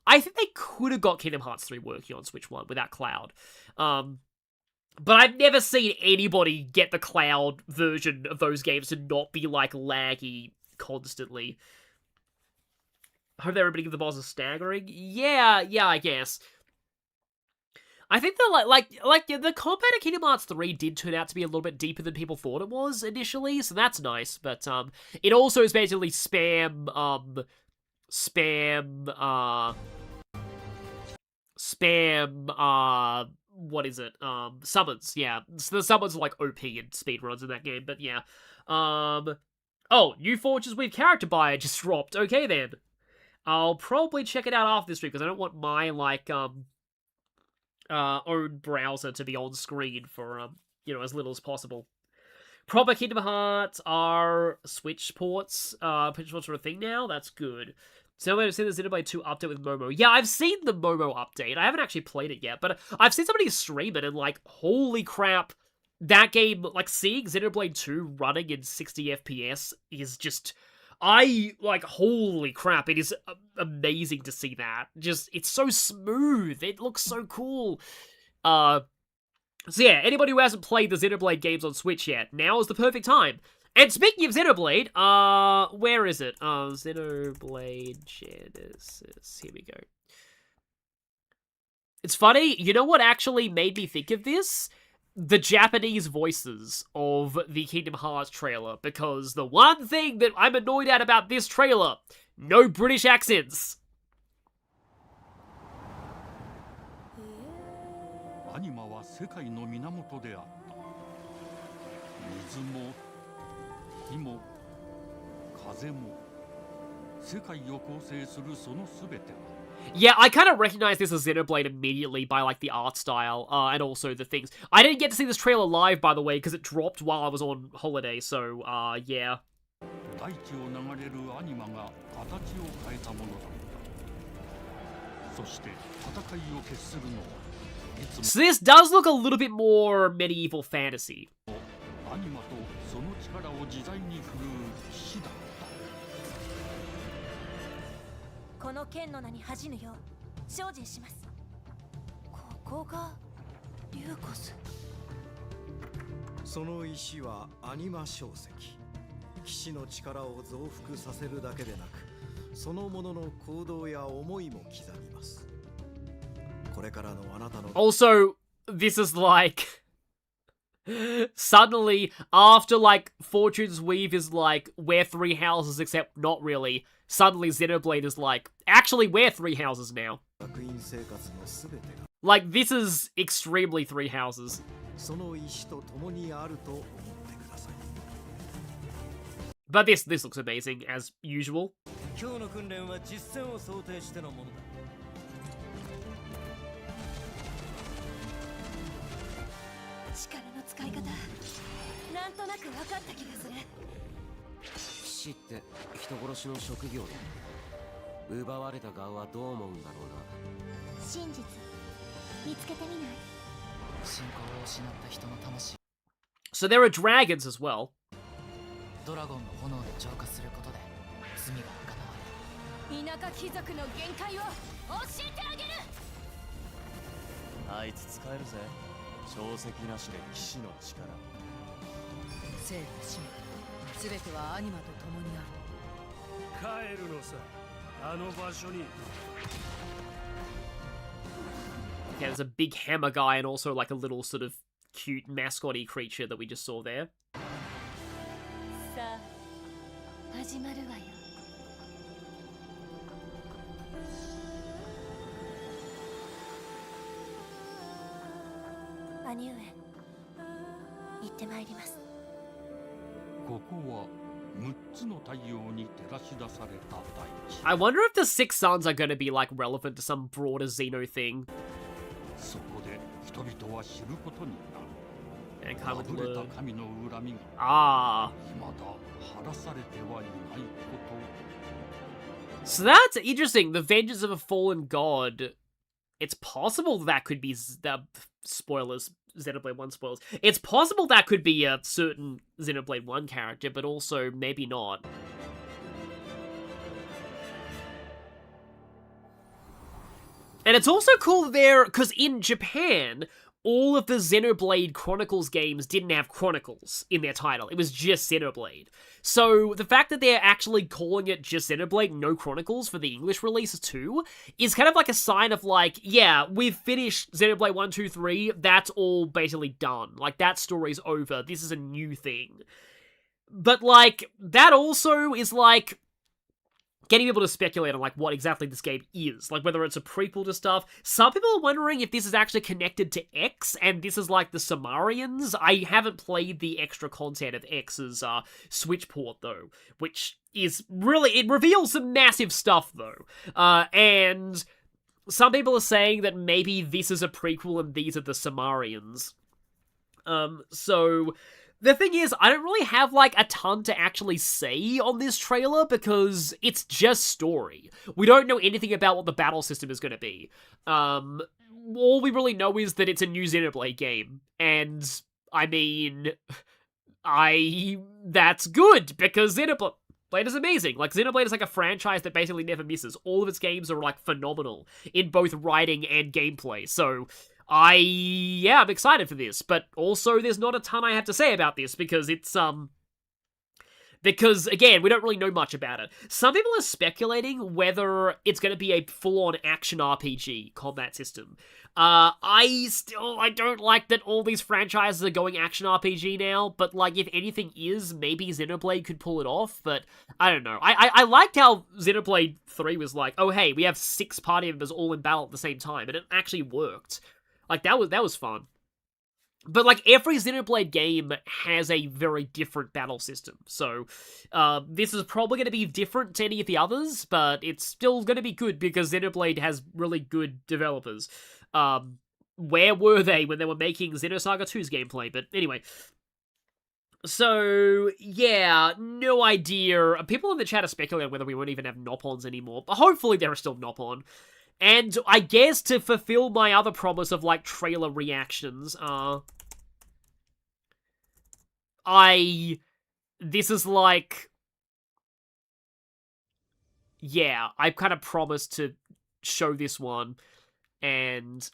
I think they could have got Kingdom Hearts 3 working on Switch 1 without Cloud. But I've never seen anybody get the Cloud version of those games to not be, like, laggy constantly. Hope everybody give the boss a staggering? Yeah, I guess. I think that, the combat in Kingdom Hearts 3 did turn out to be a little bit deeper than people thought it was initially, so that's nice, but, it also is basically spam, what is it? Summons, yeah. So the summons are, like, OP in speedruns in that game, but yeah. Oh, new Fortunes with Character Buyer just dropped. Okay, then. I'll probably check it out after this stream, because I don't want my, like, own browser to be on screen for, as little as possible. Proper Kingdom Hearts are Switch ports, Switch ports are a thing now? That's good. So I've seen the Xenoblade 2 update with Momo. Yeah, I've seen the Momo update. I haven't actually played it yet, but I've seen somebody stream it, and, like, holy crap, that game, like, seeing Xenoblade 2 running in 60 FPS is just... holy crap, it is amazing to see that. Just, it's so smooth, it looks so cool. So yeah, anybody who hasn't played the Xenoblade games on Switch yet, now is the perfect time. And speaking of Xenoblade, where is it? Xenoblade Genesis, here we go. It's funny, you know what actually made me think of this? The Japanese voices of the Kingdom Hearts trailer, because the one thing that I'm annoyed at about this trailer, no British accents. アニマは世界の源であった。水も火も風も世界を構成するそのすべては Yeah, I kind of recognize this as Xenoblade immediately by, like, the art style, and also the things. I didn't get to see this trailer live, by the way, because it dropped while I was on holiday, so, yeah. 大地を流れるアニマが形を変えたものだった。そして戦いを決するのはいつも So this does look a little bit more medieval fantasy. アニマとその力を自在に振るう騎士だった。この剣の名に恥じぬよう精進します。ここがリューコス。その石はアニマ小石。騎士の力を増幅させるだけでなく、そのものの行動や思いも刻みます。これからのあなたの Also, this is like suddenly after like Fortune's Weave is like we're three houses except not really. Suddenly Xenoblade is like, actually we're three houses now. Like, this is extremely three houses. But this looks amazing, as usual. 今日の訓練は実戦を想定してのものだ。力の使い方、なんとなく分かった気がする。騎士って人殺しの職業だ。奪われた側はどう思うんだろうな。真実見つけてみない？信仰を失った人の魂。 So there are dragons as well. ドラゴンの炎で浄化することで罪が贖われる。田舎貴族の限界を教えてあげる。あいつ使えるぜ。小石なしで騎士の力。生と死すべてはアニマと共にある。帰るのさ。あの場所に。 Okay, there's a big hammer guy and also like a little sort of cute mascot-y creature that we just saw there. さあ、始まるわよ。兄上、行ってまいります。ここは6つの太陽に照らし出された大地。 I wonder if the Six Suns are going to be like relevant to some broader Xeno thing. そこで人々は知ることになる。 And kind of 破れた神の恨みが Ah. 未だ晴らされてはいないこと。 So that's interesting. The vengeance of a fallen god. It's possible that could be spoilers. Xenoblade 1 spoilers. It's possible that could be a certain Xenoblade 1 character, but also maybe not. And it's also cool there, because in Japan, all of the Xenoblade Chronicles games didn't have Chronicles in their title. It was just Xenoblade. So the fact that they're actually calling it just Xenoblade, no Chronicles for the English release too, is kind of like a sign of like, yeah, we've finished Xenoblade 1, 2, 3, that's all basically done. Like, that story's over, this is a new thing. But like, that also is like, getting people to speculate on, like, what exactly this game is. Like, whether it's a prequel to stuff. Some people are wondering if this is actually connected to X, and this is, like, the Sumerians. I haven't played the extra content of X's Switch port, though, which is really... It reveals some massive stuff, though. And some people are saying that maybe this is a prequel and these are the Sumerians. So... The thing is, I don't really have, like, a ton to actually say on this trailer because it's just story. We don't know anything about what the battle system is going to be. All we really know is that it's a new Xenoblade game. And, I mean, that's good because Xenoblade is amazing. Like, Xenoblade is like a franchise that basically never misses. All of its games are, like, phenomenal in both writing and gameplay. So... I'm excited for this, but also there's not a ton I have to say about this because it's, because, again, we don't really know much about it. Some people are speculating whether it's going to be a full-on action RPG combat system. I don't like that all these franchises are going action RPG now, but, like, if anything is, maybe Xenoblade could pull it off, but I don't know. I liked how Xenoblade 3 was like, oh, hey, we have 6 party members all in battle at the same time, and it actually worked. Like, that was fun. But, like, every Xenoblade game has a very different battle system. So, this is probably going to be different to any of the others, but it's still going to be good because Xenoblade has really good developers. Where were they when they were making Xenosaga 2's gameplay? But anyway. So, yeah, no idea. People in the chat are speculating whether we won't even have Nopons anymore. But hopefully there are still Nopon. And I guess to fulfill my other promise of, like, trailer reactions, this is like, yeah, I kind of promised to show this one, and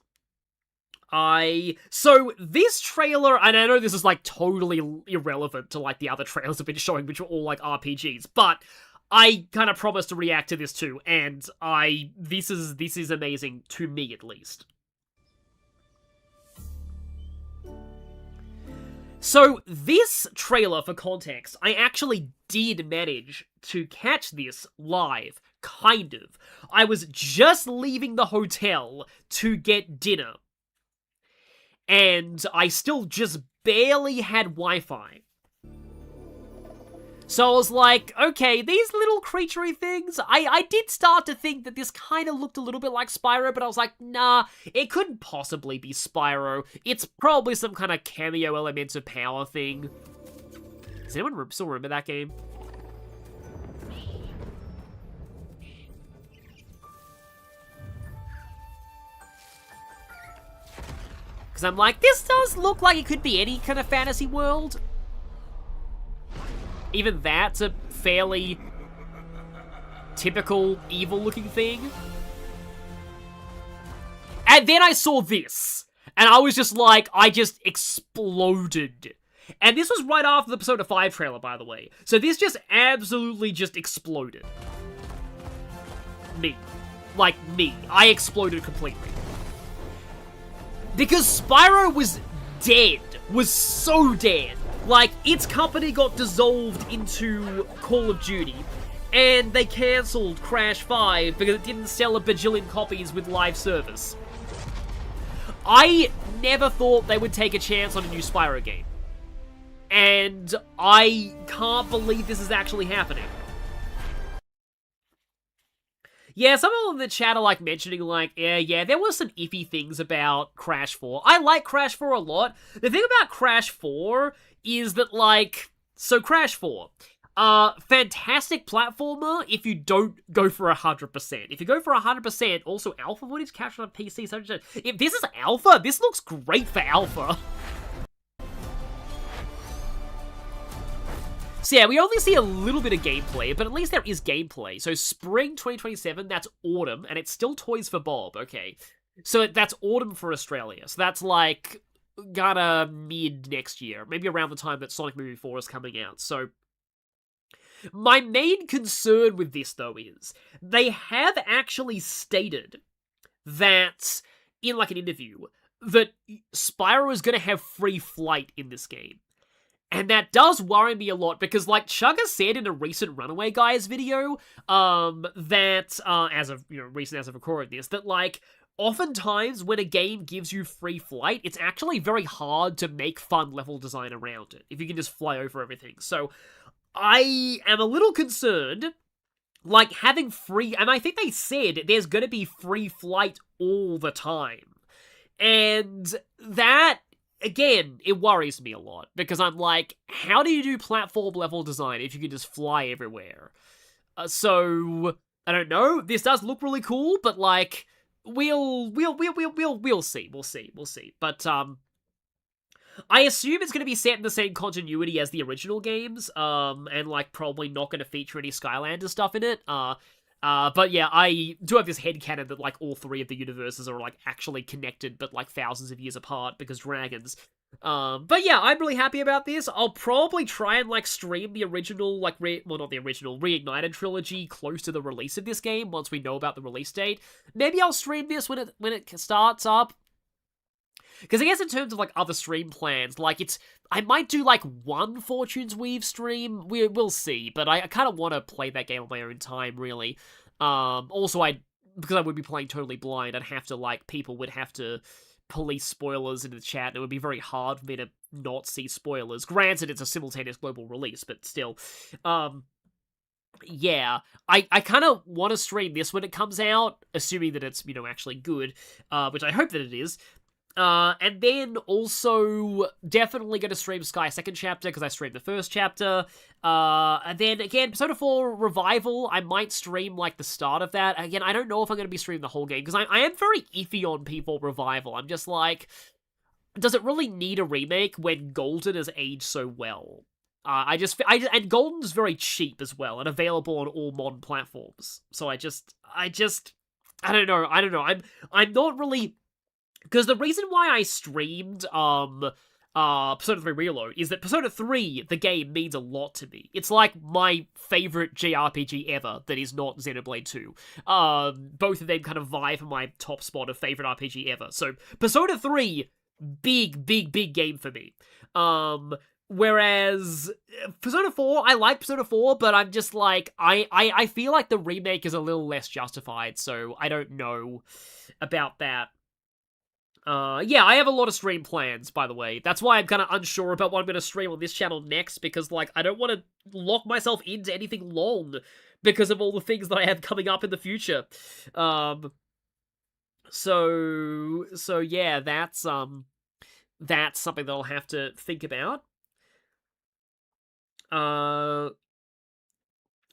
so this trailer, and I know this is, like, totally irrelevant to, like, the other trailers I've been showing, which were all, like, RPGs, but I kind of promised to react to this too, and this is amazing, to me at least. So, this trailer, for context, I actually did manage to catch this live, kind of. I was just leaving the hotel to get dinner, and I still just barely had Wi-Fi. So I was like, okay, these little creaturey things, I did start to think that this kind of looked a little bit like Spyro, but I was like, nah, it couldn't possibly be Spyro. It's probably some kind of cameo elements of power thing. Does anyone still remember that game? Because I'm like, this does look like it could be any kind of fantasy world. Even that's a fairly typical evil-looking thing. And then I saw this, and I was just like, I just exploded. And this was right after the Persona 5 trailer, by the way. So this just absolutely just exploded. Me. Like, me. I exploded completely. Because Spyro was dead. Was so dead. Like, its company got dissolved into Call of Duty, and they cancelled Crash 5 because it didn't sell a bajillion copies with live service. I never thought they would take a chance on a new Spyro game. And I can't believe this is actually happening. Yeah, some of them in the chat are, like, mentioning, like, yeah, there were some iffy things about Crash 4. I like Crash 4 a lot. The thing about Crash 4 is that, like, so Crash 4, fantastic platformer if you don't go for 100%. If you go for 100%, also alpha footage captured on PC, so if this is alpha, this looks great for alpha. So yeah, we only see a little bit of gameplay, but at least there is gameplay. So spring 2027, that's autumn, and it's still Toys for Bob, okay. So that's autumn for Australia. So that's like, kinda mid next year. Maybe around the time that Sonic Movie 4 is coming out. So my main concern with this, though, is they have actually stated that, in like an interview, that Spyro is going to have free flight in this game. And that does worry me a lot, because like Chugga said in a recent Runaway Guys video, that, as of recording this, that like, oftentimes when a game gives you free flight, it's actually very hard to make fun level design around it, if you can just fly over everything. So, I am a little concerned, like, having free, and I think they said there's gonna be free flight all the time. And that, again, it worries me a lot, because I'm like, how do you do platform level design if you can just fly everywhere? So, I don't know, this does look really cool, but like, we'll see. But, I assume it's going to be set in the same continuity as the original games, and like, probably not going to feature any Skylander stuff in it, but yeah, I do have this headcanon that, like, all three of the universes are, like, actually connected, but, like, thousands of years apart, because dragons. But yeah, I'm really happy about this. I'll probably try and, like, stream the original, like, not the original, Reignited trilogy close to the release of this game, once we know about the release date. Maybe I'll stream this when it starts up. Because I guess in terms of, like, other stream plans, like, I might do, like, one Fortune's Weave stream, we'll see, but I kind of want to play that game on my own time, really. Also, because I would be playing totally blind, I'd have to, like, people would have to police spoilers in the chat, and it would be very hard for me to not see spoilers. Granted, it's a simultaneous global release, but still. Yeah, I kind of want to stream this when it comes out, assuming that it's, actually good, which I hope that it is. And then also definitely going to stream Sky second chapter, because I streamed the first chapter. And then again, Persona 4 Revival, I might stream like the start of that. Again, I don't know if I'm going to be streaming the whole game, because I am very iffy on P4 Revival. I'm just like, does it really need a remake when Golden has aged so well? And Golden's very cheap as well, and available on all modern platforms. So I don't know. I'm not really. Because the reason why I streamed, Persona 3 Reload is that Persona 3, the game, means a lot to me. It's like my favorite JRPG ever that is not Xenoblade 2. Both of them kind of vie for my top spot of favorite RPG ever. So, Persona 3, big game for me. Whereas, Persona 4, I like Persona 4, but I'm just like, I feel like the remake is a little less justified, so I don't know about that. Yeah, I have a lot of stream plans, by the way. That's why I'm kind of unsure about what I'm going to stream on this channel next, because, like, I don't want to lock myself into anything long because of all the things that I have coming up in the future. So yeah, that's something that I'll have to think about.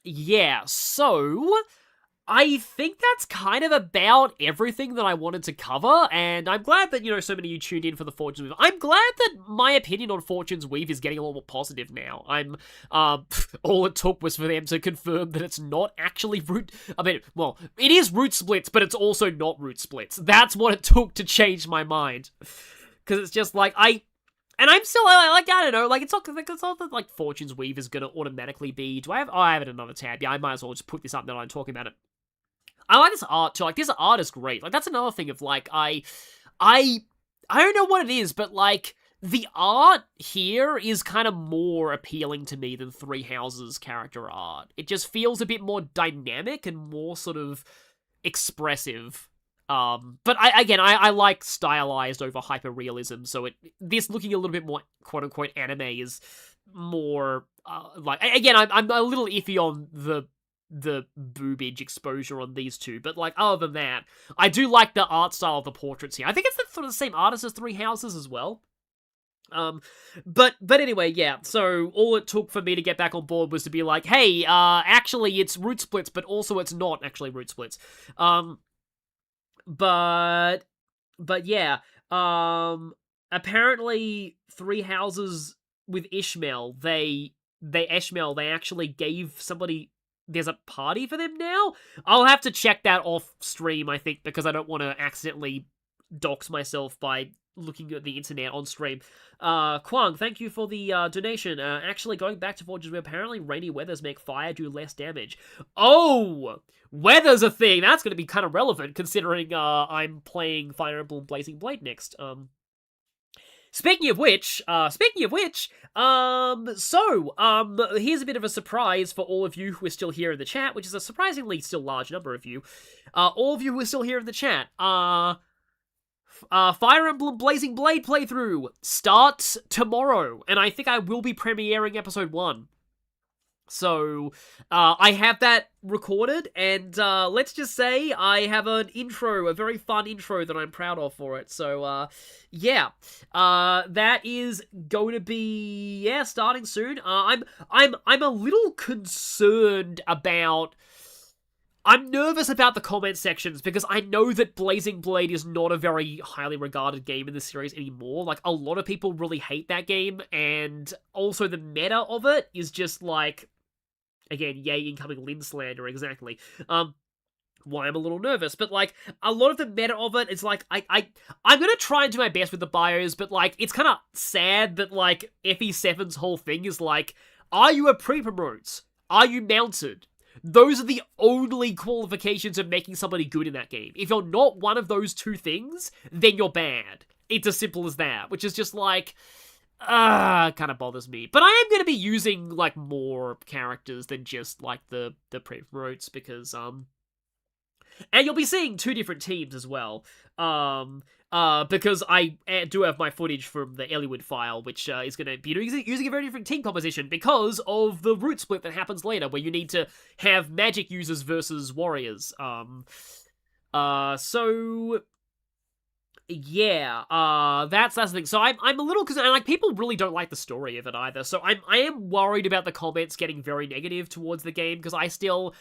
Yeah, so I think that's kind of about everything that I wanted to cover, and I'm glad that, so many of you tuned in for the Fortune's Weave. I'm glad that my opinion on Fortune's Weave is getting a lot more positive now. All it took was for them to confirm that it's not actually it is root splits, but it's also not root splits. That's what it took to change my mind. Because it's just like, I'm still, I don't know, like, it's not that, like, Fortune's Weave is gonna automatically be, I have it in another tab, yeah, I might as well just put this up now that I'm talking about it. I like this art, too, like, this art is great, like, that's another thing of, like, I don't know what it is, but, like, the art here is kind of more appealing to me than Three Houses character art. It just feels a bit more dynamic and more sort of expressive. But I like stylized over hyper-realism, so this looking a little bit more quote-unquote anime is more, I'm a little iffy on the boobage exposure on these two, but like other than that, I do like the art style of the portraits here. I think it's sort of the same artist as Three Houses as well. But anyway, yeah, so all it took for me to get back on board was to be like, hey, actually it's root splits, but also it's not actually root splits. But yeah, apparently Three Houses with Eshmel, they actually gave somebody, there's a party for them now? I'll have to check that off stream, I think, because I don't want to accidentally dox myself by looking at the internet on stream. Kwang, thank you for the donation. Actually, going back to Forges, where apparently rainy weathers make fire do less damage. Oh! Weather's a thing! That's going to be kind of relevant, considering I'm playing Fire Emblem Blazing Blade next. Speaking of which, here's a bit of a surprise for all of you who are still here in the chat, which is a surprisingly still large number of you. All of you who are still here in the chat, Fire Emblem Blazing Blade playthrough starts tomorrow, and I think I will be premiering episode 1. So, I have that recorded, and let's just say I have an intro, a very fun intro that I'm proud of for it. So, yeah, that is going to be, yeah, starting soon. I'm a little concerned about, I'm nervous about the comment sections, because I know that Blazing Blade is not a very highly regarded game in the series anymore. Like, a lot of people really hate that game, and also the meta of it is just like, again, yay, incoming Lin slander, exactly. Why I'm a little nervous, but like, a lot of the meta of it is like, I'm gonna try and do my best with the bios, but like, it's kind of sad that like, FE7's whole thing is like, are you a pre-promote? Are you mounted? Those are the only qualifications of making somebody good in that game. If you're not one of those two things, then you're bad. It's as simple as that, which is just like, kind of bothers me. But I am going to be using, like, more characters than just, like, the pre-promotes, because, and you'll be seeing 2 different teams as well, because I do have my footage from the Elliowood file, which is going to be using a very different team composition because of the root split that happens later, where you need to have magic users versus warriors. So yeah, that's the thing. So I'm a little concerned, and like, people really don't like the story of it either. So I am worried about the comments getting very negative towards the game, because I still,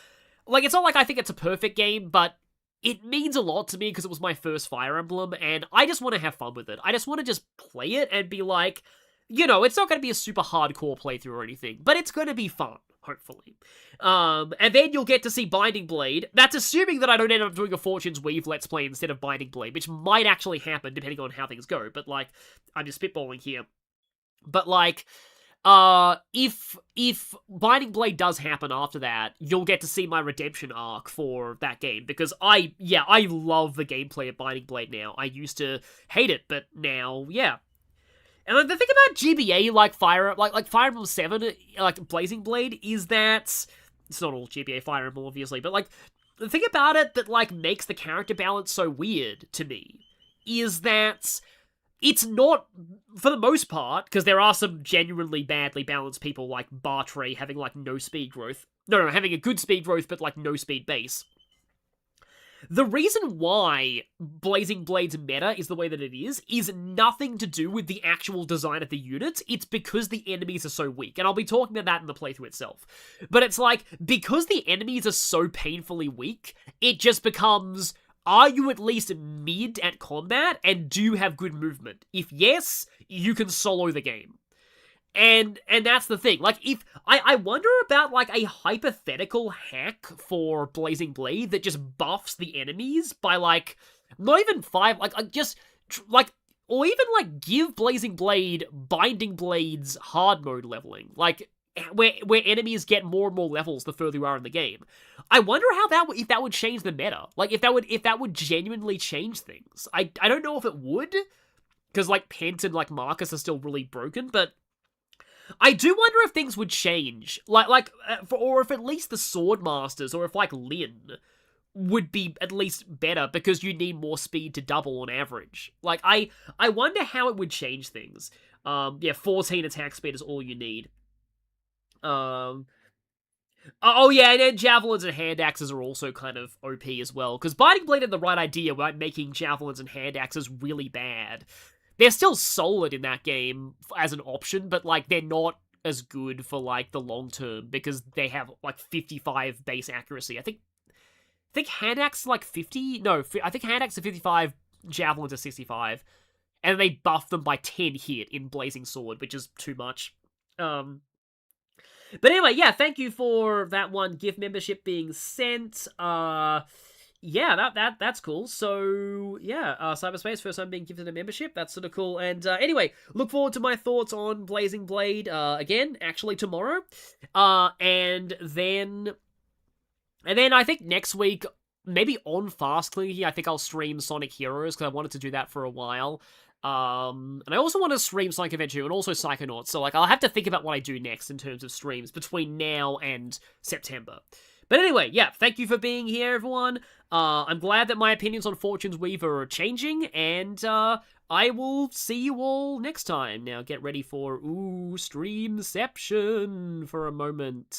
like, it's not like I think it's a perfect game, but it means a lot to me because it was my first Fire Emblem, and I just want to have fun with it. I just want to just play it and be like, you know, it's not going to be a super hardcore playthrough or anything, but it's going to be fun, hopefully. And then you'll get to see Binding Blade. That's assuming that I don't end up doing a Fortune's Weave Let's Play instead of Binding Blade, which might actually happen depending on how things go, but like, I'm just spitballing here. But like, if Binding Blade does happen after that, you'll get to see my redemption arc for that game, because I love the gameplay of Binding Blade now. I used to hate it, but now, yeah. And the thing about GBA, like Fire Emblem 7, like Blazing Blade, is that, it's not all GBA Fire Emblem, obviously, but like, the thing about it that like makes the character balance so weird to me is that it's not, for the most part, because there are some genuinely badly balanced people like Bartray having like no speed growth. No, having a good speed growth, but like no speed base. The reason why Blazing Blade's meta is the way that it is nothing to do with the actual design of the units, it's because the enemies are so weak, and I'll be talking about that in the playthrough itself. But it's like, because the enemies are so painfully weak, it just becomes, are you at least mid at combat, and do you have good movement? If yes, you can solo the game. And that's the thing. Like, if I wonder about like a hypothetical hack for Blazing Blade that just buffs the enemies by like not even 5, like just like, or even like give Blazing Blade Binding Blade's hard mode leveling, like where enemies get more and more levels the further you are in the game. I wonder how if that would change the meta. Like if that would genuinely change things. I don't know if it would. because, like, Pent and, like, Marcus are still really broken, but I do wonder if things would change. Or if at least the Swordmasters, or if, like, Lyn would be at least better, because you need more speed to double on average. Like, I wonder how it would change things. Yeah, 14 attack speed is all you need. Oh yeah, and then javelins and hand axes are also kind of OP as well, because Biting Blade had the right idea about making javelins and hand axes really bad. They're still solid in that game as an option, but, like, they're not as good for, like, the long term, because they have, like, 55 base accuracy. I think hand axe is, like, 50? No, I think hand axe is 55, javelins are 65. And they buff them by 10 hit in Blazing Sword, which is too much. But anyway, yeah, thank you for that one gift membership being sent. Yeah, that's cool. So, yeah, Cyberspace, first time being gifted a membership. That's sort of cool. And anyway, look forward to my thoughts on Blazing Blade again, actually tomorrow. And then I think next week, maybe on Fast Clinky, I think I'll stream Sonic Heroes, because I wanted to do that for a while. And I also want to stream Sonic Adventure and also Psychonauts, so, like, I'll have to think about what I do next in terms of streams between now and September. But anyway, yeah, thank you for being here, everyone. I'm glad that my opinions on Fortune's Weaver are changing, and I will see you all next time. Now get ready for, Streamception for a moment.